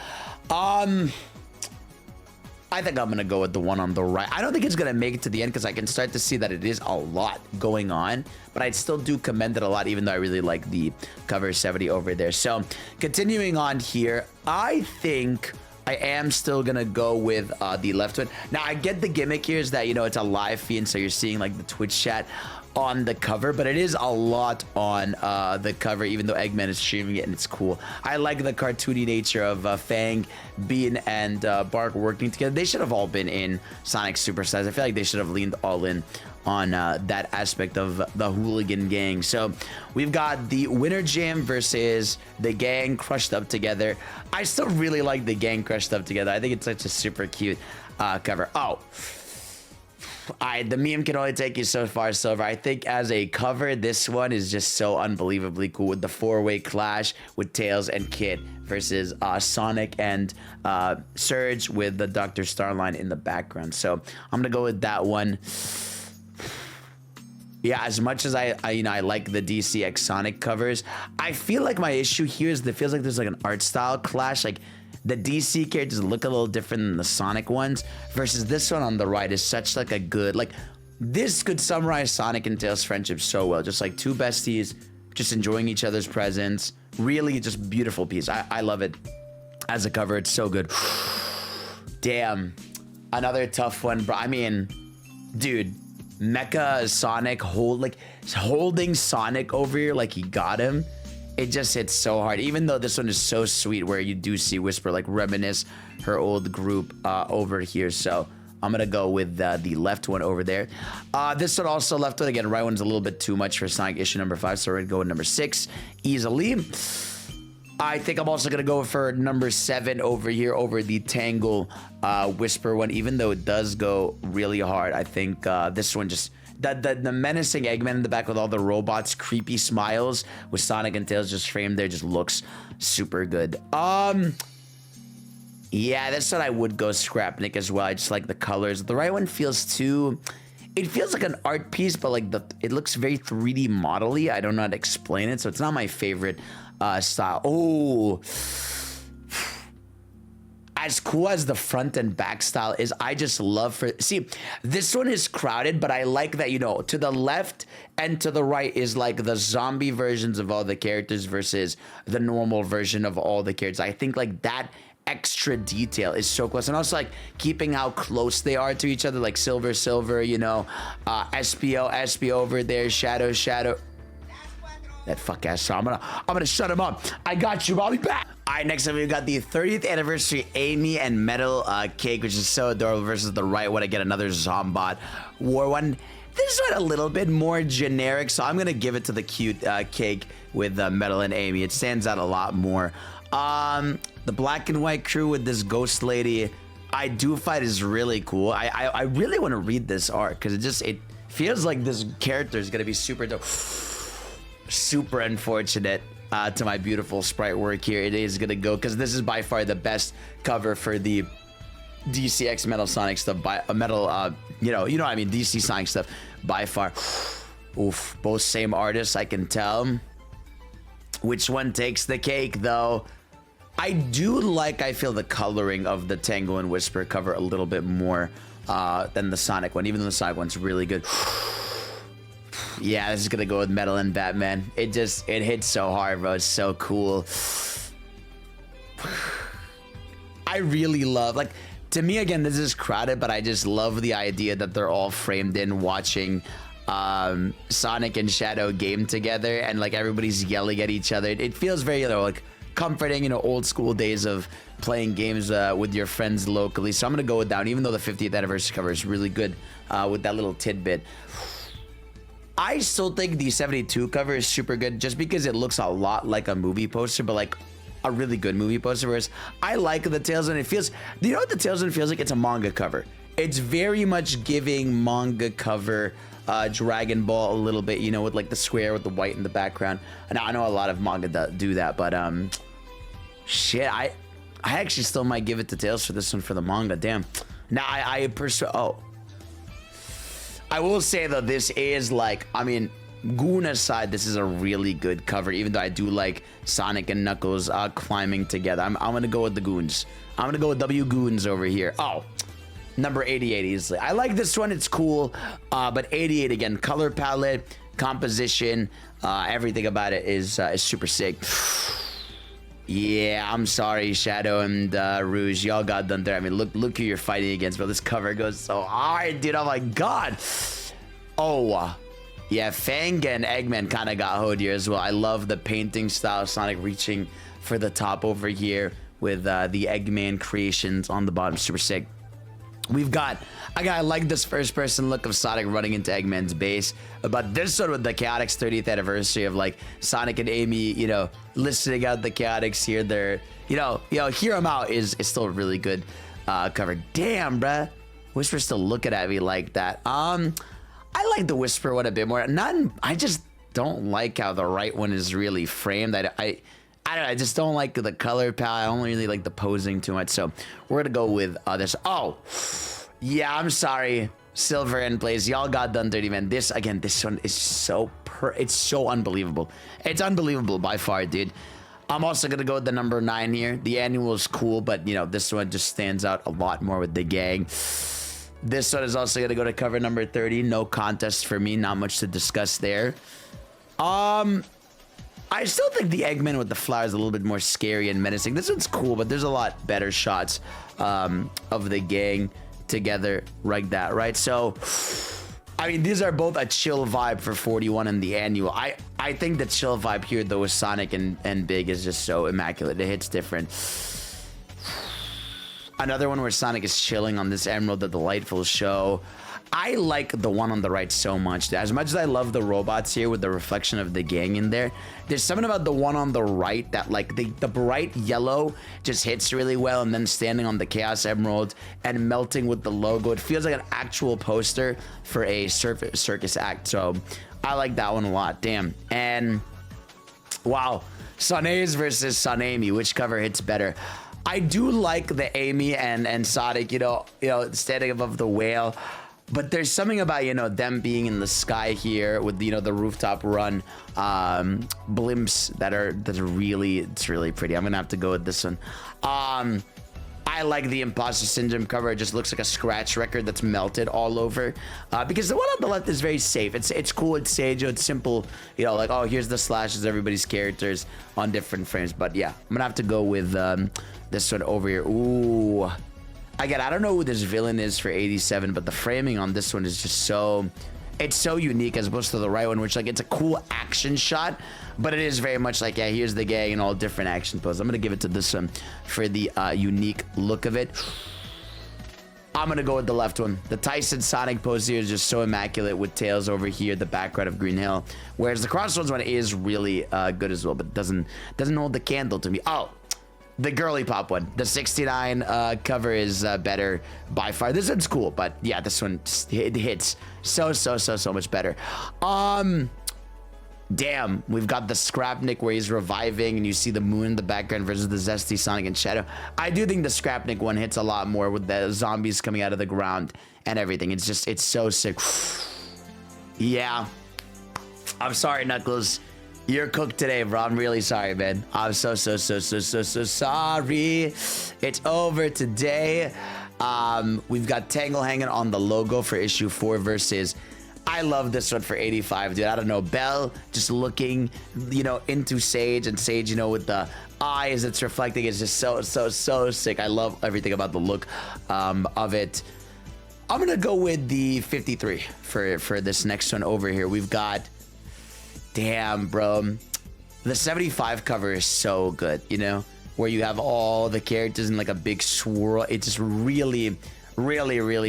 I think I'm gonna go with the one on the right. I don't think it's gonna make it to the end because I can start to see that it is a lot going on, but I'd still do commend it a lot, even though I really like the cover 70 over there. So continuing on here, I think I am still gonna go with the left one. Now I get the gimmick here is that, you know, it's a live feed, and so you're seeing like the Twitch chat on the cover, but it is a lot on the cover, even though Eggman is streaming it and it's cool. I like the cartoony nature of Fang, Bean, and Bark working together. They should have all been in Sonic Superstars. I feel like they should have leaned all in on that aspect of the hooligan gang. So we've got the Winter Jam versus the gang crushed up together. I still really like the gang crushed up together. I think it's such a super cute cover. Oh, the meme can only take you so far, Silver. I think as a cover, this one is just so unbelievably cool with the four-way clash with Tails and Kit versus Sonic and Surge with the Dr. Starline in the background. So I'm gonna go with that one. Yeah, as much as I like the DCX Sonic covers, I feel like my issue here is that it feels like there's like an art style clash. Like the DC characters look a little different than the Sonic ones, versus this one on the right is such like a good, like this could summarize Sonic and Tails' friendship so well. Just like two besties, just enjoying each other's presence. Really just beautiful piece. I love it as a cover. It's so good. Damn. Another tough one, bro. I mean, dude, Mecha Sonic holding Sonic over here like he got him. It just hits so hard, even though this one is so sweet where you do see Whisper like reminisce her old group over here. So I'm gonna go with the left one over there. This one also left one again. Right one's a little bit too much for Sonic issue number 5, so we're gonna go with number 6 easily. I think I'm also gonna go for number 7 over here over the Tangle Whisper one, even though it does go really hard. I think this one just the menacing Eggman in the back with all the robots, creepy smiles with Sonic and Tails just framed there just looks super good. Yeah, this one I would go Scrapnik as well. I just like the colors. The right one feels too, it feels like an art piece, but like it looks very 3D model-y. I don't know how to explain it, so it's not my favorite style. Oh, as cool as the front and back style is, I just love see, this one is crowded, but I like that, you know, to the left and to the right is like the zombie versions of all the characters versus the normal version of all the characters. I think like that extra detail is so close, and also like keeping how close they are to each other, like Silver, you know, SPO over there, Shadow. That fuck ass song. I'm gonna shut him up. I got you. I'll be back. All right, next up we've got the 30th anniversary Amy and Metal Cake, which is so adorable, versus the right one. I get another Zombot War one. This one a little bit more generic, so I'm gonna give it to the cute cake with Metal and Amy. It stands out a lot more. The black and white crew with this ghost lady I do fight is really cool. I really want to read this art because it feels like this character is gonna be super dope. Super unfortunate to my beautiful sprite work here. It is gonna go because this is by far the best cover for the DCX Metal Sonic stuff by you know what I mean, DC Sonic stuff by far. Oof, both same artists, I can tell. Which one takes the cake though? I feel the coloring of the Tango and Whisper cover a little bit more than the Sonic one, even though the Sonic one's really good. Yeah, this is gonna go with Metal and Batman. It hits so hard, bro. It's so cool. I really love, like, to me, again, this is crowded, but I just love the idea that they're all framed in watching Sonic and Shadow game together, and like everybody's yelling at each other. It feels very, you know, like comforting, you know, old school days of playing games with your friends locally. So I'm gonna go with that one, even though the 50th anniversary cover is really good with that little tidbit. I still think the 72 cover is super good just because it looks a lot like a movie poster, but like a really good movie poster. Whereas I like the Tails one. It feels, you know what the Tails one feels like? It's a manga cover. It's very much giving manga cover Dragon Ball a little bit, you know, with like the square with the white in the background. And I know a lot of manga do that, but shit, I actually still might give it to Tails for this one for the manga. Damn. Now I will say though, this is like, I mean, Goon aside, this is a really good cover, even though I do like Sonic and Knuckles climbing together. I'm gonna go with the Goons. I'm gonna go with W Goons over here. Oh, Number 88 easily. I like this one. It's cool. But 88 again, color palette, composition, everything about it is super sick. Yeah, I'm sorry, Shadow and Rouge. Y'all got done there. I mean, look who you're fighting against, bro. This cover goes so hard, dude. Oh my god. Oh, yeah, Fang and Eggman kind of got hoed here as well. I love the painting style. Sonic reaching for the top over here with the Eggman creations on the bottom. Super sick. We've got, I like this first person look of Sonic running into Eggman's base, but this one with the Chaotix 30th anniversary of like Sonic and Amy, you know, listening out the Chaotix here, they're, you know, hear them out is still really good cover. Damn, bruh. Whisper's still looking at me like that. I like the Whisper one a bit more. I just don't like how the right one is really framed. I don't know, I just don't like the color palette. I don't really like the posing too much. So we're gonna go with this. Oh, yeah, I'm sorry. Silver and Blaze, y'all got done dirty, man. This one is so it's so unbelievable. It's unbelievable by far, dude. I'm also gonna go with the number 9 here. The annual is cool, but you know, this one just stands out a lot more with the gang. This one is also gonna go to cover number 30. No contest for me, not much to discuss there. I still think the Eggman with the flowers is a little bit more scary and menacing. This one's cool, but there's a lot better shots of the gang together like that, right? So, I mean, these are both a chill vibe for 41 and the annual. I think the chill vibe here, though, with Sonic and Big is just so immaculate. It hits different. Another one where Sonic is chilling on this Emerald, the delightful show. I like the one on the right so much. As much as I love the robots here with the reflection of the gang in there, there's something about the one on the right that like the bright yellow just hits really well, and then standing on the Chaos Emerald and melting with the logo, it feels like an actual poster for a circus act. So I like that one a lot. Damn. And wow, Sonays versus Sonamy, which cover hits better? I do like the Amy and Sonic, you know, standing above the whale. But there's something about, you know, them being in the sky here with, you know, the rooftop run blimps that's really pretty. I'm gonna have to go with this one. I like the Imposter Syndrome cover. It just looks like a scratch record that's melted all over. Because the one on the left is very safe. It's cool. It's sage. It's simple. You know, like, oh, here's the slashes, everybody's characters on different frames. But yeah, I'm gonna have to go with this one over here. Ooh. Again, I don't know who this villain is for 87, but the framing on this one is just so... It's so unique as opposed to the right one, which, like, it's a cool action shot, but it is very much like, yeah, here's the gang and all different action poses. I'm going to give it to this one for the unique look of it. I'm going to go with the left one. The Tyson Sonic pose here is just so immaculate with Tails over here, the background of Green Hill, whereas the Crossroads one is really good as well, but doesn't hold the candle to me. Oh! The girly pop one, the 69 cover is better by far. This one's cool, but yeah, this one it hits so much better. Damn, we've got the Scrapnik where he's reviving and you see the moon in the background versus the zesty Sonic and Shadow. I do think the Scrapnik one hits a lot more with the zombies coming out of the ground and everything. It's so sick. Yeah, I'm sorry, Knuckles. You're cooked today, bro. I'm really sorry, man. I'm so sorry. It's over today. We've got Tangle hanging on the logo for issue 4 versus... I love this one for 85, dude. I don't know. Belle just looking, you know, into Sage, and Sage, you know, with the eyes it's reflecting is just so sick. I love everything about the look of it. I'm gonna go with the 53 for this next one over here. We've got... Damn, bro. The 75 cover is so good, you know, where you have all the characters in like a big swirl. It's just really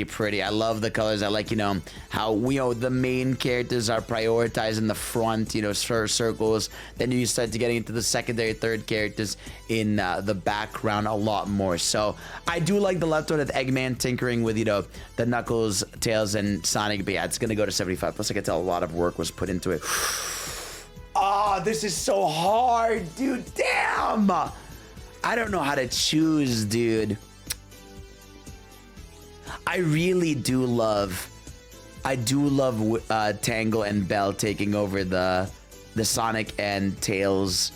pretty. I love the colors. I like, you know, how the main characters are prioritized in the front, you know, circles. Then you start to getting into the secondary, third characters in the background a lot more. So I do like the left one with Eggman tinkering with, you know, the Knuckles, Tails, and Sonic. But yeah, it's gonna go to 75. Plus, I can tell a lot of work was put into it. Oh, this is so hard, dude. Damn. I don't know how to choose, dude. I really do love... Tangle and Belle taking over the Sonic and Tails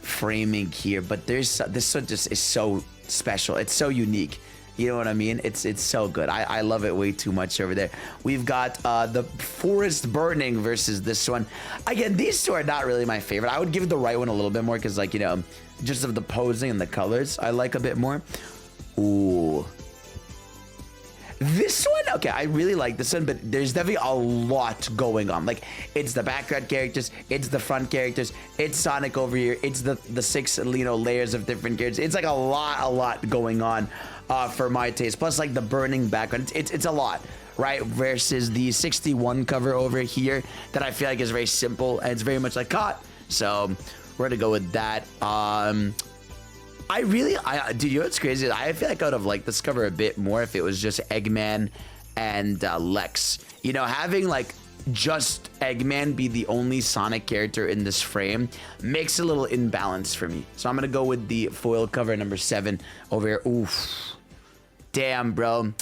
framing here. But this one just is so special. It's so unique. You know what I mean? It's so good. I love it way too much over there. We've got the forest burning versus this one. Again, these two are not really my favorite. I would give the right one a little bit more because, like, you know, just of the posing and the colors I like a bit more. Ooh. This one, okay, I really like this one, but there's definitely a lot going on. Like, it's the background characters, it's the front characters, it's Sonic over here, it's the 6, you know, layers of different characters. It's like a lot going on for my taste. Plus, like, the burning background, it's a lot, right? Versus the 61 cover over here that I feel like is very simple and it's very much like caught. So we're gonna go with that. Dude, you know what's crazy? I feel like I would have liked this cover a bit more if it was just Eggman and Lex. You know, having like just Eggman be the only Sonic character in this frame makes a little imbalance for me. So I'm gonna go with the foil cover number 7 over here. Oof. Damn, bro.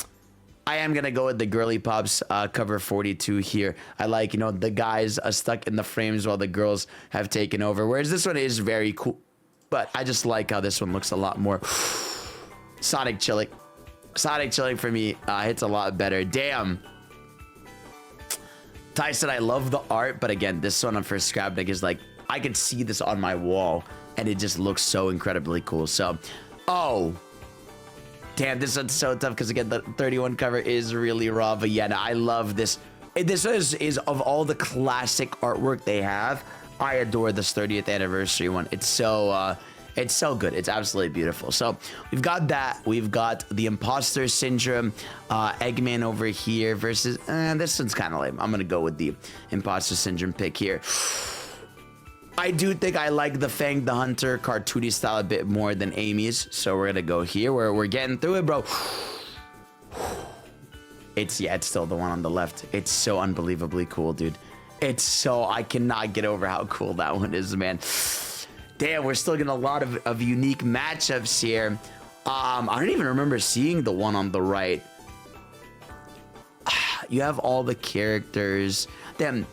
I am gonna go with the Girly Pops cover 42 here. I like, you know, the guys are stuck in the frames while the girls have taken over. Whereas this one is very cool. But I just like how this one looks a lot more Sonic chilling. Sonic chilling for me hits a lot better. Damn. Tyson, I love the art, but again, this one on First Scrapnik is like, I could see this on my wall, and it just looks so incredibly cool. So, oh. Damn, this one's so tough, because again, the 31 cover is really raw, but yeah, no, I love this. This is of all the classic artwork they have, I adore this 30th anniversary one. It's so good. It's absolutely beautiful. So we've got that. We've got the Imposter Syndrome, Eggman over here versus this one's kind of lame. I'm gonna go with the Imposter Syndrome pick here. I do think I like the Fang the Hunter cartoony style a bit more than Amy's, so we're gonna go here where we're getting through it, bro. It's still the one on the left. It's so unbelievably cool, dude. I cannot get over how cool that one is, man. Damn, we're still getting a lot of unique matchups here. I don't even remember seeing the one on the right. You have all the characters. Damn,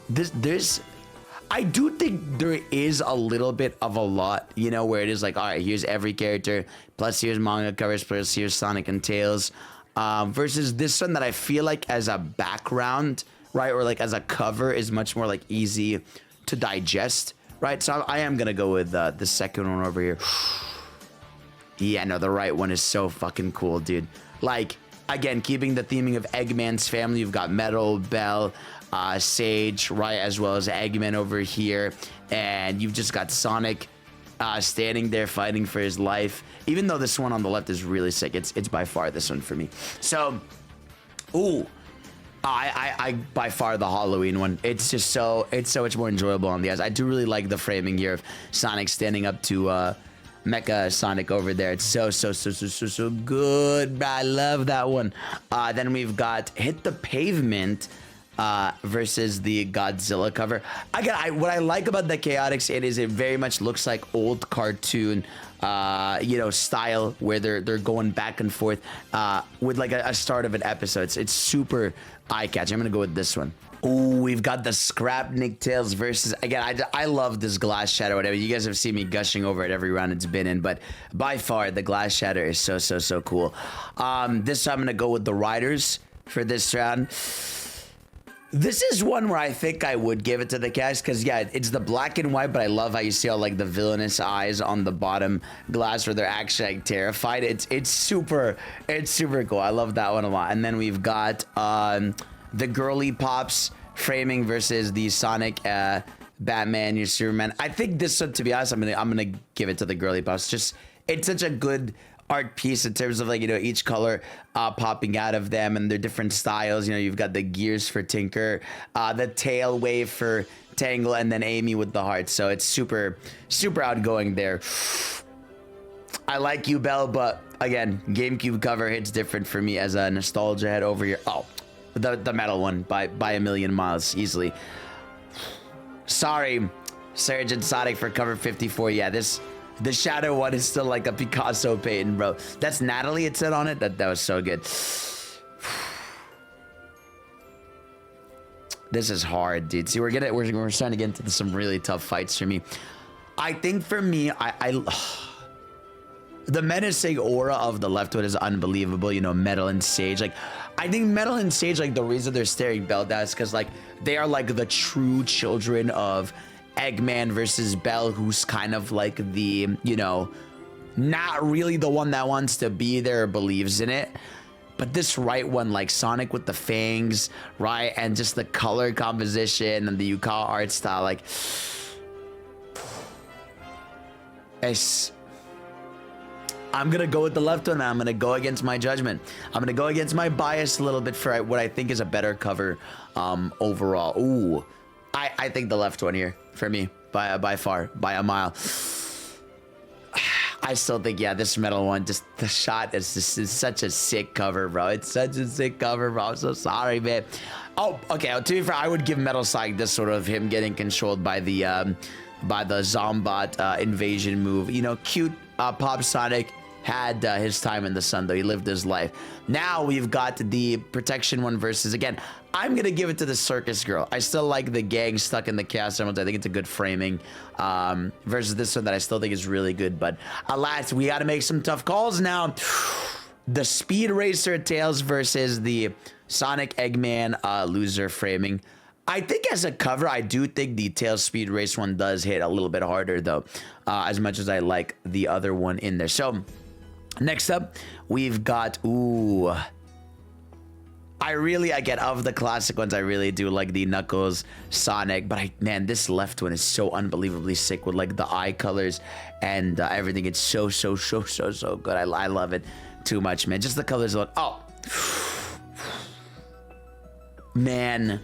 I do think there is a little bit of a lot, you know, where it is like, all right, here's every character, plus here's manga covers, plus here's Sonic and Tails, versus this one that I feel like as a background, right, or like as a cover is much more like easy to digest, right? So I am gonna go with the second one over here. Yeah, no, the right one is so fucking cool, dude. Like, again, keeping the theming of Eggman's family, you've got Metal, Bell, Sage, right, as well as Eggman over here, and you've just got Sonic standing there fighting for his life. Even though this one on the left is really sick, it's by far this one for me. So, ooh. I by far the Halloween one. It's so much more enjoyable on the eyes. I do really like the framing here of Sonic standing up to Mecha Sonic over there. It's so good. I love that one. Then we've got Hit the Pavement versus the Godzilla cover. Again, what I like about the Chaotix, it very much looks like old cartoon, you know, style where they're going back and forth with like a start of an episode. It's super eye-catching. I'm gonna go with this one. Oh, we've got the Scrapnik Tails versus, again, I love this Glass Shatter, whatever. You guys have seen me gushing over it every round it's been in, but by far the Glass Shatter is so cool. This time I'm gonna go with the Riders for this round. This is one where I think I would give it to the cast because, yeah, it's the black and white, but I love how you see all, like, the villainous eyes on the bottom glass where they're actually, like, terrified. It's super cool. I love that one a lot. And then we've got the Girly Pops framing versus the Sonic Batman, your Superman. I think this one, to be honest, I'm gonna give it to the Girly Pops. Just, it's such a good art piece in terms of, like, you know, each color popping out of them and their different styles. You know, you've got the gears for Tinker, the tail wave for Tangle, and then Amy with the heart. So it's super outgoing there. I like you, Belle, but again, GameCube cover hits different for me as a nostalgia head over here. Oh, the metal one by a million miles easily. Sorry, Surge and Sonic for cover 54. Yeah, the Shadow one is still like a Picasso painting, bro. That's Natalie it said on it. That was so good. This is hard, dude. See, we're starting to get into some really tough fights for me. I think for me, The menacing aura of the left one is unbelievable. You know, Metal and Sage. Like, I think Metal and Sage, like, the reason they're staring Bell down is because, like, they are, like, the true children of Eggman versus Bell, who's kind of like the, you know, not really the one that wants to be there or believes in it. But this right one, like Sonic with the fangs, right? And just the color composition and the Yukawa art style, like, I'm gonna go with the left one, man. I'm gonna go against my judgment. I'm gonna go against my bias a little bit for what I think is a better cover overall. Ooh, I think the left one here for me by far, by a mile. I still think, yeah, this Metal one, just the shot is such a sick cover, bro. It's such a sick cover, bro. I'm so sorry, man. Oh, okay. To be fair, I would give Metal Sonic this sort of him getting controlled by the Zombot invasion move. You know, cute Pop Sonic had his time in the sun, though. He lived his life. Now we've got the protection one versus, again, I'm gonna give it to the circus girl. I still like the gang stuck in the chaos emeralds. I think it's a good framing versus this one that I still think is really good. But alas, we got to make some tough calls now. The Speed Racer Tails versus the Sonic Eggman loser framing. I think as a cover, I do think the Tails Speed Race one does hit a little bit harder, though, as much as I like the other one in there. So next up, we've got, ooh, I get of the classic ones, I really do like the Knuckles Sonic, but man, this left one is so unbelievably sick with like the eye colors and everything. It's so good. I love it too much, man. Just the colors look, oh man,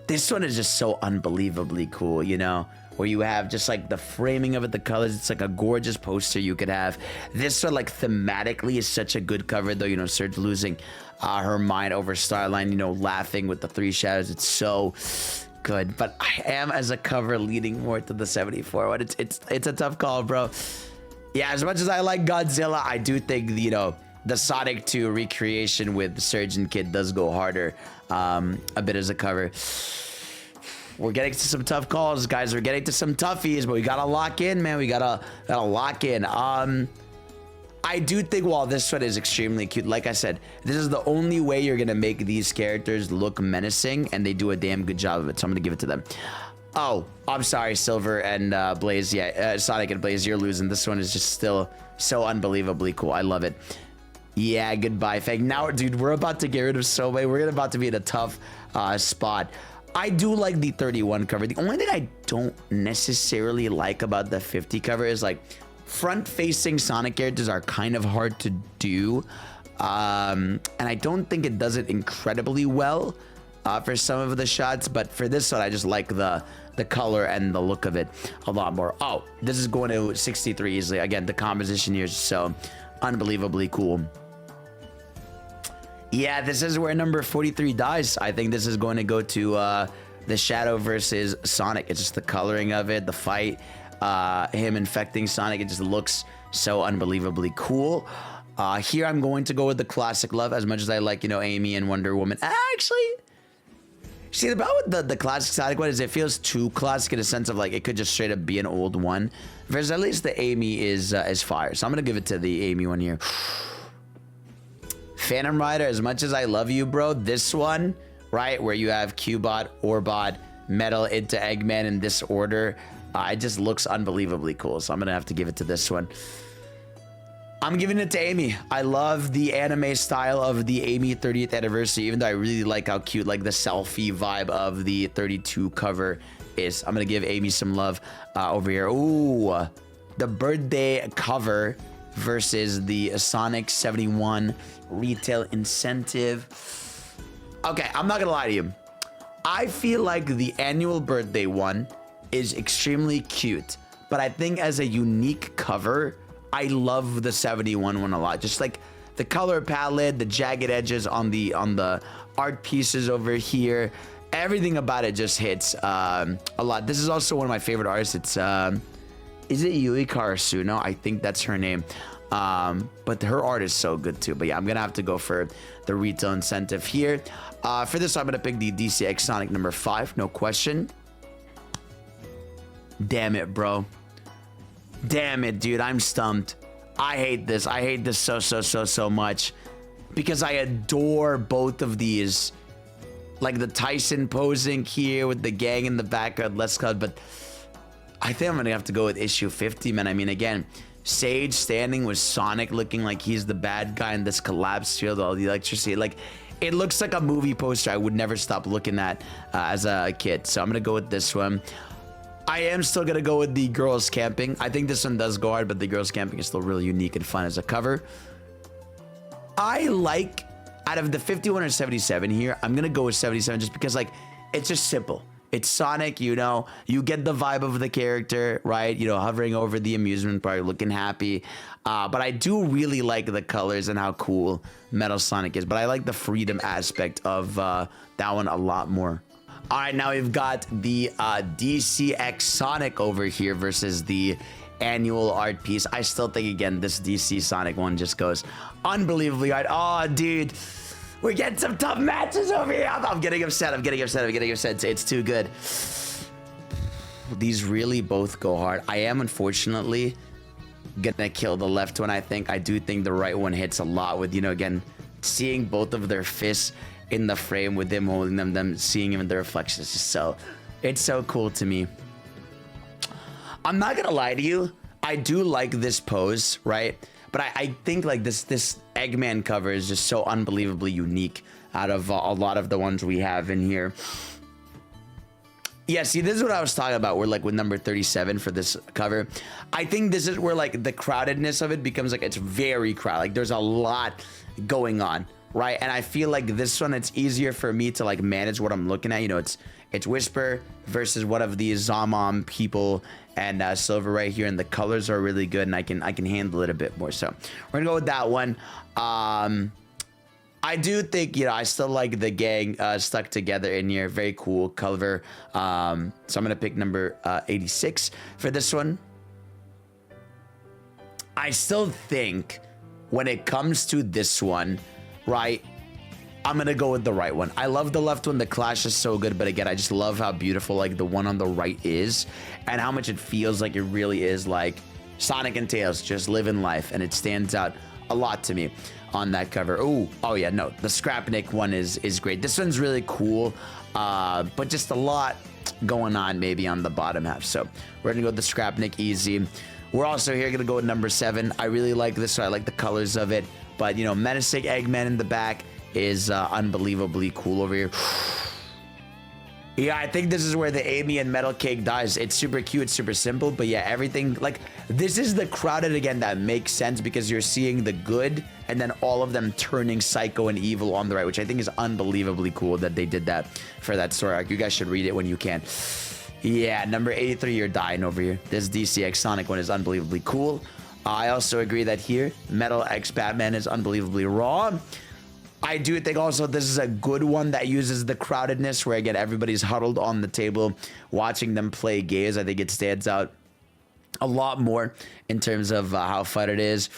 this one is just so unbelievably cool, you know, where you have just like the framing of it, the colors. It's like a gorgeous poster you could have. This one, like, thematically is such a good cover, though. You know, Surge losing her mind over Starline, you know, laughing with the three shadows. It's so good. But I am, as a cover, leaning more to the 74 one. It's a tough call, bro. Yeah, as much as I like Godzilla, I do think, you know, the Sonic 2 recreation with Surge and Kid does go harder a bit as a cover. We're getting to some tough calls, guys. We're getting to some toughies, but we gotta lock in, man. We gotta lock in. I do think while this one is extremely cute, like I said, this is the only way you're gonna make these characters look menacing, and they do a damn good job of it. So I'm gonna give it to them. Oh, I'm sorry, Silver and Blaze. Yeah, Sonic and Blaze, you're losing. This one is just still so unbelievably cool. I love it. Yeah, goodbye, Fang. Now, dude, we're about to get rid of Sobe. We're about to be in a tough spot. I do like the 31 cover. The only thing I don't necessarily like about the 50 cover is, like, front-facing Sonic characters are kind of hard to do. And I don't think it does it incredibly well for some of the shots. But for this one, I just like the color and the look of it a lot more. Oh, this is going to 63 easily. Again, the composition here is so unbelievably cool. Yeah, this is where number 43 dies. I think this is going to go to the Shadow versus Sonic. It's just the coloring of it, the fight, him infecting Sonic. It just looks so unbelievably cool. Here I'm going to go with the classic love, as much as I like, you know, Amy and Wonder Woman. Actually, see, the problem with the classic Sonic one is it feels too classic in a sense of, like, it could just straight up be an old one. Versus at least the Amy is fire. So I'm going to give it to the Amy one here. Phantom Rider, as much as I love you, bro, this one, right, where you have Cubot, Orbot, Metal into Eggman in this order, it just looks unbelievably cool. So I'm going to have to give it to this one. I'm giving it to Amy. I love the anime style of the Amy 30th anniversary, even though I really like how cute, like, the selfie vibe of the 32 cover is. I'm going to give Amy some love over here. Ooh, the birthday cover versus the Sonic 71 retail incentive. Okay, I'm not gonna lie to you. I feel like the annual birthday one is extremely cute, but I think as a unique cover, I love the 71 one a lot. Just like the color palette, the jagged edges on the art pieces over here, everything about it just hits a lot. This is also one of my favorite artists. It's is it Yui Karasuno? I think that's her name. But her art is so good too. But yeah, I'm gonna have to go for the retail incentive here. For this, I'm gonna pick the DCX Sonic number 5, no question. Damn it, bro. Damn it, dude. I'm stumped. I hate this. I hate this so much because I adore both of these. Like the Tyson posing here with the gang in the background. Let's cut, but I think I'm gonna have to go with issue 50, man. I mean, again, Sage standing with Sonic looking like he's the bad guy in this collapsed field, all the electricity. Like, it looks like a movie poster I would never stop looking at as a kid. So I'm gonna go with this one. I am still gonna go with the girls camping. I think this one does go hard, but the girls camping is still really unique and fun as a cover. I like, out of the 51 or 77 here, I'm gonna go with 77 just because, like, it's just simple. It's Sonic, you know, you get the vibe of the character, right? You know, hovering over the amusement park, looking happy. But I do really like the colors and how cool Metal Sonic is. But I like the freedom aspect of that one a lot more. All right, now we've got the DCX Sonic over here versus the annual art piece. I still think, again, this DC Sonic one just goes unbelievably hard. Oh, dude. We're getting some tough matches over here. I'm getting upset. I'm getting upset. It's too good. These really both go hard. I am, unfortunately, gonna kill the left one, I think. I do think the right one hits a lot with, you know, again, seeing both of their fists in the frame with them holding them seeing even the reflections. It's so cool to me. I'm not gonna lie to you. I do like this pose, right? But I think like this Eggman cover is just so unbelievably unique out of a lot of the ones we have in here. Yeah, see, this is what I was talking about. We're like with number 37 for this cover. I think this is where like the crowdedness of it becomes like it's very crowded. Like there's a lot going on, right? And I feel like this one, it's easier for me to like manage what I'm looking at. You know, it's Whisper versus one of these Zamam people and Silver right here, and the colors are really good, and I can handle it a bit more. So we're gonna go with that one. I do think, you know, I still like the gang stuck together in here. Very cool cover. So I'm gonna pick number 86 for this one. I still think when it comes to this one, right, I'm gonna go with the right one. I love the left one. The clash is so good, but again, I just love how beautiful like the one on the right is, and how much it feels like it really is like Sonic and Tails just living life, and it stands out a lot to me on that cover. Oh yeah, no, the Scrapnik one is great. This one's really cool, but just a lot going on maybe on the bottom half. So we're gonna go with the Scrapnik easy. We're also here gonna go with number 7. I really like this. So I like the colors of it, but you know, menacing Eggman in the back is unbelievably cool over here. Yeah, I think this is where the Amy and Metal Cake dies. It's super cute, it's super simple, but yeah, everything, like, this is the crowded again that makes sense because you're seeing the good and then all of them turning psycho and evil on the right, which I think is unbelievably cool that they did that for that story arc. You guys should read it when you can. Yeah, number 83, you're dying over here. This DCX Sonic one is unbelievably cool. I also agree that here, Metal X Batman is unbelievably raw. I do think also this is a good one that uses the crowdedness where, again, everybody's huddled on the table watching them play games. I think it stands out a lot more in terms of how fun it is.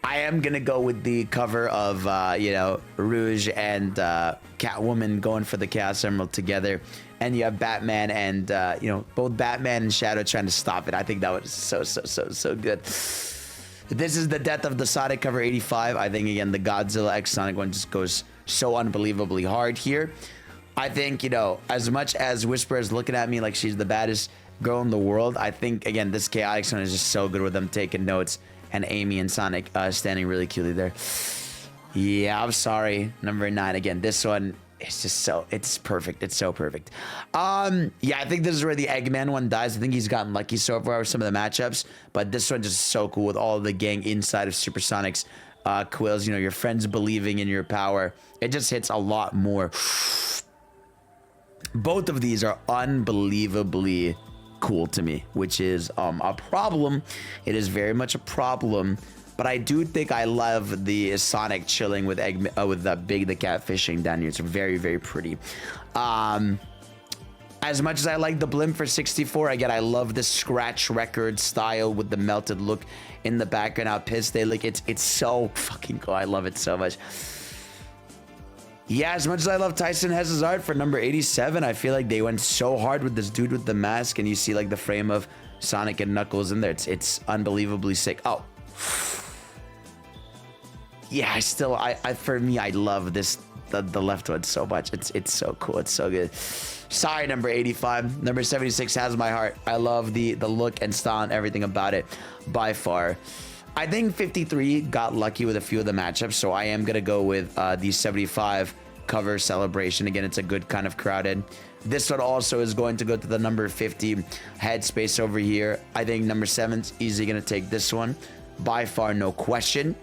I am going to go with the cover of, you know, Rouge and Catwoman going for the Chaos Emerald together. And you have Batman and, you know, both Batman and Shadow trying to stop it. I think that was so good. This is the death of the Sonic cover 85. I think, again, the Godzilla X Sonic one just goes so unbelievably hard here. I think, you know, as much as Whisper is looking at me like she's the baddest girl in the world, I think, again, this Chaotix one is just so good with them taking notes and Amy and Sonic standing really cutely there. Yeah, I'm sorry. Number 9. Again, this one, it's just so, it's perfect. It's so perfect. Yeah, I think this is where the Eggman one dies. I think he's gotten lucky so far with some of the matchups, but this one just so cool with all the gang inside of Supersonic's quills. You know, your friends believing in your power. It just hits a lot more. Both of these are unbelievably cool to me, which is a problem. It is very much a problem. But I do think I love the Sonic chilling with with Big the Cat fishing down here. It's very, very pretty. As much as I like the blimp for 64, again, I love the scratch record style with the melted look in the background. How pissed they look. It's so fucking cool. I love it so much. Yeah, as much as I love Tyson Hess's art for number 87, I feel like they went so hard with this dude with the mask, and you see like the frame of Sonic and Knuckles in there. It's unbelievably sick. Oh. Yeah, for me, I love this, the left one so much. It's so cool. It's so good. Sorry, number 85. Number 76 has my heart. I love the look and style and everything about it by far. I think 53 got lucky with a few of the matchups, so I am going to go with the 75 cover celebration. Again, it's a good kind of crowded. This one also is going to go to the number 50 headspace over here. I think number 7's easily going to take this one. By far, no question.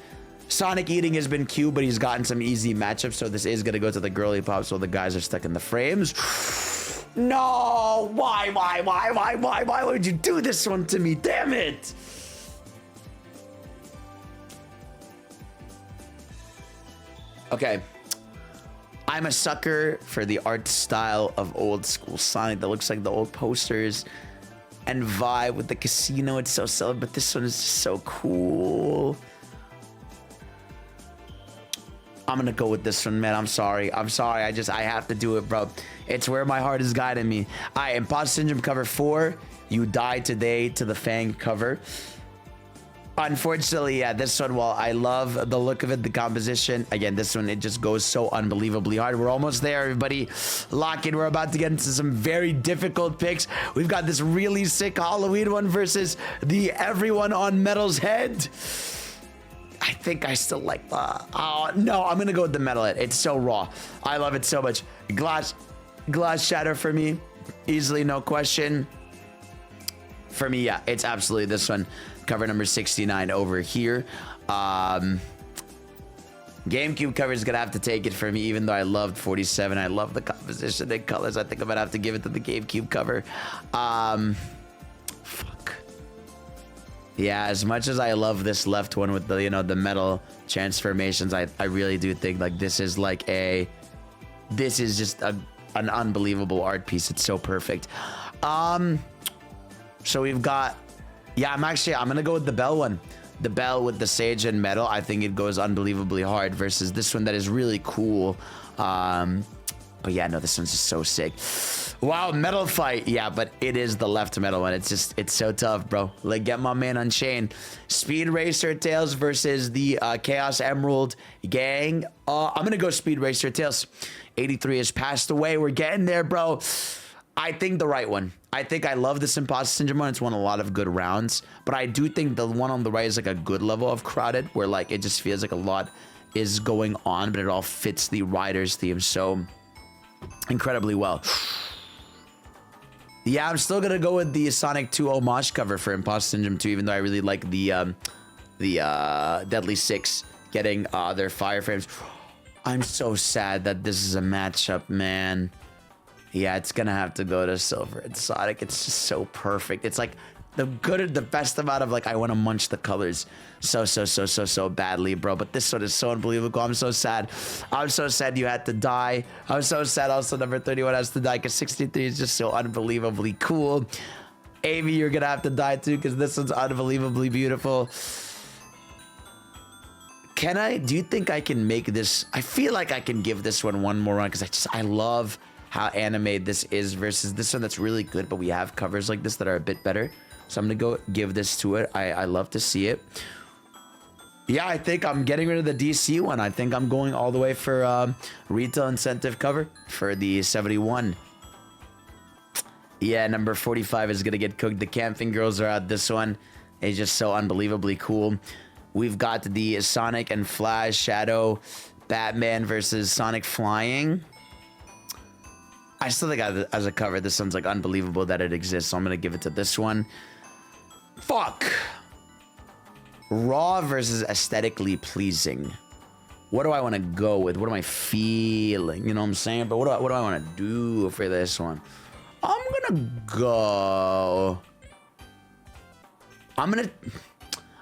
Sonic eating has been cute, but he's gotten some easy matchups, so this is going to go to the girly pop, so the guys are stuck in the frames. No! Why would you do this one to me? Damn it! Okay. I'm a sucker for the art style of old school Sonic that looks like the old posters and vibe with the casino. It's so silly, but this one is just so cool. I'm gonna go with this one, man. I'm sorry. I have to do it, bro. It's where my heart is guiding me. All right, Imposter Syndrome cover 4. You die today to the Fang cover. Unfortunately, yeah, this one, while I love the look of it, the composition, again, this one, it just goes so unbelievably hard. We're almost there, everybody. Lock in. We're about to get into some very difficult picks. We've got this really sick Halloween one versus the everyone on Metal's head. I think I still like oh no, I'm gonna go with the Metal head. It's so raw. I love it so much. Glass Shatter for me, easily, no question. For me, yeah, it's absolutely this one. Cover number 69 over here. GameCube cover is gonna have to take it for me, even though I loved 47. I love the composition and colors. I think I'm gonna have to give it to the GameCube cover. Fuck. Yeah, as much as I love this left one with the, the metal transformations, I really do think like this is just an unbelievable art piece. It's so perfect. So we've got, yeah, I'm gonna go with the Bell one. The Bell with the Sage and Metal. I think it goes unbelievably hard versus this one that is really cool. But yeah, no, this one's just so sick. Wow, Metal fight. Yeah, but it is the left Metal one. It's so tough, bro. Like, get my man Unchained. Speed Racer Tails versus the Chaos Emerald gang. I'm gonna go Speed Racer Tails. 83 has passed away. We're getting there, bro. I think the right one. I think I love this Imposter Syndrome one. It's won a lot of good rounds. But I do think the one on the right is like a good level of crowded, where like it just feels like a lot is going on, but it all fits the Riders theme so incredibly well. Yeah, I'm still gonna go with the Sonic 2 homage cover for Imposter Syndrome 2, even though I really like the Deadly Six getting their fire frames. I'm so sad that this is a matchup, man. Yeah, it's gonna have to go to Silver and Sonic. It's just so perfect. It's like the best amount of like I want to munch the colors so badly, bro. But this one is so unbelievable. I'm so sad. I'm so sad you had to die. I'm so sad also number 31 has to die because 63 is just so unbelievably cool. Amy, you're gonna have to die too because this one's unbelievably beautiful. Do you think I can make this? I feel like I can give this one more run because I love how animated this is versus this one that's really good, but we have covers like this that are a bit better. So I'm gonna go give this to it. I love to see it. Yeah, I think I'm getting rid of the DC one. I think I'm going all the way for retail incentive cover for the 71. Yeah, number 45 is gonna get cooked. The Camping Girls are out. This one is just so unbelievably cool. We've got the Sonic and Flash Shadow Batman versus Sonic Flying. I still think as a cover, this one's like unbelievable that it exists. So I'm going to give it to this one. Fuck. Raw versus aesthetically pleasing. What do I want to go with? What am I feeling? You know what I'm saying? But what do I want to do for this one? I'm going to go.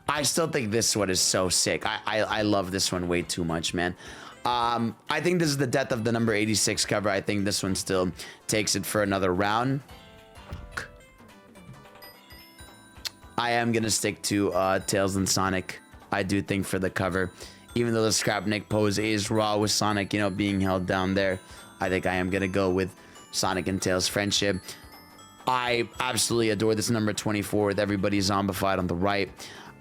I still think this one is so sick. I love this one way too much, man. I think this is the death of the number 86 cover. I think this one still takes it for another round. I am going to stick to Tails and Sonic. I do think for the cover, even though the Scrapnik pose is raw with Sonic, being held down there, I think I am going to go with Sonic and Tails friendship. I absolutely adore this number 24 with everybody zombified on the right.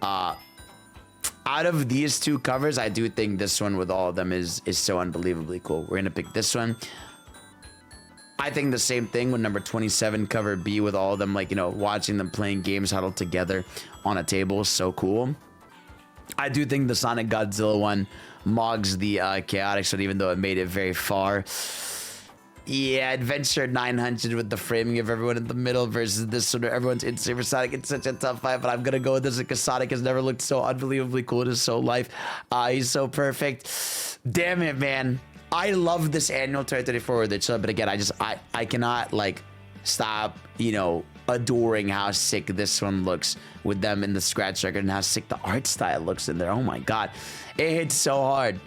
Out of these two covers, I do think this one with all of them is so unbelievably cool. We're gonna pick this one. I think the same thing with number 27 cover B with all of them, like, you know, watching them playing games huddled together on a table is so cool. I do think the Sonic Godzilla one mogs the chaotic one, even though it made it very far. Yeah, Adventure 900 with the framing of everyone in the middle versus this one where everyone's in Super Sonic. It's such a tough fight, but I'm gonna go with this because Sonic has never looked so unbelievably cool in his whole life. He's so perfect. Damn it, man. I love this annual 2024 with it, but again, I cannot like stop, you know, adoring how sick this one looks with them in the scratch record and how sick the art style looks in there. Oh my god, it hits so hard.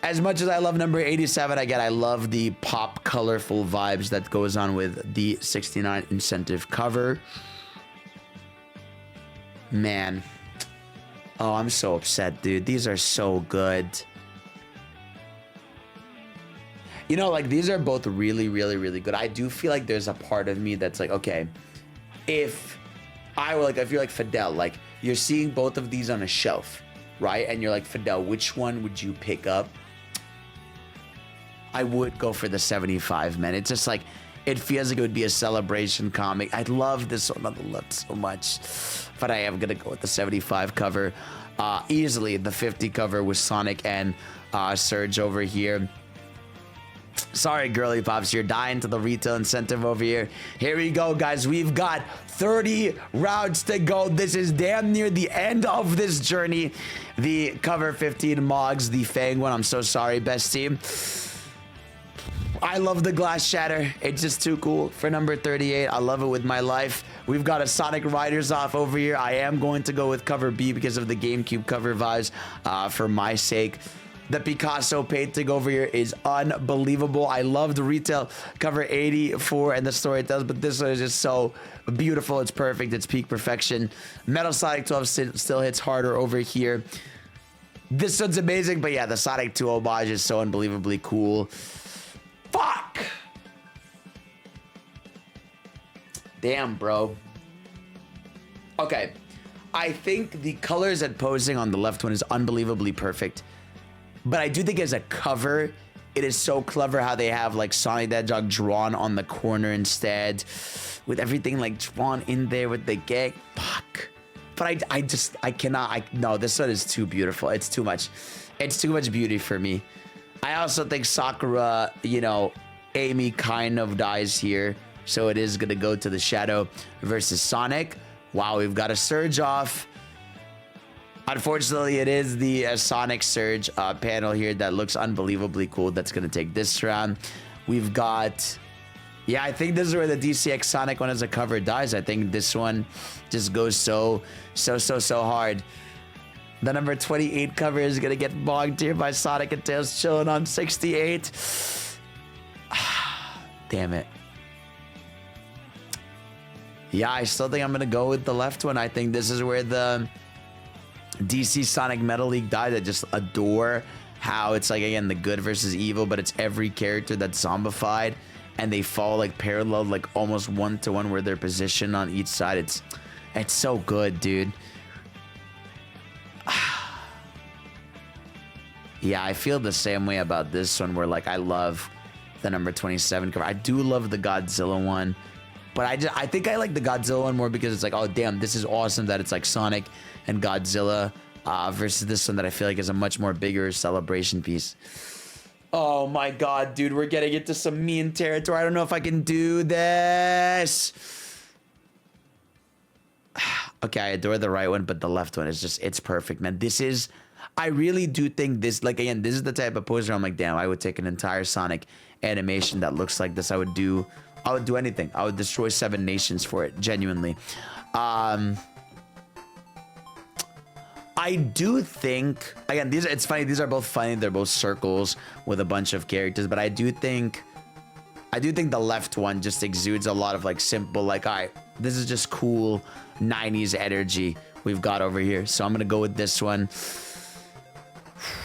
As much as I love number 87, again, I love the pop colorful vibes that goes on with the 69 incentive cover. Man, oh, I'm so upset, dude. These are so good. You know, like, these are both really, really, really good. I do feel like there's a part of me that's like, okay, if you're like Fidel, like, you're seeing both of these on a shelf, right? And you're like, Fidel, which one would you pick up? I would go for the 75, man. It's just like, it feels like it would be a celebration comic. I love this one on the left so much, but I am gonna go with the 75 cover. Easily the 50 cover with Sonic and Surge over here. Sorry, girly pops, you're dying to the retail incentive over here. Here we go, guys. We've got 30 rounds to go. This is damn near the end of this journey. The cover 15 mogs, the Fang one. I'm so sorry, best team. I love the glass shatter. It's just too cool for number 38. I love it with my life. We've got a Sonic Riders off over here. I am going to go with cover B because of the GameCube cover vibes for my sake. The Picasso painting over here is unbelievable. I love the retail cover 84 and the story it does, but this one is just so beautiful. It's perfect. It's peak perfection. Metal Sonic 12 still hits harder over here. This one's amazing, but yeah, the Sonic 2 homage is so unbelievably cool. Fuck! Damn, bro. Okay. I think the colors and posing on the left one is unbelievably perfect. But I do think as a cover, it is so clever how they have like Sonic the Hedgehog drawn on the corner instead, with everything like drawn in there with the gag. Fuck. But I cannot, no, this one is too beautiful. It's too much. It's too much beauty for me. I also think Sakura, you know, Amy kind of dies here. So it is going to go to the Shadow versus Sonic. Wow, we've got a Surge off. Unfortunately, it is the Sonic Surge panel here that looks unbelievably cool. That's going to take this round. We've got... Yeah, I think this is where the DCX Sonic one as a cover dies. I think this one just goes so hard. The number 28 cover is going to get bogged here by Sonic and Tails chilling on 68. Damn it. Yeah, I still think I'm going to go with the left one. I think this is where the DC Sonic Metal League dies. I just adore how it's like, again, the good versus evil, but it's every character that's zombified and they fall like parallel, like almost one-to-one where they're positioned on each side. It's so good, dude. Yeah, I feel the same way about this one where like I love the number 27 cover. I do love the Godzilla one, but I think I like the Godzilla one more because it's like, oh damn, this is awesome that it's like Sonic and Godzilla versus this one that I feel like is a much more bigger celebration piece. Oh my god, dude, we're getting into some mean territory. I don't know if I can do this. Okay, I adore the right one, but the left one is just, it's perfect, man. This is, I really do think this, like, again, this is the type of poster I'm like, damn, I would take an entire Sonic animation that looks like this. I would do anything. I would destroy 7 nations for it, genuinely. I do think, again, it's funny, these are both funny. They're both circles with a bunch of characters, but I do think the left one just exudes a lot of like simple, like, all right, this is just cool 90s energy we've got over here. So I'm gonna go with this one.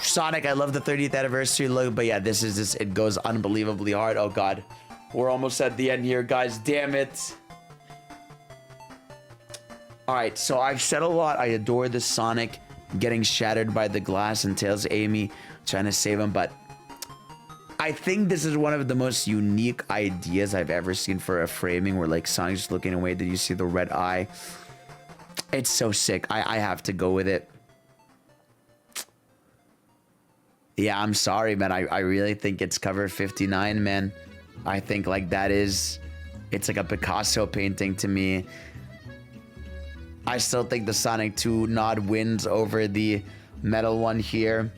Sonic, I love the 30th anniversary look, but yeah, this is just, it goes unbelievably hard. Oh god, we're almost at the end here, guys. Damn it. All right, so I've said a lot. I adore the Sonic getting shattered by the glass and Tails Amy trying to save him, but I think this is one of the most unique ideas I've ever seen for a framing where like Sonic's just looking away. Did you see the red eye? It's so sick. I have to go with it. Yeah, I'm sorry, man. I really think it's cover 59, man. I think like that is, it's like a Picasso painting to me. I still think the Sonic 2 nod wins over the metal one here.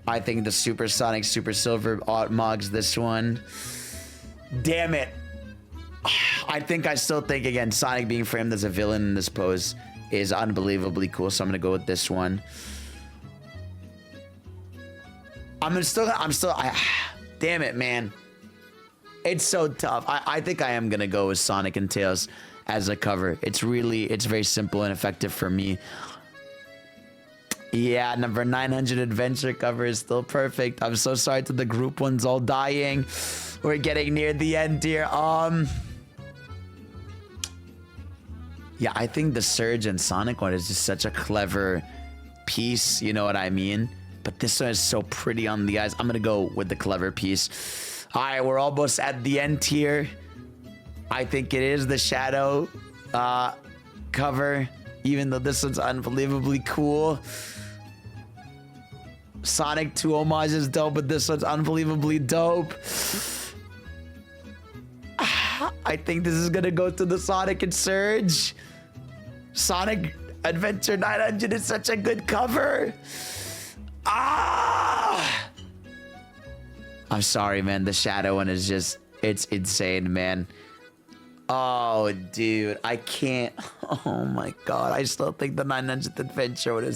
I think the Super Sonic Super Silver outmogs this one. Damn it. I still think, again, Sonic being framed as a villain in this pose is unbelievably cool. So I'm going to go with this one. Damn it, man. It's so tough. I think I am going to go with Sonic and Tails as a cover. It's very simple and effective for me. Yeah, number 900 adventure cover is still perfect. I'm so sorry to the group ones all dying. We're getting near the end here. Yeah, I think the Surge and Sonic one is just such a clever piece. You know what I mean? But this one is so pretty on the eyes. I'm going to go with the clever piece. All right, we're almost at the end here. I think it is the Shadow cover, even though this one's unbelievably cool. Sonic 2 homage is dope, but this one's unbelievably dope. I think this is going to go to the Sonic and Surge. Sonic Adventure 900 is such a good cover. I'm sorry, man. The Shadow one is just, it's insane, man. Oh, dude, I can't. Oh my god, I still think the 900th adventure one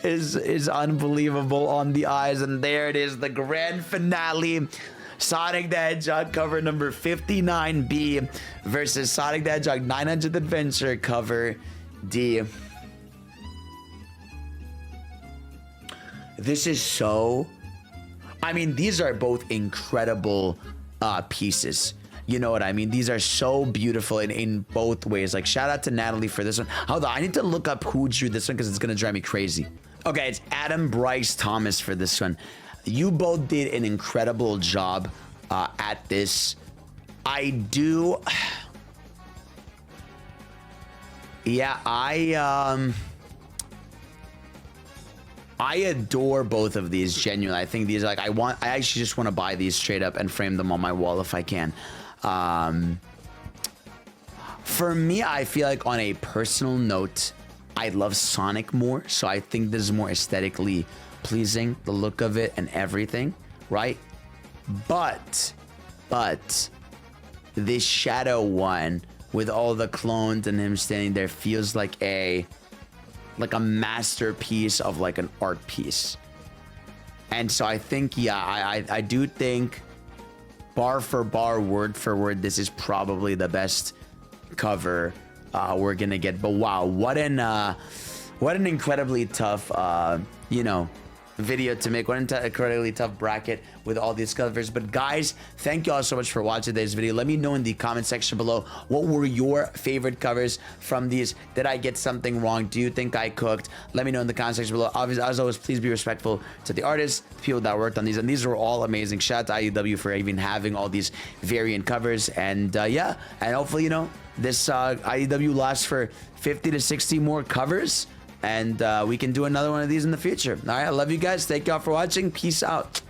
is unbelievable on the eyes. And there it is, the grand finale. Sonic the Hedgehog cover number 59B versus Sonic the Hedgehog 900th adventure cover D. This is so, I mean, these are both incredible pieces. You know what I mean? These are so beautiful in both ways. Like, shout out to Natalie for this one. Hold on, I need to look up who drew this one because it's going to drive me crazy. Okay, it's Adam Bryce Thomas for this one. You both did an incredible job at this. Yeah, I adore both of these, genuinely. I think these, like, I actually just want to buy these straight up and frame them on my wall if I can. For me, I feel like on a personal note, I love Sonic more, so I think this is more aesthetically pleasing, the look of it and everything, right? But this Shadow one with all the clones and him standing there feels like a masterpiece of like an art piece. And so I think, yeah, I do think bar for bar, word for word, this is probably the best cover we're gonna get. But wow, what an incredibly tough video to make. What an incredibly tough bracket with all these covers. But guys, thank you all so much for watching today's video. Let me know in the comment section below, what were your favorite covers from these? Did I get something wrong? Do you think I cooked? Let me know in the comment section below. Obviously, as always, please be respectful to the artists, the people that worked on these, and these were all amazing. Shout out to IDW for even having all these variant covers. And yeah, and hopefully, you know, this IDW lasts for 50 to 60 more covers, and we can do another one of these in the future. All right, I love you guys. Thank y'all for watching. Peace out.